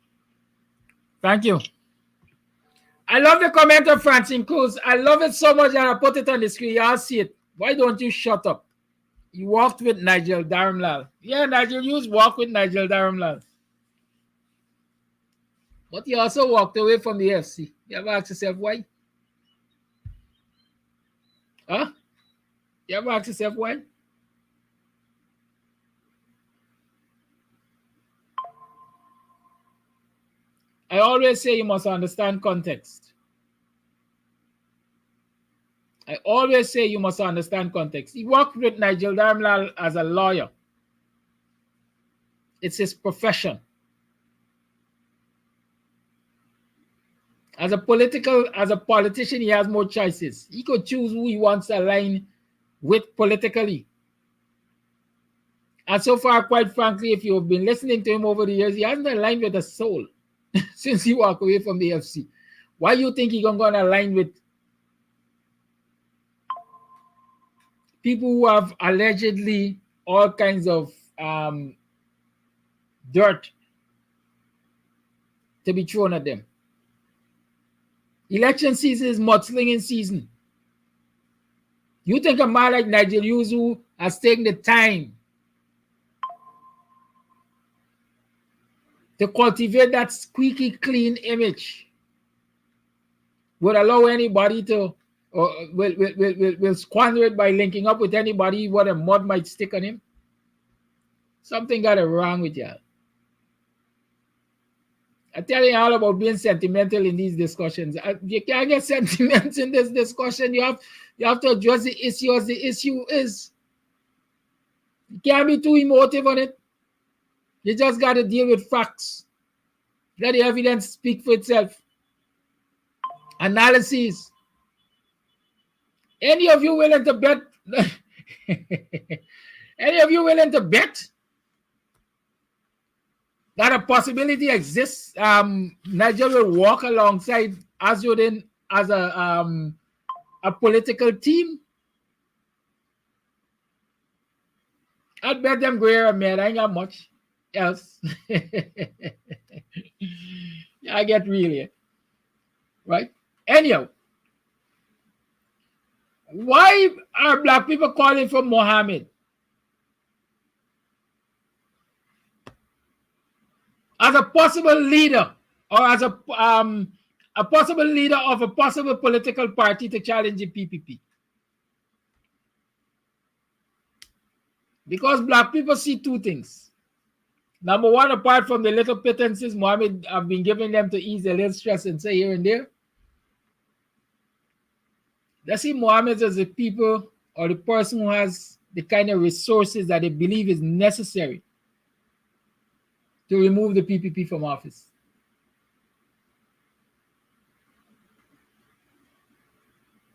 [SPEAKER 16] Thank you. I love the comment of Francine Cruz. I love it so much that I put it on the screen. Y'all see it. Why don't you shut up? You walked with Nigel Dharamlal. Yeah, Nigel, you walked with Nigel Dharamlal. But you also walked away from the FC. You ever ask yourself why? Huh? You ever ask yourself why? I always say you must understand context. I always say you must understand context. He worked with Nigel Dharamlal as a lawyer. It's his profession. As a politician, he has more choices. He could choose who he wants to align with politically. And so far, quite frankly, if you've been listening to him over the years, he hasn't aligned with a soul since he walked away from the FC. Why do you think he's going to align with people who have allegedly all kinds of dirt to be thrown at them? Election season is mudslinging season. You think a man like Nigel Yuzu has taken the time to cultivate that squeaky clean image would allow anybody to, or will squander it by linking up with anybody what a mud might stick on him? Something got it wrong with y'all. I tell you all about being sentimental in these discussions. You can't get sentiments in this discussion. You have to address the issue as the issue is. You can't be too emotive on it. You just got to deal with facts. Let the evidence speak for itself. Analysis. Any of you willing to bet? Any of you willing to bet that a possibility exists? Niger will walk alongside Azuddin as a political team. I'd bet them Guerra, man. I ain't got much else. I get really right. Anyhow, why are black people calling for Mohammed as a possible leader, or as a possible leader of a possible political party to challenge the PPP? Because black people see two things. Number one, apart from the little pittances Mohammed have been giving them to ease a little stress and say here and there, they see Mohammed as the people or the person who has the kind of resources that they believe is necessary to remove the PPP from office.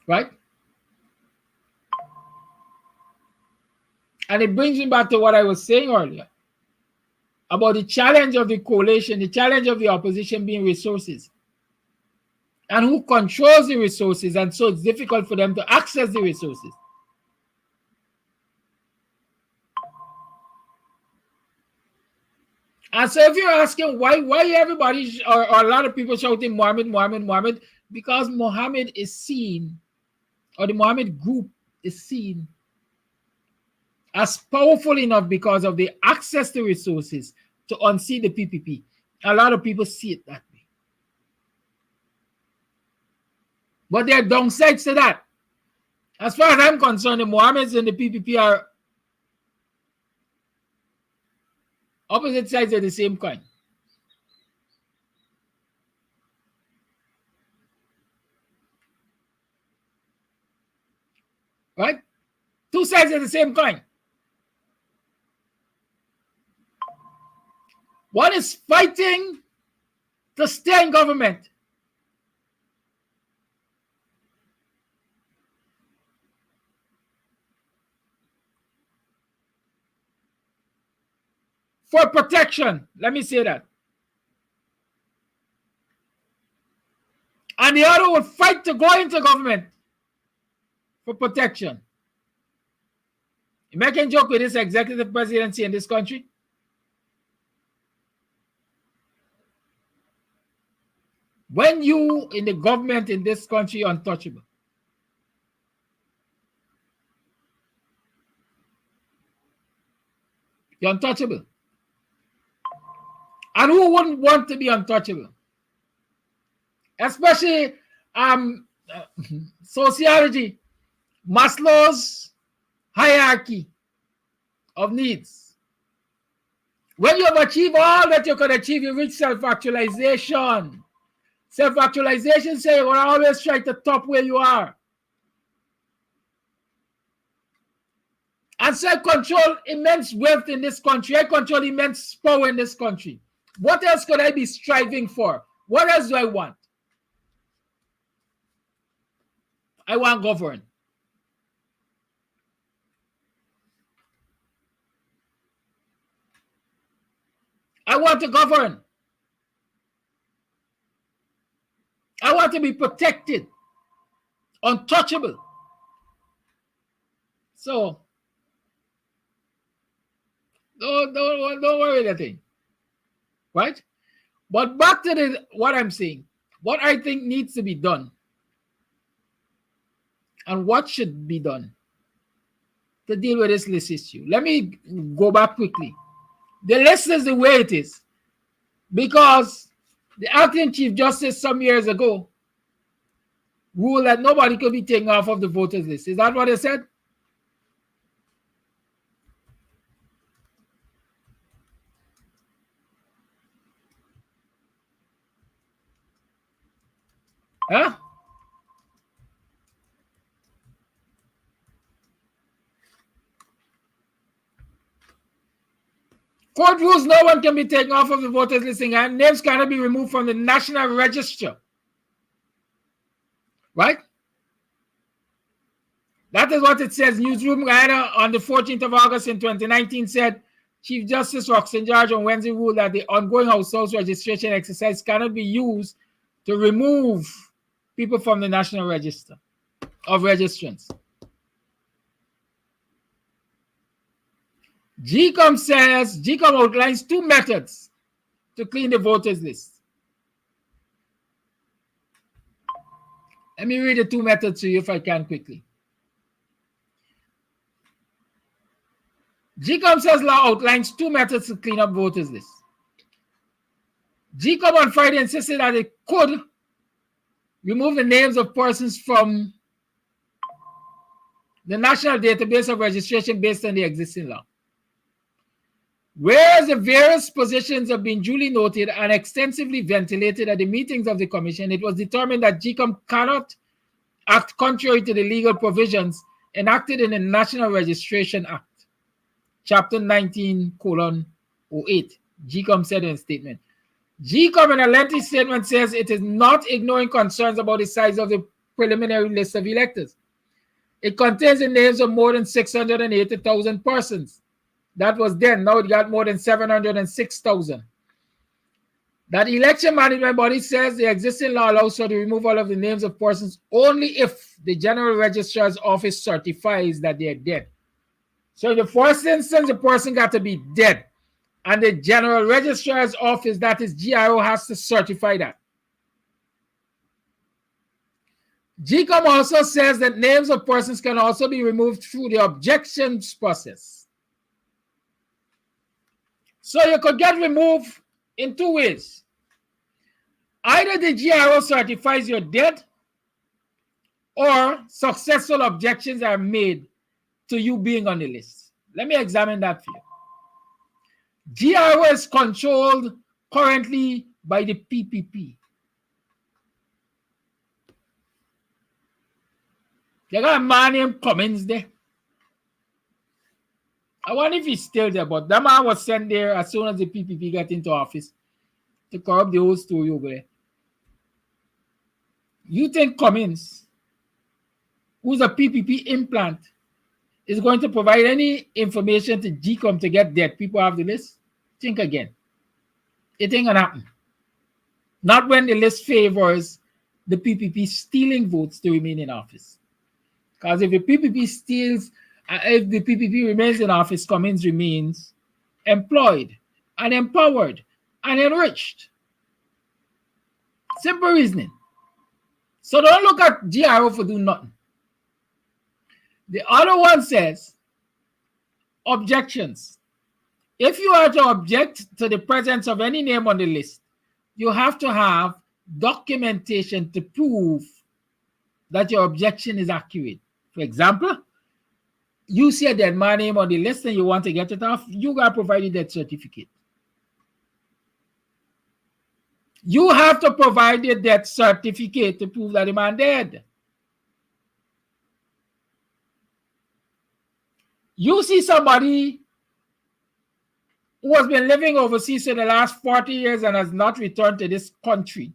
[SPEAKER 16] Right? And it brings me back to what I was saying earlier about the challenge of the coalition, the challenge of the opposition being resources. And who controls the resources, and so it's difficult for them to access the resources. And so if you're asking why everybody or a lot of people shouting Mohammed, because Mohammed is seen, or the Mohammed group is seen as powerful enough because of the access to resources to unseat the PPP. A lot of people see it that way. But there are downsides to that. As far as I'm concerned, the Mohammeds and the PPP are opposite sides of the same coin. Right? Two sides of the same coin. One is fighting to stay in government. For protection, let me say that. And the other would fight to go into government for protection. You making joke with this executive presidency in this country? When you in the government in this country, you're untouchable. You're untouchable. And who wouldn't want to be untouchable? Especially sociology, Maslow's hierarchy of needs. When you have achieved all that you could achieve, you reach self-actualization. Self-actualization says you will always try to top where you are. And so I control immense wealth in this country. I control immense power in this country. What else could I be striving for? What else do I want? I want to govern. I want to govern. I want to be protected, untouchable. So, don't worry that thing, right? But back to what I'm saying, what I think needs to be done, and what should be done to deal with this list issue. Let me go back quickly. The list is the way it is because the acting Chief Justice some years ago ruled that nobody could be taken off of the voters list. Is that what they said? Huh? Court rules no one can be taken off of the voters listing and names cannot be removed from the National Register. Right? That is what it says. Newsroom Guyana on the 14th of August in 2019 said Chief Justice Roxanne George on Wednesday ruled that the ongoing house registration exercise cannot be used to remove people from the National Register of Registrants. GCOM outlines 2 methods to clean the voters list. Let me read the 2 methods to you if I can quickly. GCOM says law outlines 2 methods to clean up voters list. GCOM on Friday insisted that it could remove the names of persons from the National Database of Registration based on the existing law. Whereas the various positions have been duly noted and extensively ventilated at the meetings of the Commission, it was determined that GCOM cannot act contrary to the legal provisions enacted in the National Registration Act, Chapter 19:08, GCOM said in a statement. GCOM in a lengthy statement says it is not ignoring concerns about the size of the preliminary list of electors. It contains the names of more than 680,000 persons. That was then. Now it got more than 706,000. That election management body says the existing law allows for the removal of the names of persons only if the General Registrar's Office certifies that they are dead. So in the first instance, the person got to be dead. And the General Registrar's Office, that is GRO, has to certify that. GCOM also says that names of persons can also be removed through the objections process. So you could get removed in 2 ways. Either the GRO certifies you're dead, or successful objections are made to you being on the list. Let me examine that for you. GRO is controlled currently by the PPP. You got a man named Cummins there. I wonder if he's still there, but that man was sent there as soon as the PPP got into office to corrupt the whole story over there. You think Cummins, who's a PPP implant, is going to provide any information to GCOM to get dead people off the list? Think again. It ain't gonna happen. Not when the list favors the PPP stealing votes to remain in office. Because if the PPP steals, if the PPP remains in office, Cummins remains employed and empowered and enriched. Simple reasoning. So don't look at GRO for doing nothing. The other one says objections. If you are to object to the presence of any name on the list, you have to have documentation to prove that your objection is accurate. For example, you see a dead man name on the list and you want to get it off, you got to provide a death certificate. You have to provide a death certificate to prove that the man dead. You see somebody who has been living overseas for the last 40 years and has not returned to this country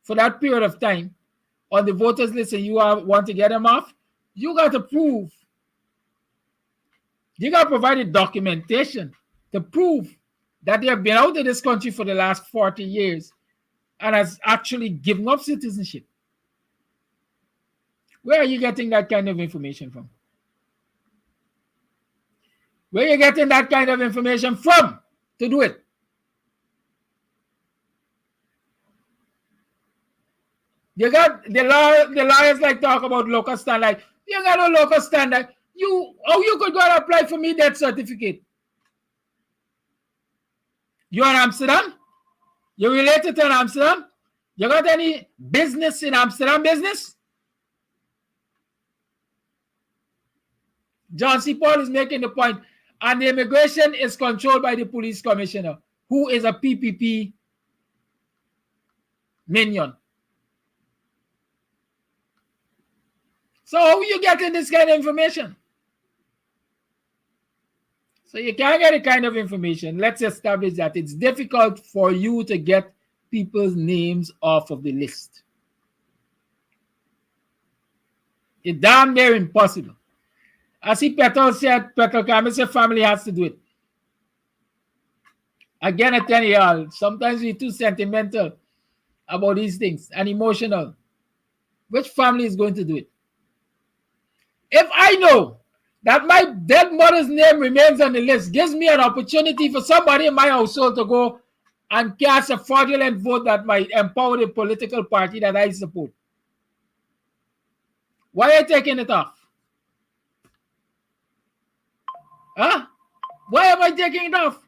[SPEAKER 16] for that period of time on the voters list, and you want to get them off, you got to prove. You got to provide a documentation to prove that they have been out of this country for the last 40 years and has actually given up citizenship. Where are you getting that kind of information from? Where are you getting that kind of information from to do it? You got the lawyers like talk about local standard. You got a local standard. You could go and apply for me death certificate. You're in Amsterdam? You're related to Amsterdam? You got any business in Amsterdam business? John C. Paul is making the point, and the immigration is controlled by the police commissioner, who is a PPP minion. So how are you getting this kind of information? So you can't get a kind of information. Let's establish that it's difficult for you to get people's names off of the list. It's damn near impossible. As Petal said, Petal Kamis family has to do it. Again, I tell y'all, sometimes we're too sentimental about these things and emotional. Which family is going to do it? If I know that my dead mother's name remains on the list, gives me an opportunity for somebody in my household to go and cast a fraudulent vote that might empower the political party that I support. Why are you taking it off? Huh? Why am I taking it off?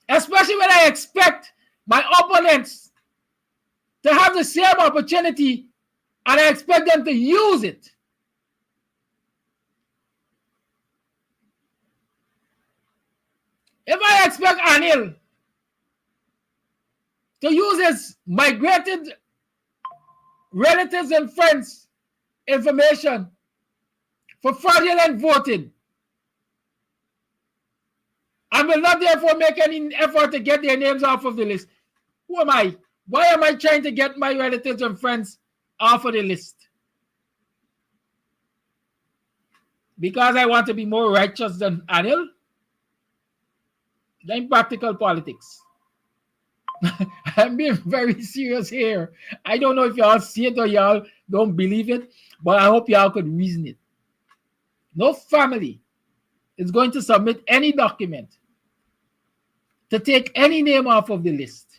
[SPEAKER 16] Especially when I expect my opponents to have the same opportunity and I expect them to use it. If I expect Anil to use his migrated relatives and friends information for fraudulent voting and will not therefore make any effort to get their names off of the list, who am I? Why am I trying to get my relatives and friends off of the list? Because I want to be more righteous than Anil? Then practical politics. I'm being very serious here. I don't know if y'all see it or y'all don't believe it, but I hope y'all could reason it. No family is going to submit any document to take any name off of the list,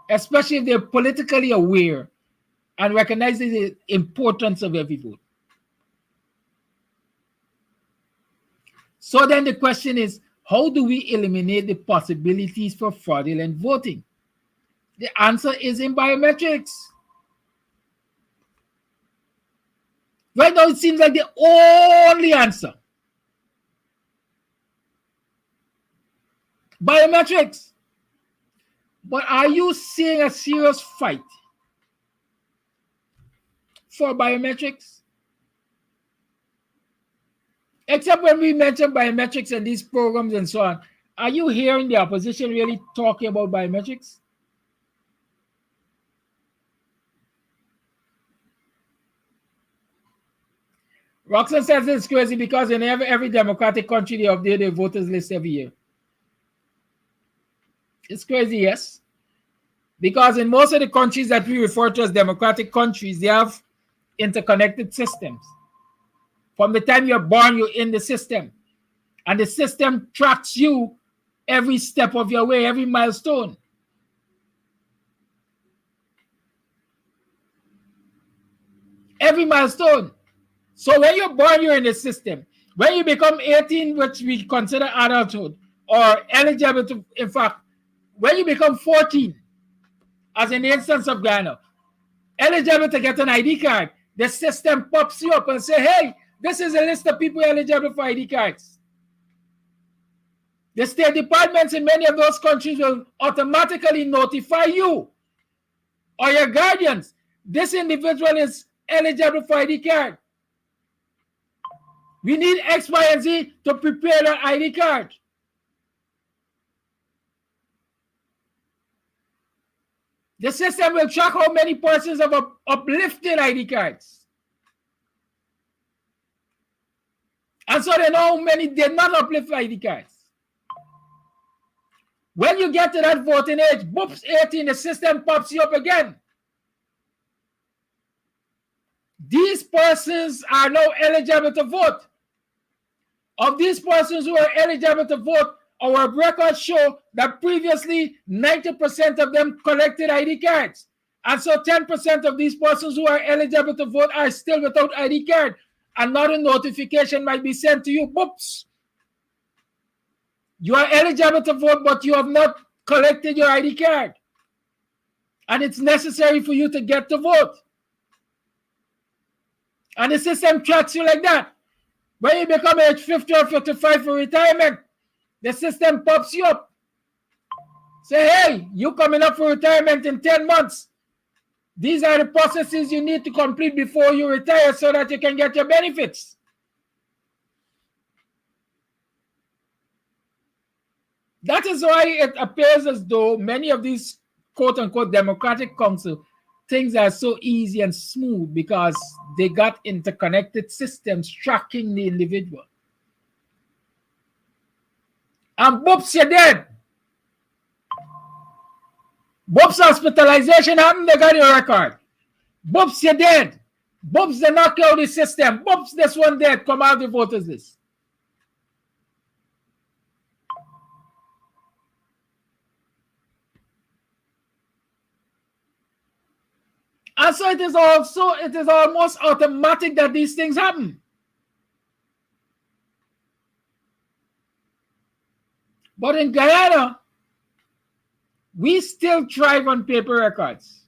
[SPEAKER 16] especially if they're politically aware and recognize the importance of every vote. So then the question is, how do we eliminate the possibilities for fraudulent voting? The answer is in biometrics. Right now, it seems like the only answer. Biometrics. But are you seeing a serious fight for biometrics? Except when we mention biometrics and these programs and so on, are you hearing the opposition really talking about biometrics? Roxanne says it's crazy because in every democratic country, they update their voters list every year. It's crazy, yes. Because in most of the countries that we refer to as democratic countries, they have interconnected systems. From the time you're born, you're in the system. And the system tracks you every step of your way, every milestone. Every milestone. So when you're born, you're in the system. When you become 18, which we consider adulthood, or eligible to, in fact, when you become 14, as in the instance of Guyana, eligible to get an ID card, the system pops you up and say, hey, this is a list of people eligible for ID cards. The State Departments in many of those countries will automatically notify you or your guardians. This individual is eligible for ID card. We need X, Y, and Z to prepare an ID card. The system will track how many persons have uplifted ID cards. And so they know how many did not uplift ID cards. When you get to that voting age, boops, 18, the system pops you up again. These persons are now eligible to vote. Of these persons who are eligible to vote, our records show that previously 90% of them collected ID cards. And so 10% of these persons who are eligible to vote are still without ID card. Another notification might be sent to you. Boops. You are eligible to vote, but you have not collected your ID card. And it's necessary for you to get to vote. And the system tracks you like that. When you become age 50 or 55 for retirement, the system pops you up. Say, hey, you coming up for retirement in 10 months. These are the processes you need to complete before you retire so that you can get your benefits. That is why it appears as though many of these quote-unquote democratic council things are so easy and smooth because they got interconnected systems tracking the individual. And Boops, you're dead. Boops hospitalization happened, they got your record. Boops, you're dead. Boops, they knock out the system. Boops, this one dead. Come out the voters list. And so it is almost automatic that these things happen. But in Guyana, we still thrive on paper records.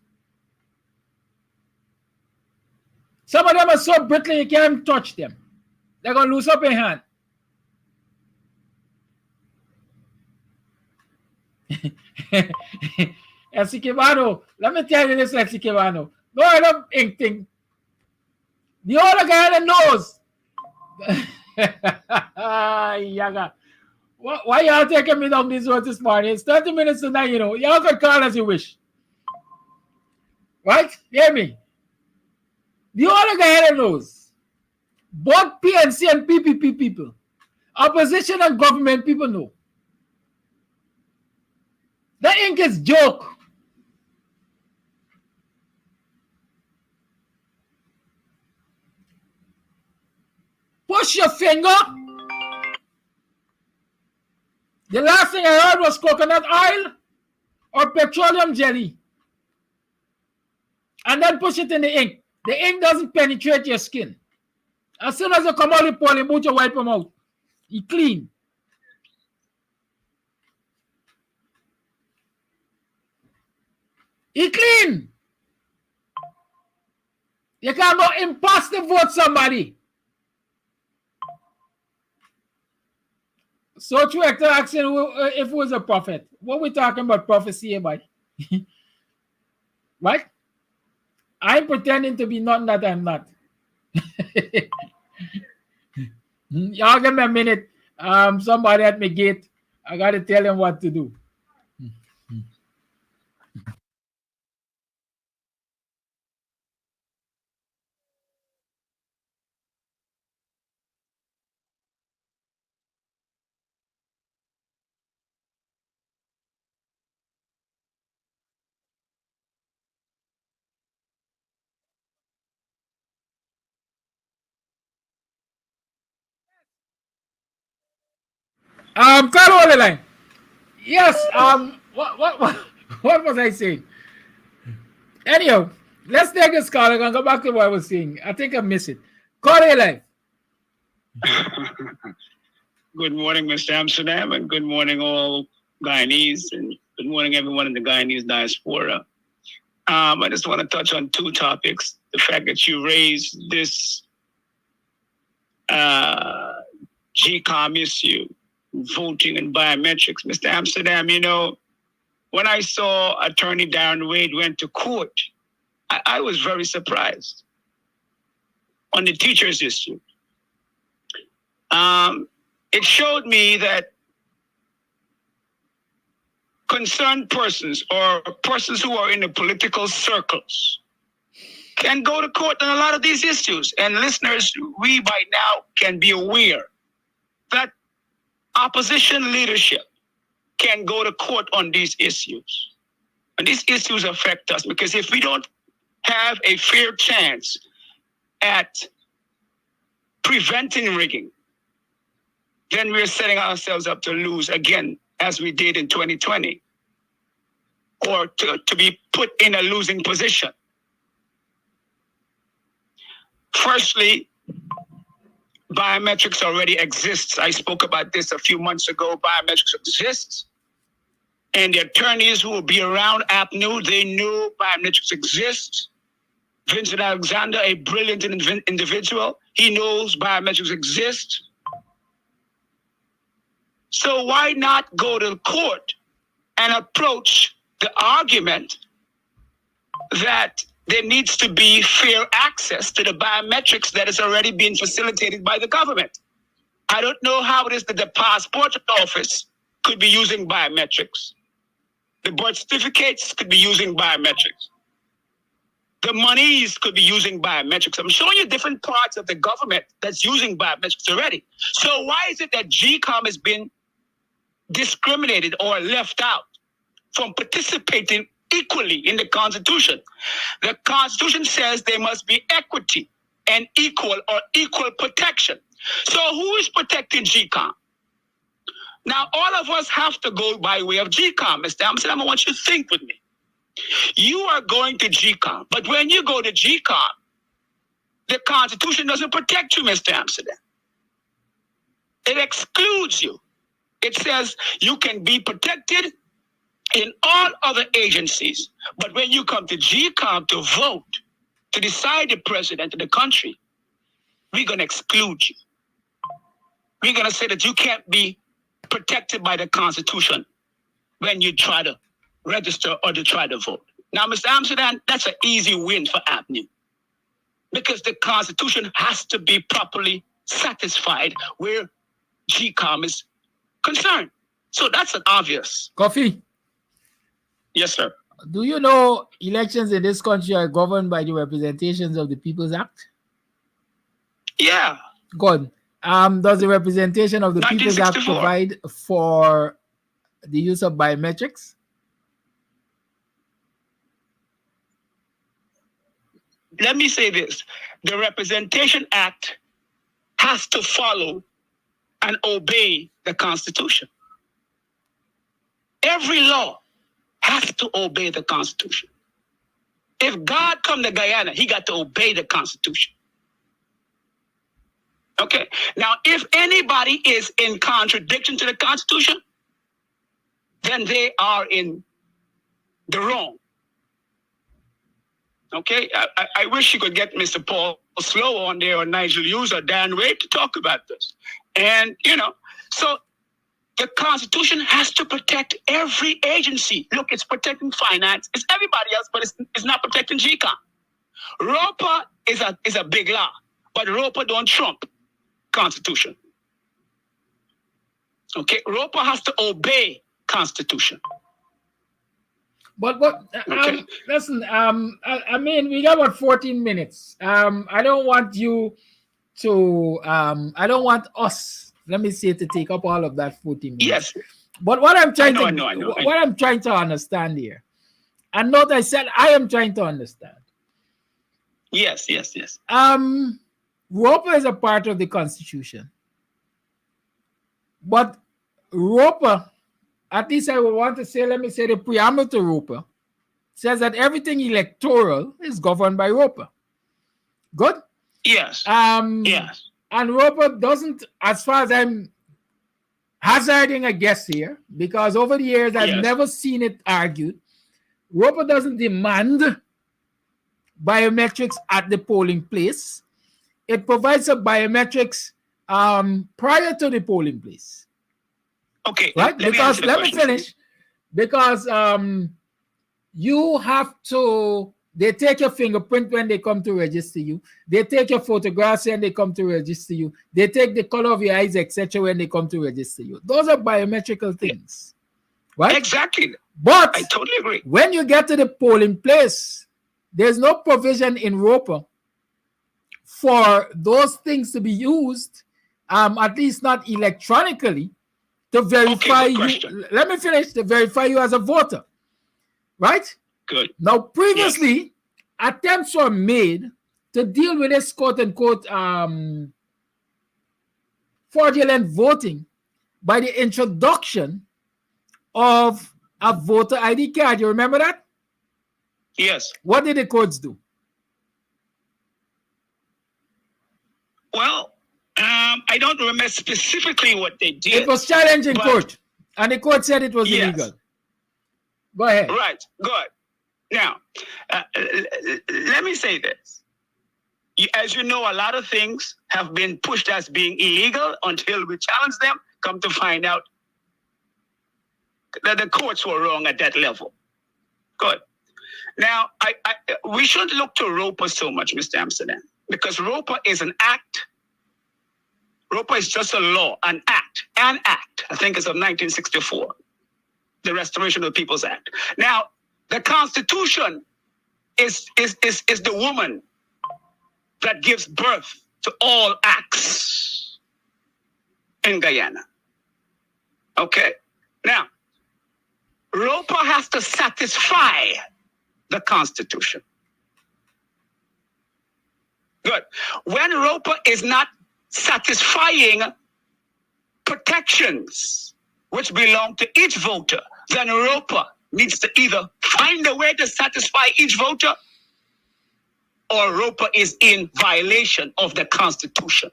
[SPEAKER 16] Some of them are so brittle you can't touch them. They're going to lose up in hand. Esikivano, let me tell you this, Esikivano. No, I don't ink thing. The older Guyana knows. Yaga. Why y'all taking me down this road this morning? It's 30 minutes to 9, you know. Y'all can call as you wish. Right? Hear me? The older Guyana knows. Both PNC and PPP people, opposition and government people know. The ink is joke. Push your finger. The last thing I heard was coconut oil or petroleum jelly. And then push it in the ink. The ink doesn't penetrate your skin. As soon as you come out of the pool, you wipe them out. You clean. You clean. You can't go imposter vote somebody. So true actor asking if it was a prophet. What we talking about prophecy about? Right? I'm pretending to be nothing that I'm not. Y'all give me a minute. Somebody at my gate. I gotta tell him what to do. Call on the line. Yes. What was I saying? Anyhow, let's take this call and go back to what I was saying. I think I missed it. Call the line.
[SPEAKER 15] Good morning, Mr. Amsterdam, and good morning, all Guyanese, and good morning, everyone in the Guyanese diaspora. I just want to touch on two topics. The fact that you raised this GCOM issue, voting and biometrics. Mr. Amsterdam, you know, when I saw Attorney Darren Wade went to court, I was very surprised on the teachers issue. It showed me that concerned persons or persons who are in the political circles can go to court on a lot of these issues. And listeners, we by now can be aware that opposition leadership can go to court on these issues. And these issues affect us because if we don't have a fair chance at preventing rigging, then we're setting ourselves up to lose again, as we did in 2020, or to be put in a losing position. Firstly, biometrics already exists. I spoke about this a few months ago. Biometrics exists. And the attorneys who will be around APNU, they knew biometrics exists. Vincent Alexander, a brilliant individual, he knows biometrics exist. So why not go to court and approach the argument that there needs to be fair access to the biometrics that is already being facilitated by the government. I don't know how it is that the passport office could be using biometrics. The birth certificates could be using biometrics. The monies could be using biometrics. I'm showing you different parts of the government that's using biometrics already. So why is it that GCOM has been discriminated or left out from participating equally in the Constitution? The Constitution says there must be equity and equal protection. So who is protecting GCOM? Now, all of us have to go by way of GCOM. Mr. Amsterdam, I want you to think with me. You are going to GCOM, but when you go to GCOM, the Constitution doesn't protect you, Mr. Amsterdam. It excludes you. It says you can be protected in all other agencies, but when you come to GCOM to vote, to decide the president of the country, we're going to exclude you. We're going to say that you can't be protected by the Constitution when you try to register or to try to vote. Now, Mr. Amsterdam, that's an easy win for APNU because the Constitution has to be properly satisfied where GCOM is concerned. So that's an obvious.
[SPEAKER 16] Coffee.
[SPEAKER 15] Yes, sir.
[SPEAKER 16] Do you know elections in this country are governed by the Representations of the People's Act?
[SPEAKER 15] Yeah.
[SPEAKER 16] Good. Does the Representation of the People's Act provide for the use of biometrics?
[SPEAKER 15] Let me say this. The Representation Act has to follow and obey the Constitution. Every law has to obey the Constitution. If God come to Guyana, he got to obey the Constitution. Okay. Now, if anybody is in contradiction to the Constitution, then they are in the wrong. Okay. I wish you could get Mr. Paul Slow on there or Nigel Hughes or Dan Wade to talk about this. And, so the Constitution has to protect every agency. Look, it's protecting finance. It's everybody else, but it's not protecting GCOM. ROPA is a big law, but ROPA don't trump Constitution. Okay, ROPA has to obey Constitution.
[SPEAKER 16] But okay. Listen, I mean, we got about 14 minutes. I don't want you to, I don't want us, let me say, to take up all of that 14 minutes.
[SPEAKER 15] Yes.
[SPEAKER 16] But what I'm trying
[SPEAKER 15] I know.
[SPEAKER 16] What I'm trying to understand here, and note I said I am trying to understand.
[SPEAKER 15] Yes.
[SPEAKER 16] ROPA is a part of the Constitution. But ROPA, at least I would want to say, let me say the preamble to ROPA says that everything electoral is governed by ROPA. Good?
[SPEAKER 15] Yes.
[SPEAKER 16] Yes. And ROPA doesn't, as far as I'm hazarding a guess here, because over the years I've never seen it argued, ROPA doesn't demand biometrics at the polling place. It provides a biometrics prior to the polling place.
[SPEAKER 15] Okay.
[SPEAKER 16] Right? Because let me finish. Because you have to, they take your fingerprint when they come to register you. They take your photographs when they come to register you. They take the color of your eyes, etc. when they come to register you. Those are biometrical things. Right?
[SPEAKER 15] Exactly.
[SPEAKER 16] But
[SPEAKER 15] I totally agree.
[SPEAKER 16] When you get to the polling place, there's no provision in ROPA for those things to be used, at least not electronically, to verify you. Let me finish. To verify you as a voter. Right?
[SPEAKER 15] Good.
[SPEAKER 16] Now, previously, attempts were made to deal with this quote-unquote fraudulent voting by the introduction of a voter ID card. You remember that?
[SPEAKER 15] Yes.
[SPEAKER 16] What did the courts do?
[SPEAKER 15] Well, I don't remember specifically what they did.
[SPEAKER 16] It was challenged in court, and the court said it was illegal. Go ahead.
[SPEAKER 15] Right. Good. Now, let me say this. As you know, a lot of things have been pushed as being illegal until we challenge them, come to find out that the courts were wrong at that level. Good. Now, we shouldn't look to ROPA so much, Mr. Amsterdam, because ROPA is an act. ROPA is just a law, an act. I think it's of 1964, the Restoration of the People's Act. Now, the Constitution is the woman that gives birth to all acts in Guyana. Okay? Now, ROPA has to satisfy the Constitution. Good. When ROPA is not satisfying protections which belong to each voter, then ROPA needs to either find a way to satisfy each voter, or ROPA is in violation of the Constitution.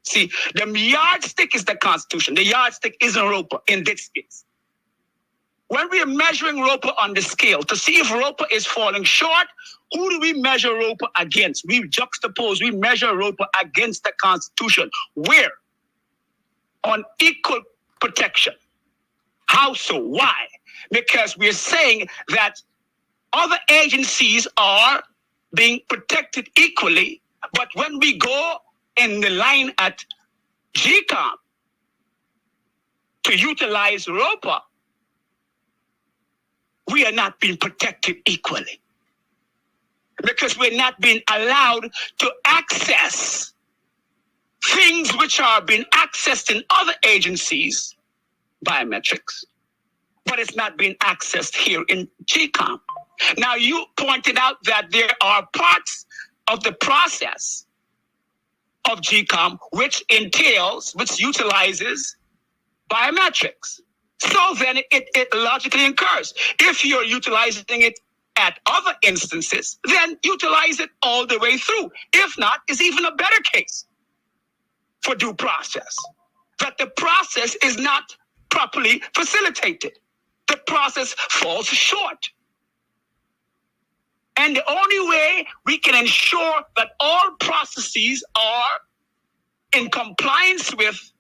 [SPEAKER 15] See, the yardstick is the Constitution. The yardstick isn't ROPA in this case. When we are measuring ROPA on the scale to see if ROPA is falling short, who do we measure ROPA against? We juxtapose, we measure ROPA against the Constitution. Where? On equal protection. How so? Why? Because we're saying that other agencies are being protected equally, but when we go in the line at GCOM to utilize ROPA, we are not being protected equally because we're not being allowed to access things which are being accessed in other agencies, biometrics, but it's not being accessed here in GCOM. Now, you pointed out that there are parts of the process of GCOM which utilizes biometrics. So then it logically occurs. If you're utilizing it at other instances, then utilize it all the way through. If not, it's even a better case for due process. That the process is not properly facilitated. The process falls short. And the only way we can ensure that all processes are in compliance with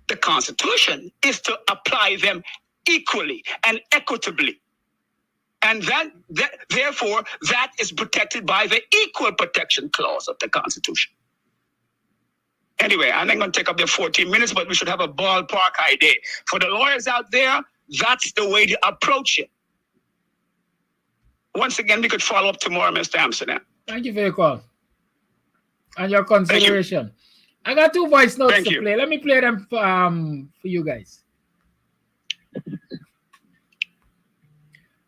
[SPEAKER 15] the Constitution is to apply them equally and equitably. And therefore, that is protected by the Equal Protection Clause of the Constitution. Anyway, I'm not going to take up their 14 minutes, but we should have a ballpark idea. For the lawyers out there, that's the way to approach it. Once again, we could follow up tomorrow, Mr. Amsterdam.
[SPEAKER 16] Thank you for your call and your consideration. I got 2 voice notes to play. Let me play them for you guys.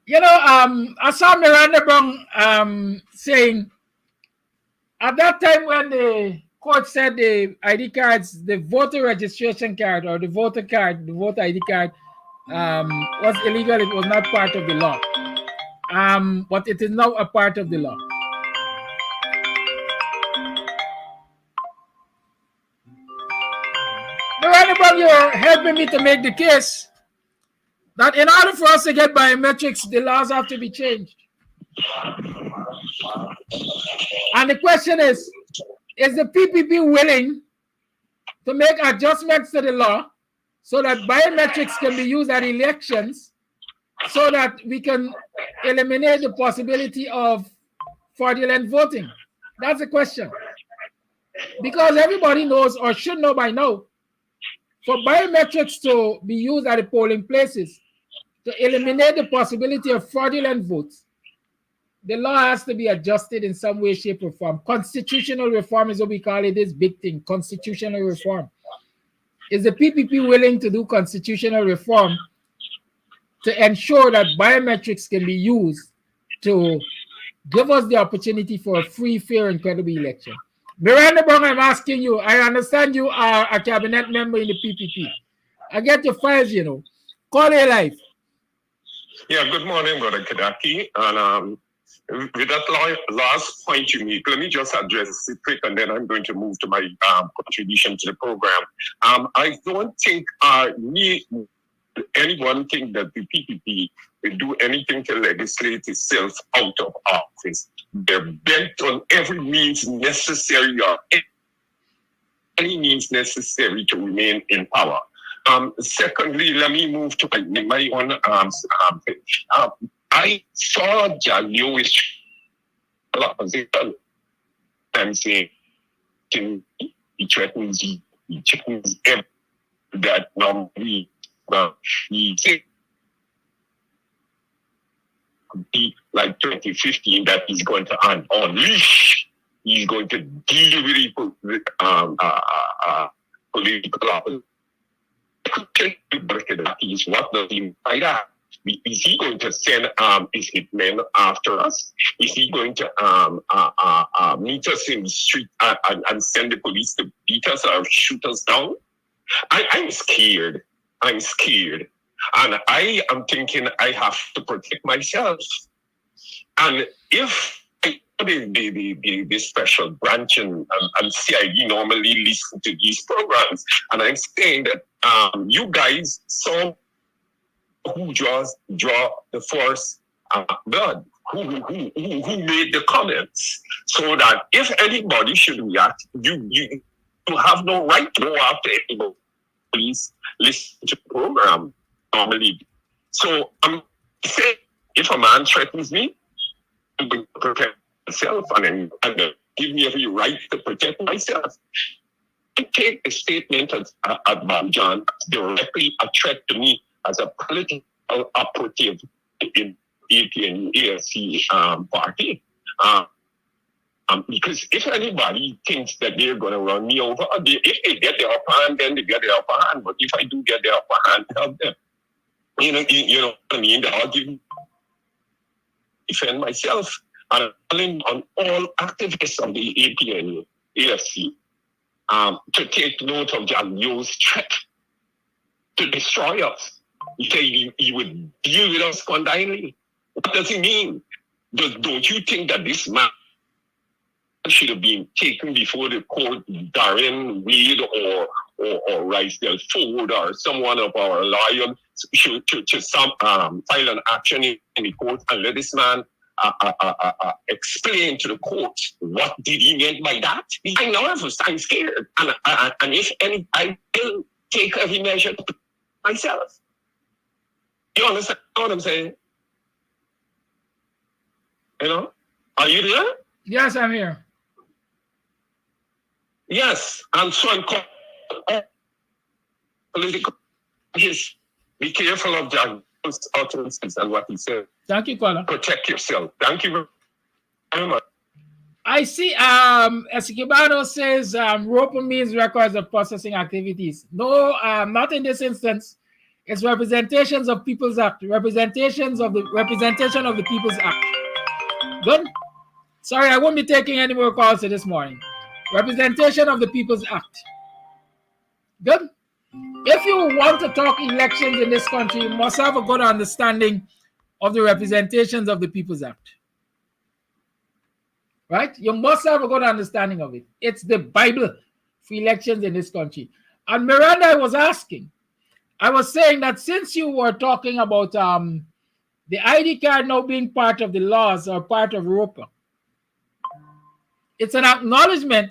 [SPEAKER 16] You know, I saw Miranda Brown saying at that time when the court said the ID cards, the voter registration card or the voter ID card was illegal, it was not part of the law. But it is now a part of the law. Miranda Brown, you're helping me to make the case that in order for us to get biometrics, the laws have to be changed. And the question is the PPP willing to make adjustments to the law so that biometrics can be used at elections so that we can eliminate the possibility of fraudulent voting? That's the question. Because everybody knows or should know by now, for biometrics to be used at the polling places to eliminate the possibility of fraudulent votes, the law has to be adjusted in some way, shape, or form. Constitutional reform is what we call it, this big thing, constitutional reform. Is the PPP willing to do constitutional reform to ensure that biometrics can be used to give us the opportunity for a free, fair, and credible election? Miranda Brown, I'm asking you, I understand you are a cabinet member in the PPP. I get your files, you know. Call your life.
[SPEAKER 17] Yeah, good morning, Brother Kadaki. And with that last point you make, let me just address it quick, and then I'm going to move to my contribution to the program. I don't think anyone think that the PPP will do anything to legislate itself out of office. They're bent on every means necessary or any means necessary to remain in power. Secondly, let me move to my own I saw John Lewis and say, he threatens that normally he said be like 2015 that he's going to unleash, he's going to deal with political opposition. What does he mean by that? Is he going to send his hitmen after us? Is he going to meet us in the street and send the police to beat us or shoot us down? I'm scared. I'm scared. And I am thinking I have to protect myself. And if the special branch and CID normally listen to these programs, and I'm saying that you guys saw who draw the first blood, who made the comments, so that if anybody should react, you have no right to go after anybody. Please listen to the program normally. So I'm saying, if a man threatens me, I'm going to protect myself and give me every right to protect myself. I take a statement about John directly a threat to me as a political operative in APN AFC party. Because if anybody thinks that they're going to run me over, if they get the upper hand, then they get the upper hand. But if I do get the upper hand, help them. You know what I mean? I'll defend myself. And I'm calling on all activists of the APN AFC to take note of John Yo's threat to destroy us. He said he would deal with us condignly. What does he mean? Don't you think that this man should have been taken before the court, Darren Wade or Ricedale Ford or someone of our lawyers should file an action in the court and let this man explain to the court what did he mean by that? I know I'm scared, and if any, I will take every measure to myself. You understand what I'm saying? You know? Are you there?
[SPEAKER 16] Yes, I'm here.
[SPEAKER 17] Yes, and so I'm political. Yes, be careful of John's utterances and what he said.
[SPEAKER 16] Thank you, Kola.
[SPEAKER 17] Protect yourself. Thank you very much.
[SPEAKER 16] I see Esquibano says ROPA means records of processing activities. No, not in this instance. It's representations of People's Act. Representation of the People's Act. Good. Sorry, I won't be taking any more calls this morning. Representation of the People's Act. Good. If you want to talk elections in this country, you must have a good understanding of the representations of the People's Act. Right? You must have a good understanding of it. It's the Bible for elections in this country. And Miranda, I was saying that since you were talking about the ID card now being part of the laws or part of ROPA, it's an acknowledgement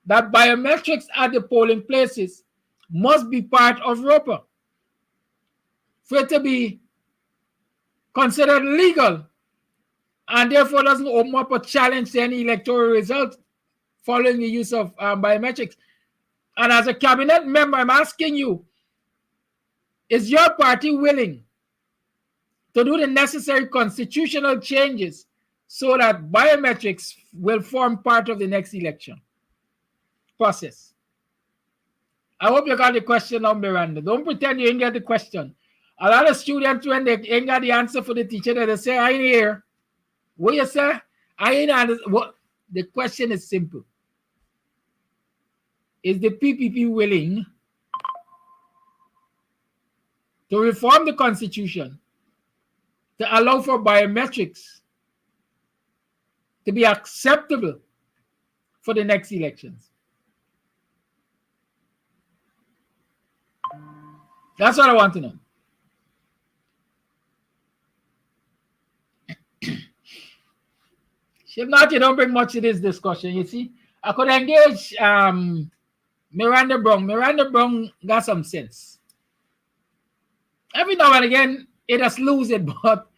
[SPEAKER 16] that biometrics at the polling places must be part of ROPA for it to be considered legal, and therefore doesn't open up a challenge to any electoral result following the use of biometrics. And as a cabinet member, I'm asking you, is your party willing to do the necessary constitutional changes so that biometrics will form part of the next election process? I hope you got the question now, Miranda. Don't pretend you ain't get the question. A lot of students, when they ain't got the answer for the teacher, they say, I ain't here. What you say? I ain't understand. What? The question is simple. Is the PPP willing to reform the Constitution to allow for biometrics to be acceptable for the next elections? That's what I want to know. If not, you don't bring much to this discussion, you see. I could engage Miranda Brown. Miranda Brown got some sense. Every now and again, it just lose it, but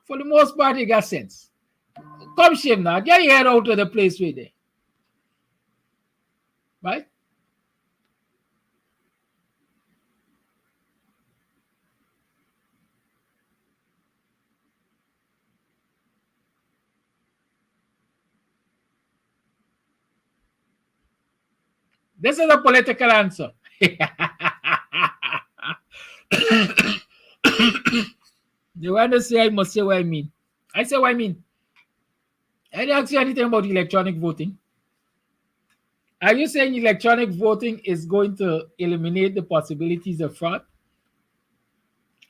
[SPEAKER 16] For the most part, they got sense. Come shame now. Get your head out of the place with it. Right? This is a political answer. You want to say I must say what I mean. I say what I mean. I didn't ask you anything about electronic voting. Are you saying electronic voting is going to eliminate the possibilities of fraud?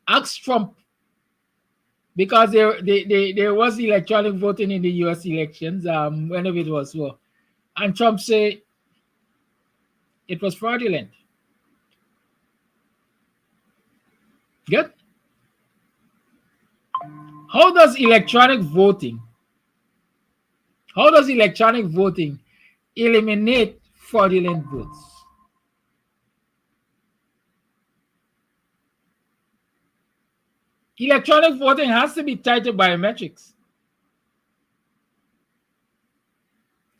[SPEAKER 16] Ask Trump. Because there was electronic voting in the US elections, whenever it was. So, and Trump said it was fraudulent. Good. How does electronic voting eliminate fraudulent votes? Electronic voting has to be tied to biometrics.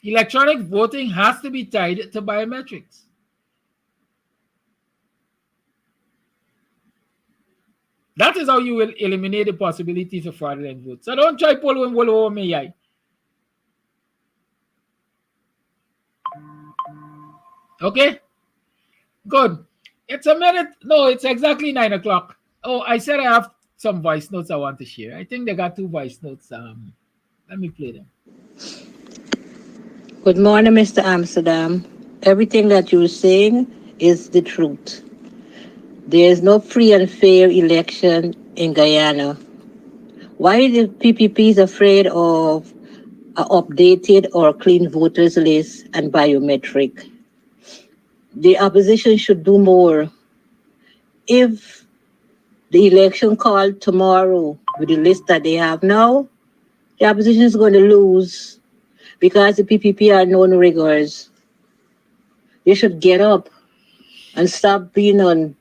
[SPEAKER 16] Electronic voting has to be tied to biometrics. That is how you will eliminate the possibilities of fraudulent votes. So don't try pull over me. Okay? Good. It's a minute. No, it's exactly 9 o'clock. Oh, I said I have some voice notes I want to share. I think they got 2 voice notes. Let me play them.
[SPEAKER 14] Good morning, Mr. Amsterdam. Everything that you're saying is the truth. There is no free and fair election in Guyana. Why the PPP is afraid of an updated or clean voters list and biometric? The opposition should do more. If the election called tomorrow with the list that they have now, the opposition is going to lose because the PPP are known riggers. They should get up and stop being on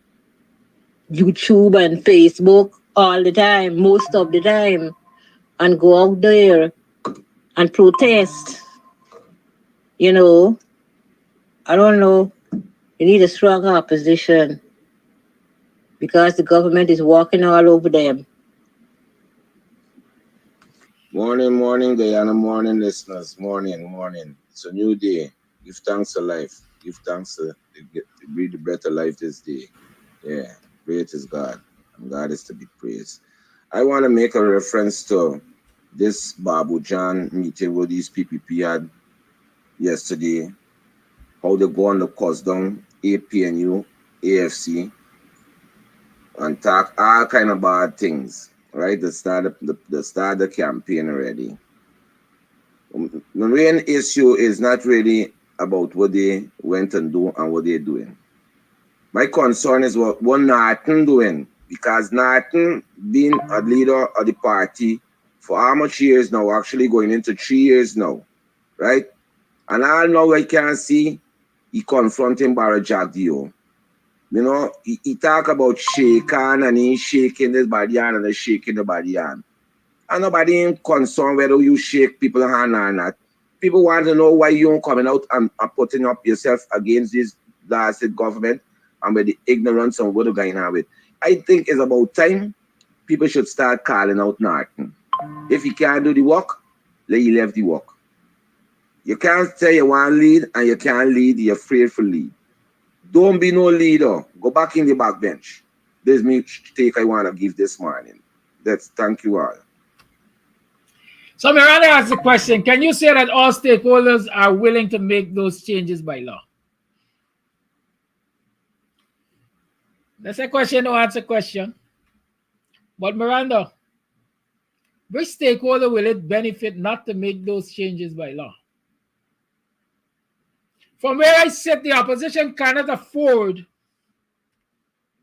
[SPEAKER 14] YouTube and Facebook all the time, most of the time, and go out there and protest. You know, I don't know. You need a strong opposition because the government is walking all over them.
[SPEAKER 13] Morning, Guyana, morning, listeners. Morning. It's a new day. Give thanks to life. Give thanks to breathe the breath of life this day. Yeah, great is God, and God is to be praised. I want to make a reference to this Babu John meeting with these PPP had yesterday. How they go on the course down, APNU, AFC, and talk all kind of bad things. Right, the start the campaign already. The main issue is not really about what they went and do and what they're doing. My concern is what Norton doing, because Norton being a leader of the party for how much years now? Actually going into 3 years now, right? And I know I can see he confronting Barra Jagdio. You know, he talk about shaking and he's shaking this body hand and he's shaking the body hand. And nobody ain't concerned whether you shake people's hand or not. People want to know why you ain't coming out and putting up yourself against this blasted government and with the ignorance of what you're going on with. I think it's about time people should start calling out Norton. If you can't do the work, let you left the work. You can't say you want to lead and you can't lead, you're afraid to lead. Don't be no leader. Go back in the back bench. There's me take I want to give this morning. Thank you all.
[SPEAKER 16] So Miranda asked the question, can you say that all stakeholders are willing to make those changes by law? That's a question, no answer question. But Miranda, which stakeholder will it benefit not to make those changes by law? From where I sit, the opposition cannot afford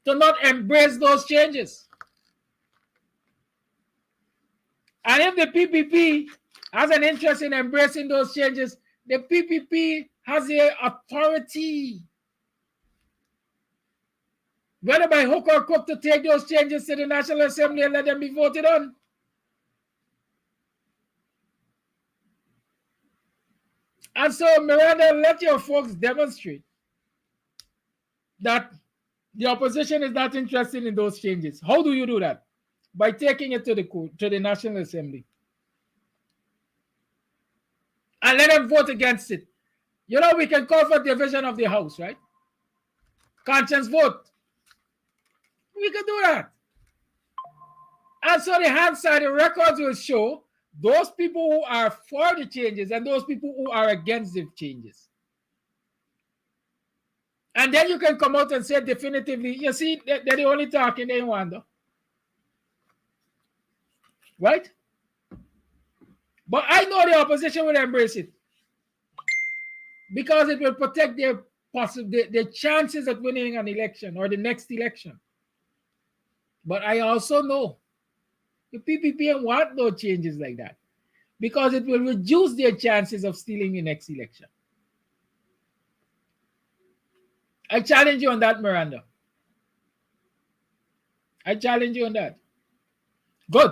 [SPEAKER 16] to not embrace those changes. And if the PPP has an interest in embracing those changes, the PPP has the authority, whether by hook or crook, to take those changes to the National Assembly and let them be voted on. And so, Miranda, let your folks demonstrate that the opposition is not interested in those changes. How do you do that? By taking it to the National Assembly. And let them vote against it. You know, we can call for division of the House, right? Conscience vote. We can do that. And so the Hansard, the records will show those people who are for the changes and those people who are against the changes. And then you can come out and say definitively, you see, they're the only talking they want. Right? But I know the opposition will embrace it because it will protect their chances of winning an election or the next election. But I also know the PPP want no changes like that because it will reduce their chances of stealing the next election. I challenge you on that, Miranda. I challenge you on that. Good.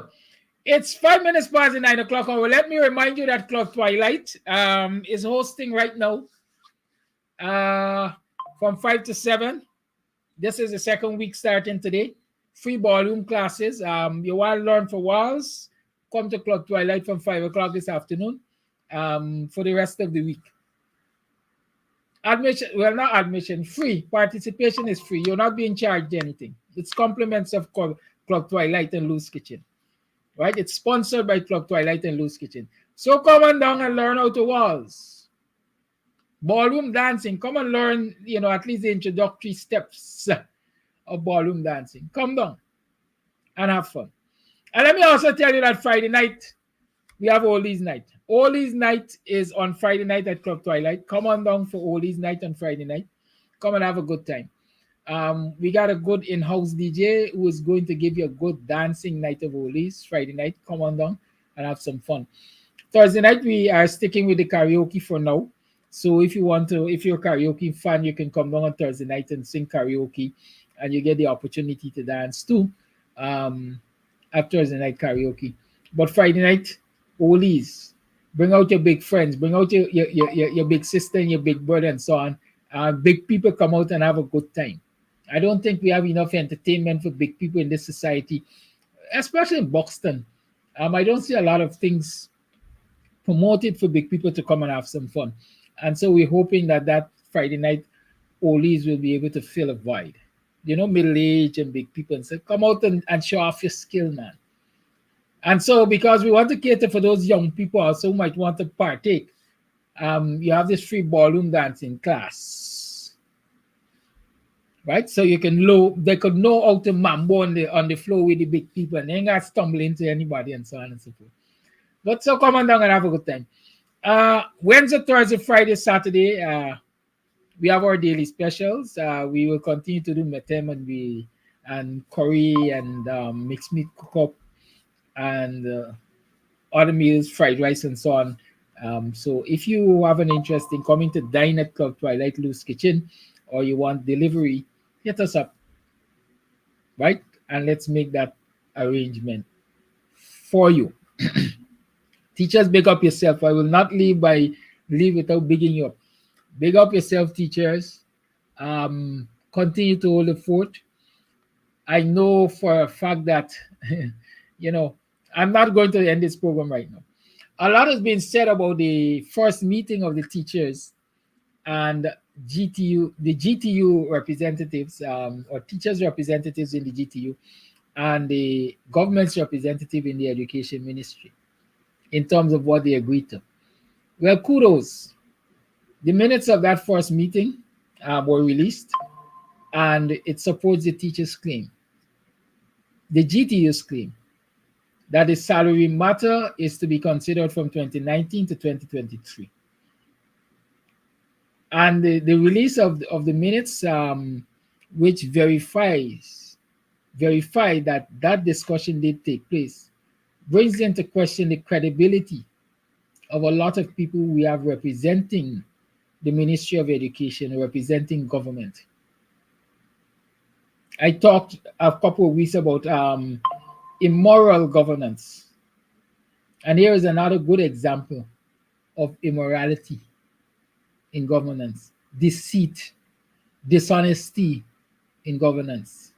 [SPEAKER 16] It's 5 minutes past the 9 o'clock hour. Let me remind you that Club Twilight is hosting right now from 5 to 7. This is the second week starting today. Free ballroom classes. You want to learn for walls? Come to Club Twilight from 5 o'clock this afternoon for the rest of the week. Admission, well, not admission, free. Participation is free. You're not being charged anything. It's compliments of Club Twilight and Lou's Kitchen. Right? It's sponsored by Club Twilight and Lou's Kitchen. So come on down and learn how to waltz. Ballroom dancing. Come and learn, you know, at least the introductory steps of ballroom dancing. Come down and have fun. And let me also tell you that Friday night, we have Oldies Night. Oldies Night is on Friday night at Club Twilight. Come on down for Oldies Night on Friday night. Come and have a good time. We got a good in-house DJ who is going to give you a good dancing night of Oldies Friday night. Come on down and have some fun. Thursday night, we are sticking with the karaoke for now. So if you want to, if you're a karaoke fan, you can come down on Thursday night and sing karaoke and you get the opportunity to dance too at Thursday night karaoke. But Friday night, Oldies. Bring out your big friends. Bring out your big sister and your big brother and so on. Big people come out and have a good time. I don't think we have enough entertainment for big people in this society, especially in Buxton. I don't see a lot of things promoted for big people to come and have some fun. And so we're hoping that Friday night, Oldies will be able to fill a void. You know, middle-aged and big people and say, come out and show off your skill, man. And so because we want to cater for those young people also who might want to partake, you have this free ballroom dancing class. Right? So you can they could know how to mambo on the floor with the big people and they ain't got to stumble into anybody and so on and so forth. But so come on down and have a good time. Wednesday, Thursday, Friday, Saturday, we have our daily specials. We will continue to do metem and curry and mixed meat cook-up and other meals, fried rice and so on. So if you have an interest in coming to dine at Club Twilight Lou's Kitchen or you want delivery, hit us up, right? And let's make that arrangement for you. Teachers, big up yourself. I will not leave without bigging you up. Big up yourself, teachers. Continue to hold the fort. I know for a fact that, you know, I'm not going to end this program right now. A lot has been said about the first meeting of the teachers and the GTU representatives or teachers representatives in the GTU and the government's representative in the education ministry in terms of what they agreed to. Well, kudos. The minutes of that first meeting were released and it supports the teachers' claim, the GTU's claim, that the salary matter is to be considered from 2019 to 2023. And the release of the minutes, which verify that discussion did take place, brings into question the credibility of a lot of people we have representing the Ministry of Education, representing government. I talked a couple of weeks about immoral governance. And here is another good example of immorality in governance, deceit, dishonesty in governance.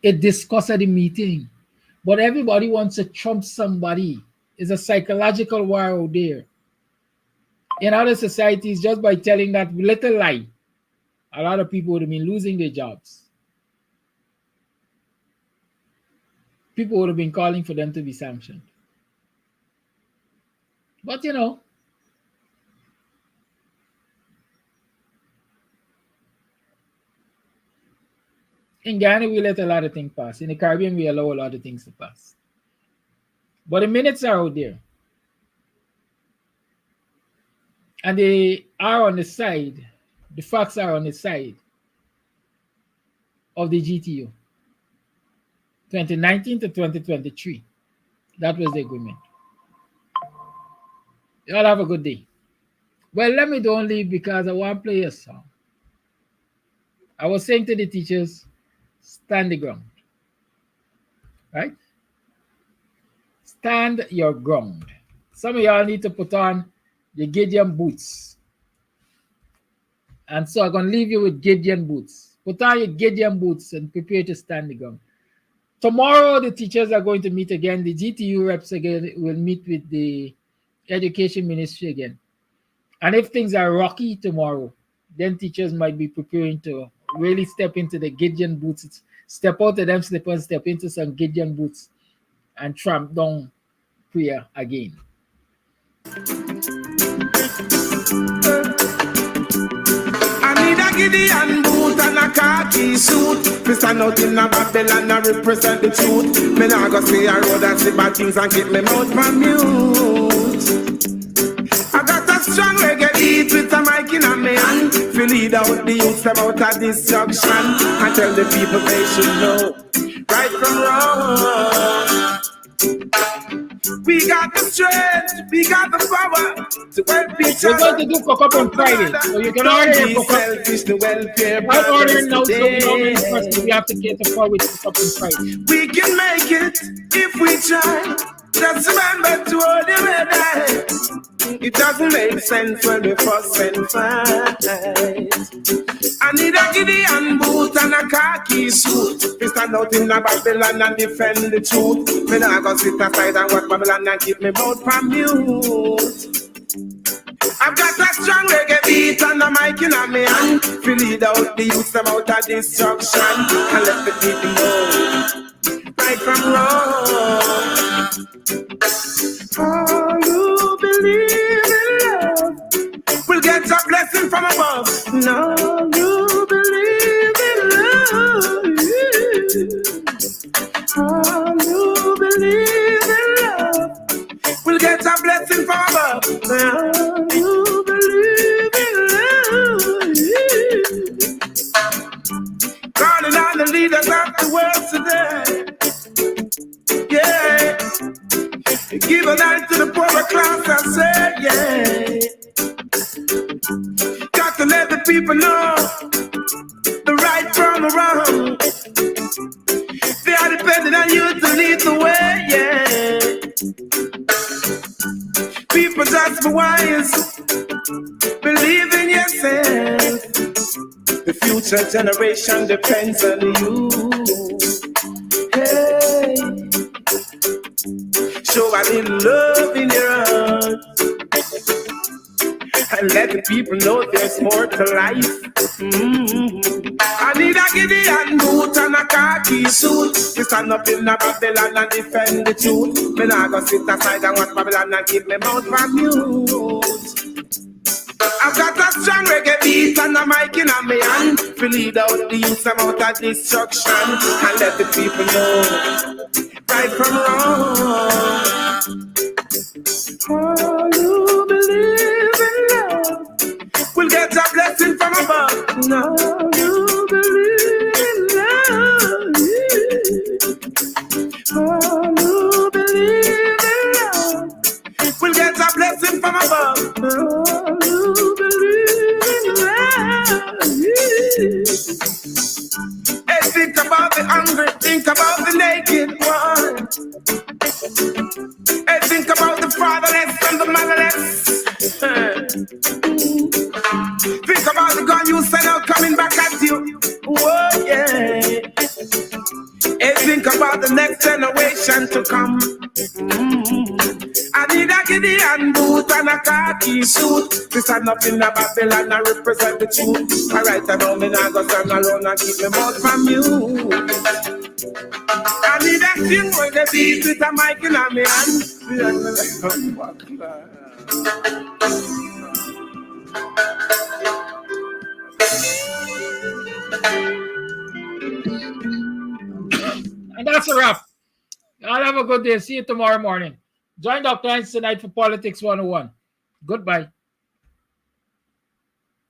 [SPEAKER 16] It discussed at the meeting, but everybody wants to trump somebody. It's a psychological war out there. In other societies, just by telling that little lie, a lot of people would have been losing their jobs. People would have been calling for them to be sanctioned. But you know, in Guyana, we let a lot of things pass. In the Caribbean, we allow a lot of things to pass. But the minutes are out there. And they are on the side, the facts are on the side of the GTU. 2019 to 2023. That was the agreement. You all have a good day. Well, let me don't leave because I want to play a song. I was saying to the teachers, stand the ground. Right? Stand your ground. Some of y'all need to put on the Gideon boots. And so I'm going to leave you with Gideon boots. Put on your Gideon boots and prepare to stand the ground. Tomorrow, the teachers are going to meet again. The GTU reps again will meet with the Education Ministry again. And if things are rocky tomorrow, then teachers might be preparing to really step into the Gideon boots. Step out of them slippers, step into some Gideon boots and tramp down prayer again.
[SPEAKER 2] I need a Gideon boot and a khaki suit. We stand out in a Babylon and represent the truth. Me nah go say a road and say bad things and keep me mouth from mute. I got a strong reggae beat with a mic in a me hand. Fi lead out the youth about a destruction and tell the people they should know right from wrong. We got the strength, we got the power to help each other.
[SPEAKER 16] We're going to do cock-up on Friday, so you can order your cock-up. I'm ordering now, so we don't make first. We have to get the for with cock-up on Friday.
[SPEAKER 2] We can make it if we try. Just remember to hold the red eye. It doesn't make sense when we fuss and fight. I need a Gideon boot and a khaki suit. We stand out in a Babylon and defend the truth. Me nah go sit aside and watch Babylon and keep me mouth from mute. I've got a strong reggae beat and a mic in a me hand. To lead out the youth about a destruction and let the people know right from wrong. Oh, you believe in love will get a blessing from above. No, you believe in love. Oh, you believe in love will get a blessing from above. No, you believe in love. Calling on the leaders of the world today. Yeah. Give a light to the poorer class, I said, yeah. Got to let the people know the right from the wrong. They are depending on you to lead the way, yeah. People just be wise, believe in yourself. The future generation depends on you. Hey. Show a little love in your heart and let the people know there's more to life. I need a Gideon boot and a khaki suit. We stand up in a Babylon and defend the truth. Me nah go sit aside and watch Babylon and keep me mouth from mute. I've got a strong reggae beat and a mic in a me hand. To lead out the youth about a destruction and let the people know right from wrong. Oh, you believe in love will get a blessing from above. No, you believe in love. Oh, you believe in love will get a blessing from above. No, you believe in love. Hey, think about the hungry, think about the naked one. Hey, think about the fatherless and the motherless. next generation to come. I need a Gideon boot and a khaki suit. This is nothing in Babylon, I represent the truth. Alright, I know me now go stand around and keep me mouth from you. I need a thing where the beat with a mic in my hand.
[SPEAKER 16] And that's a wrap. Y'all have a good day. See you tomorrow morning. Join Dr. Hines tonight for Politics 101. Goodbye.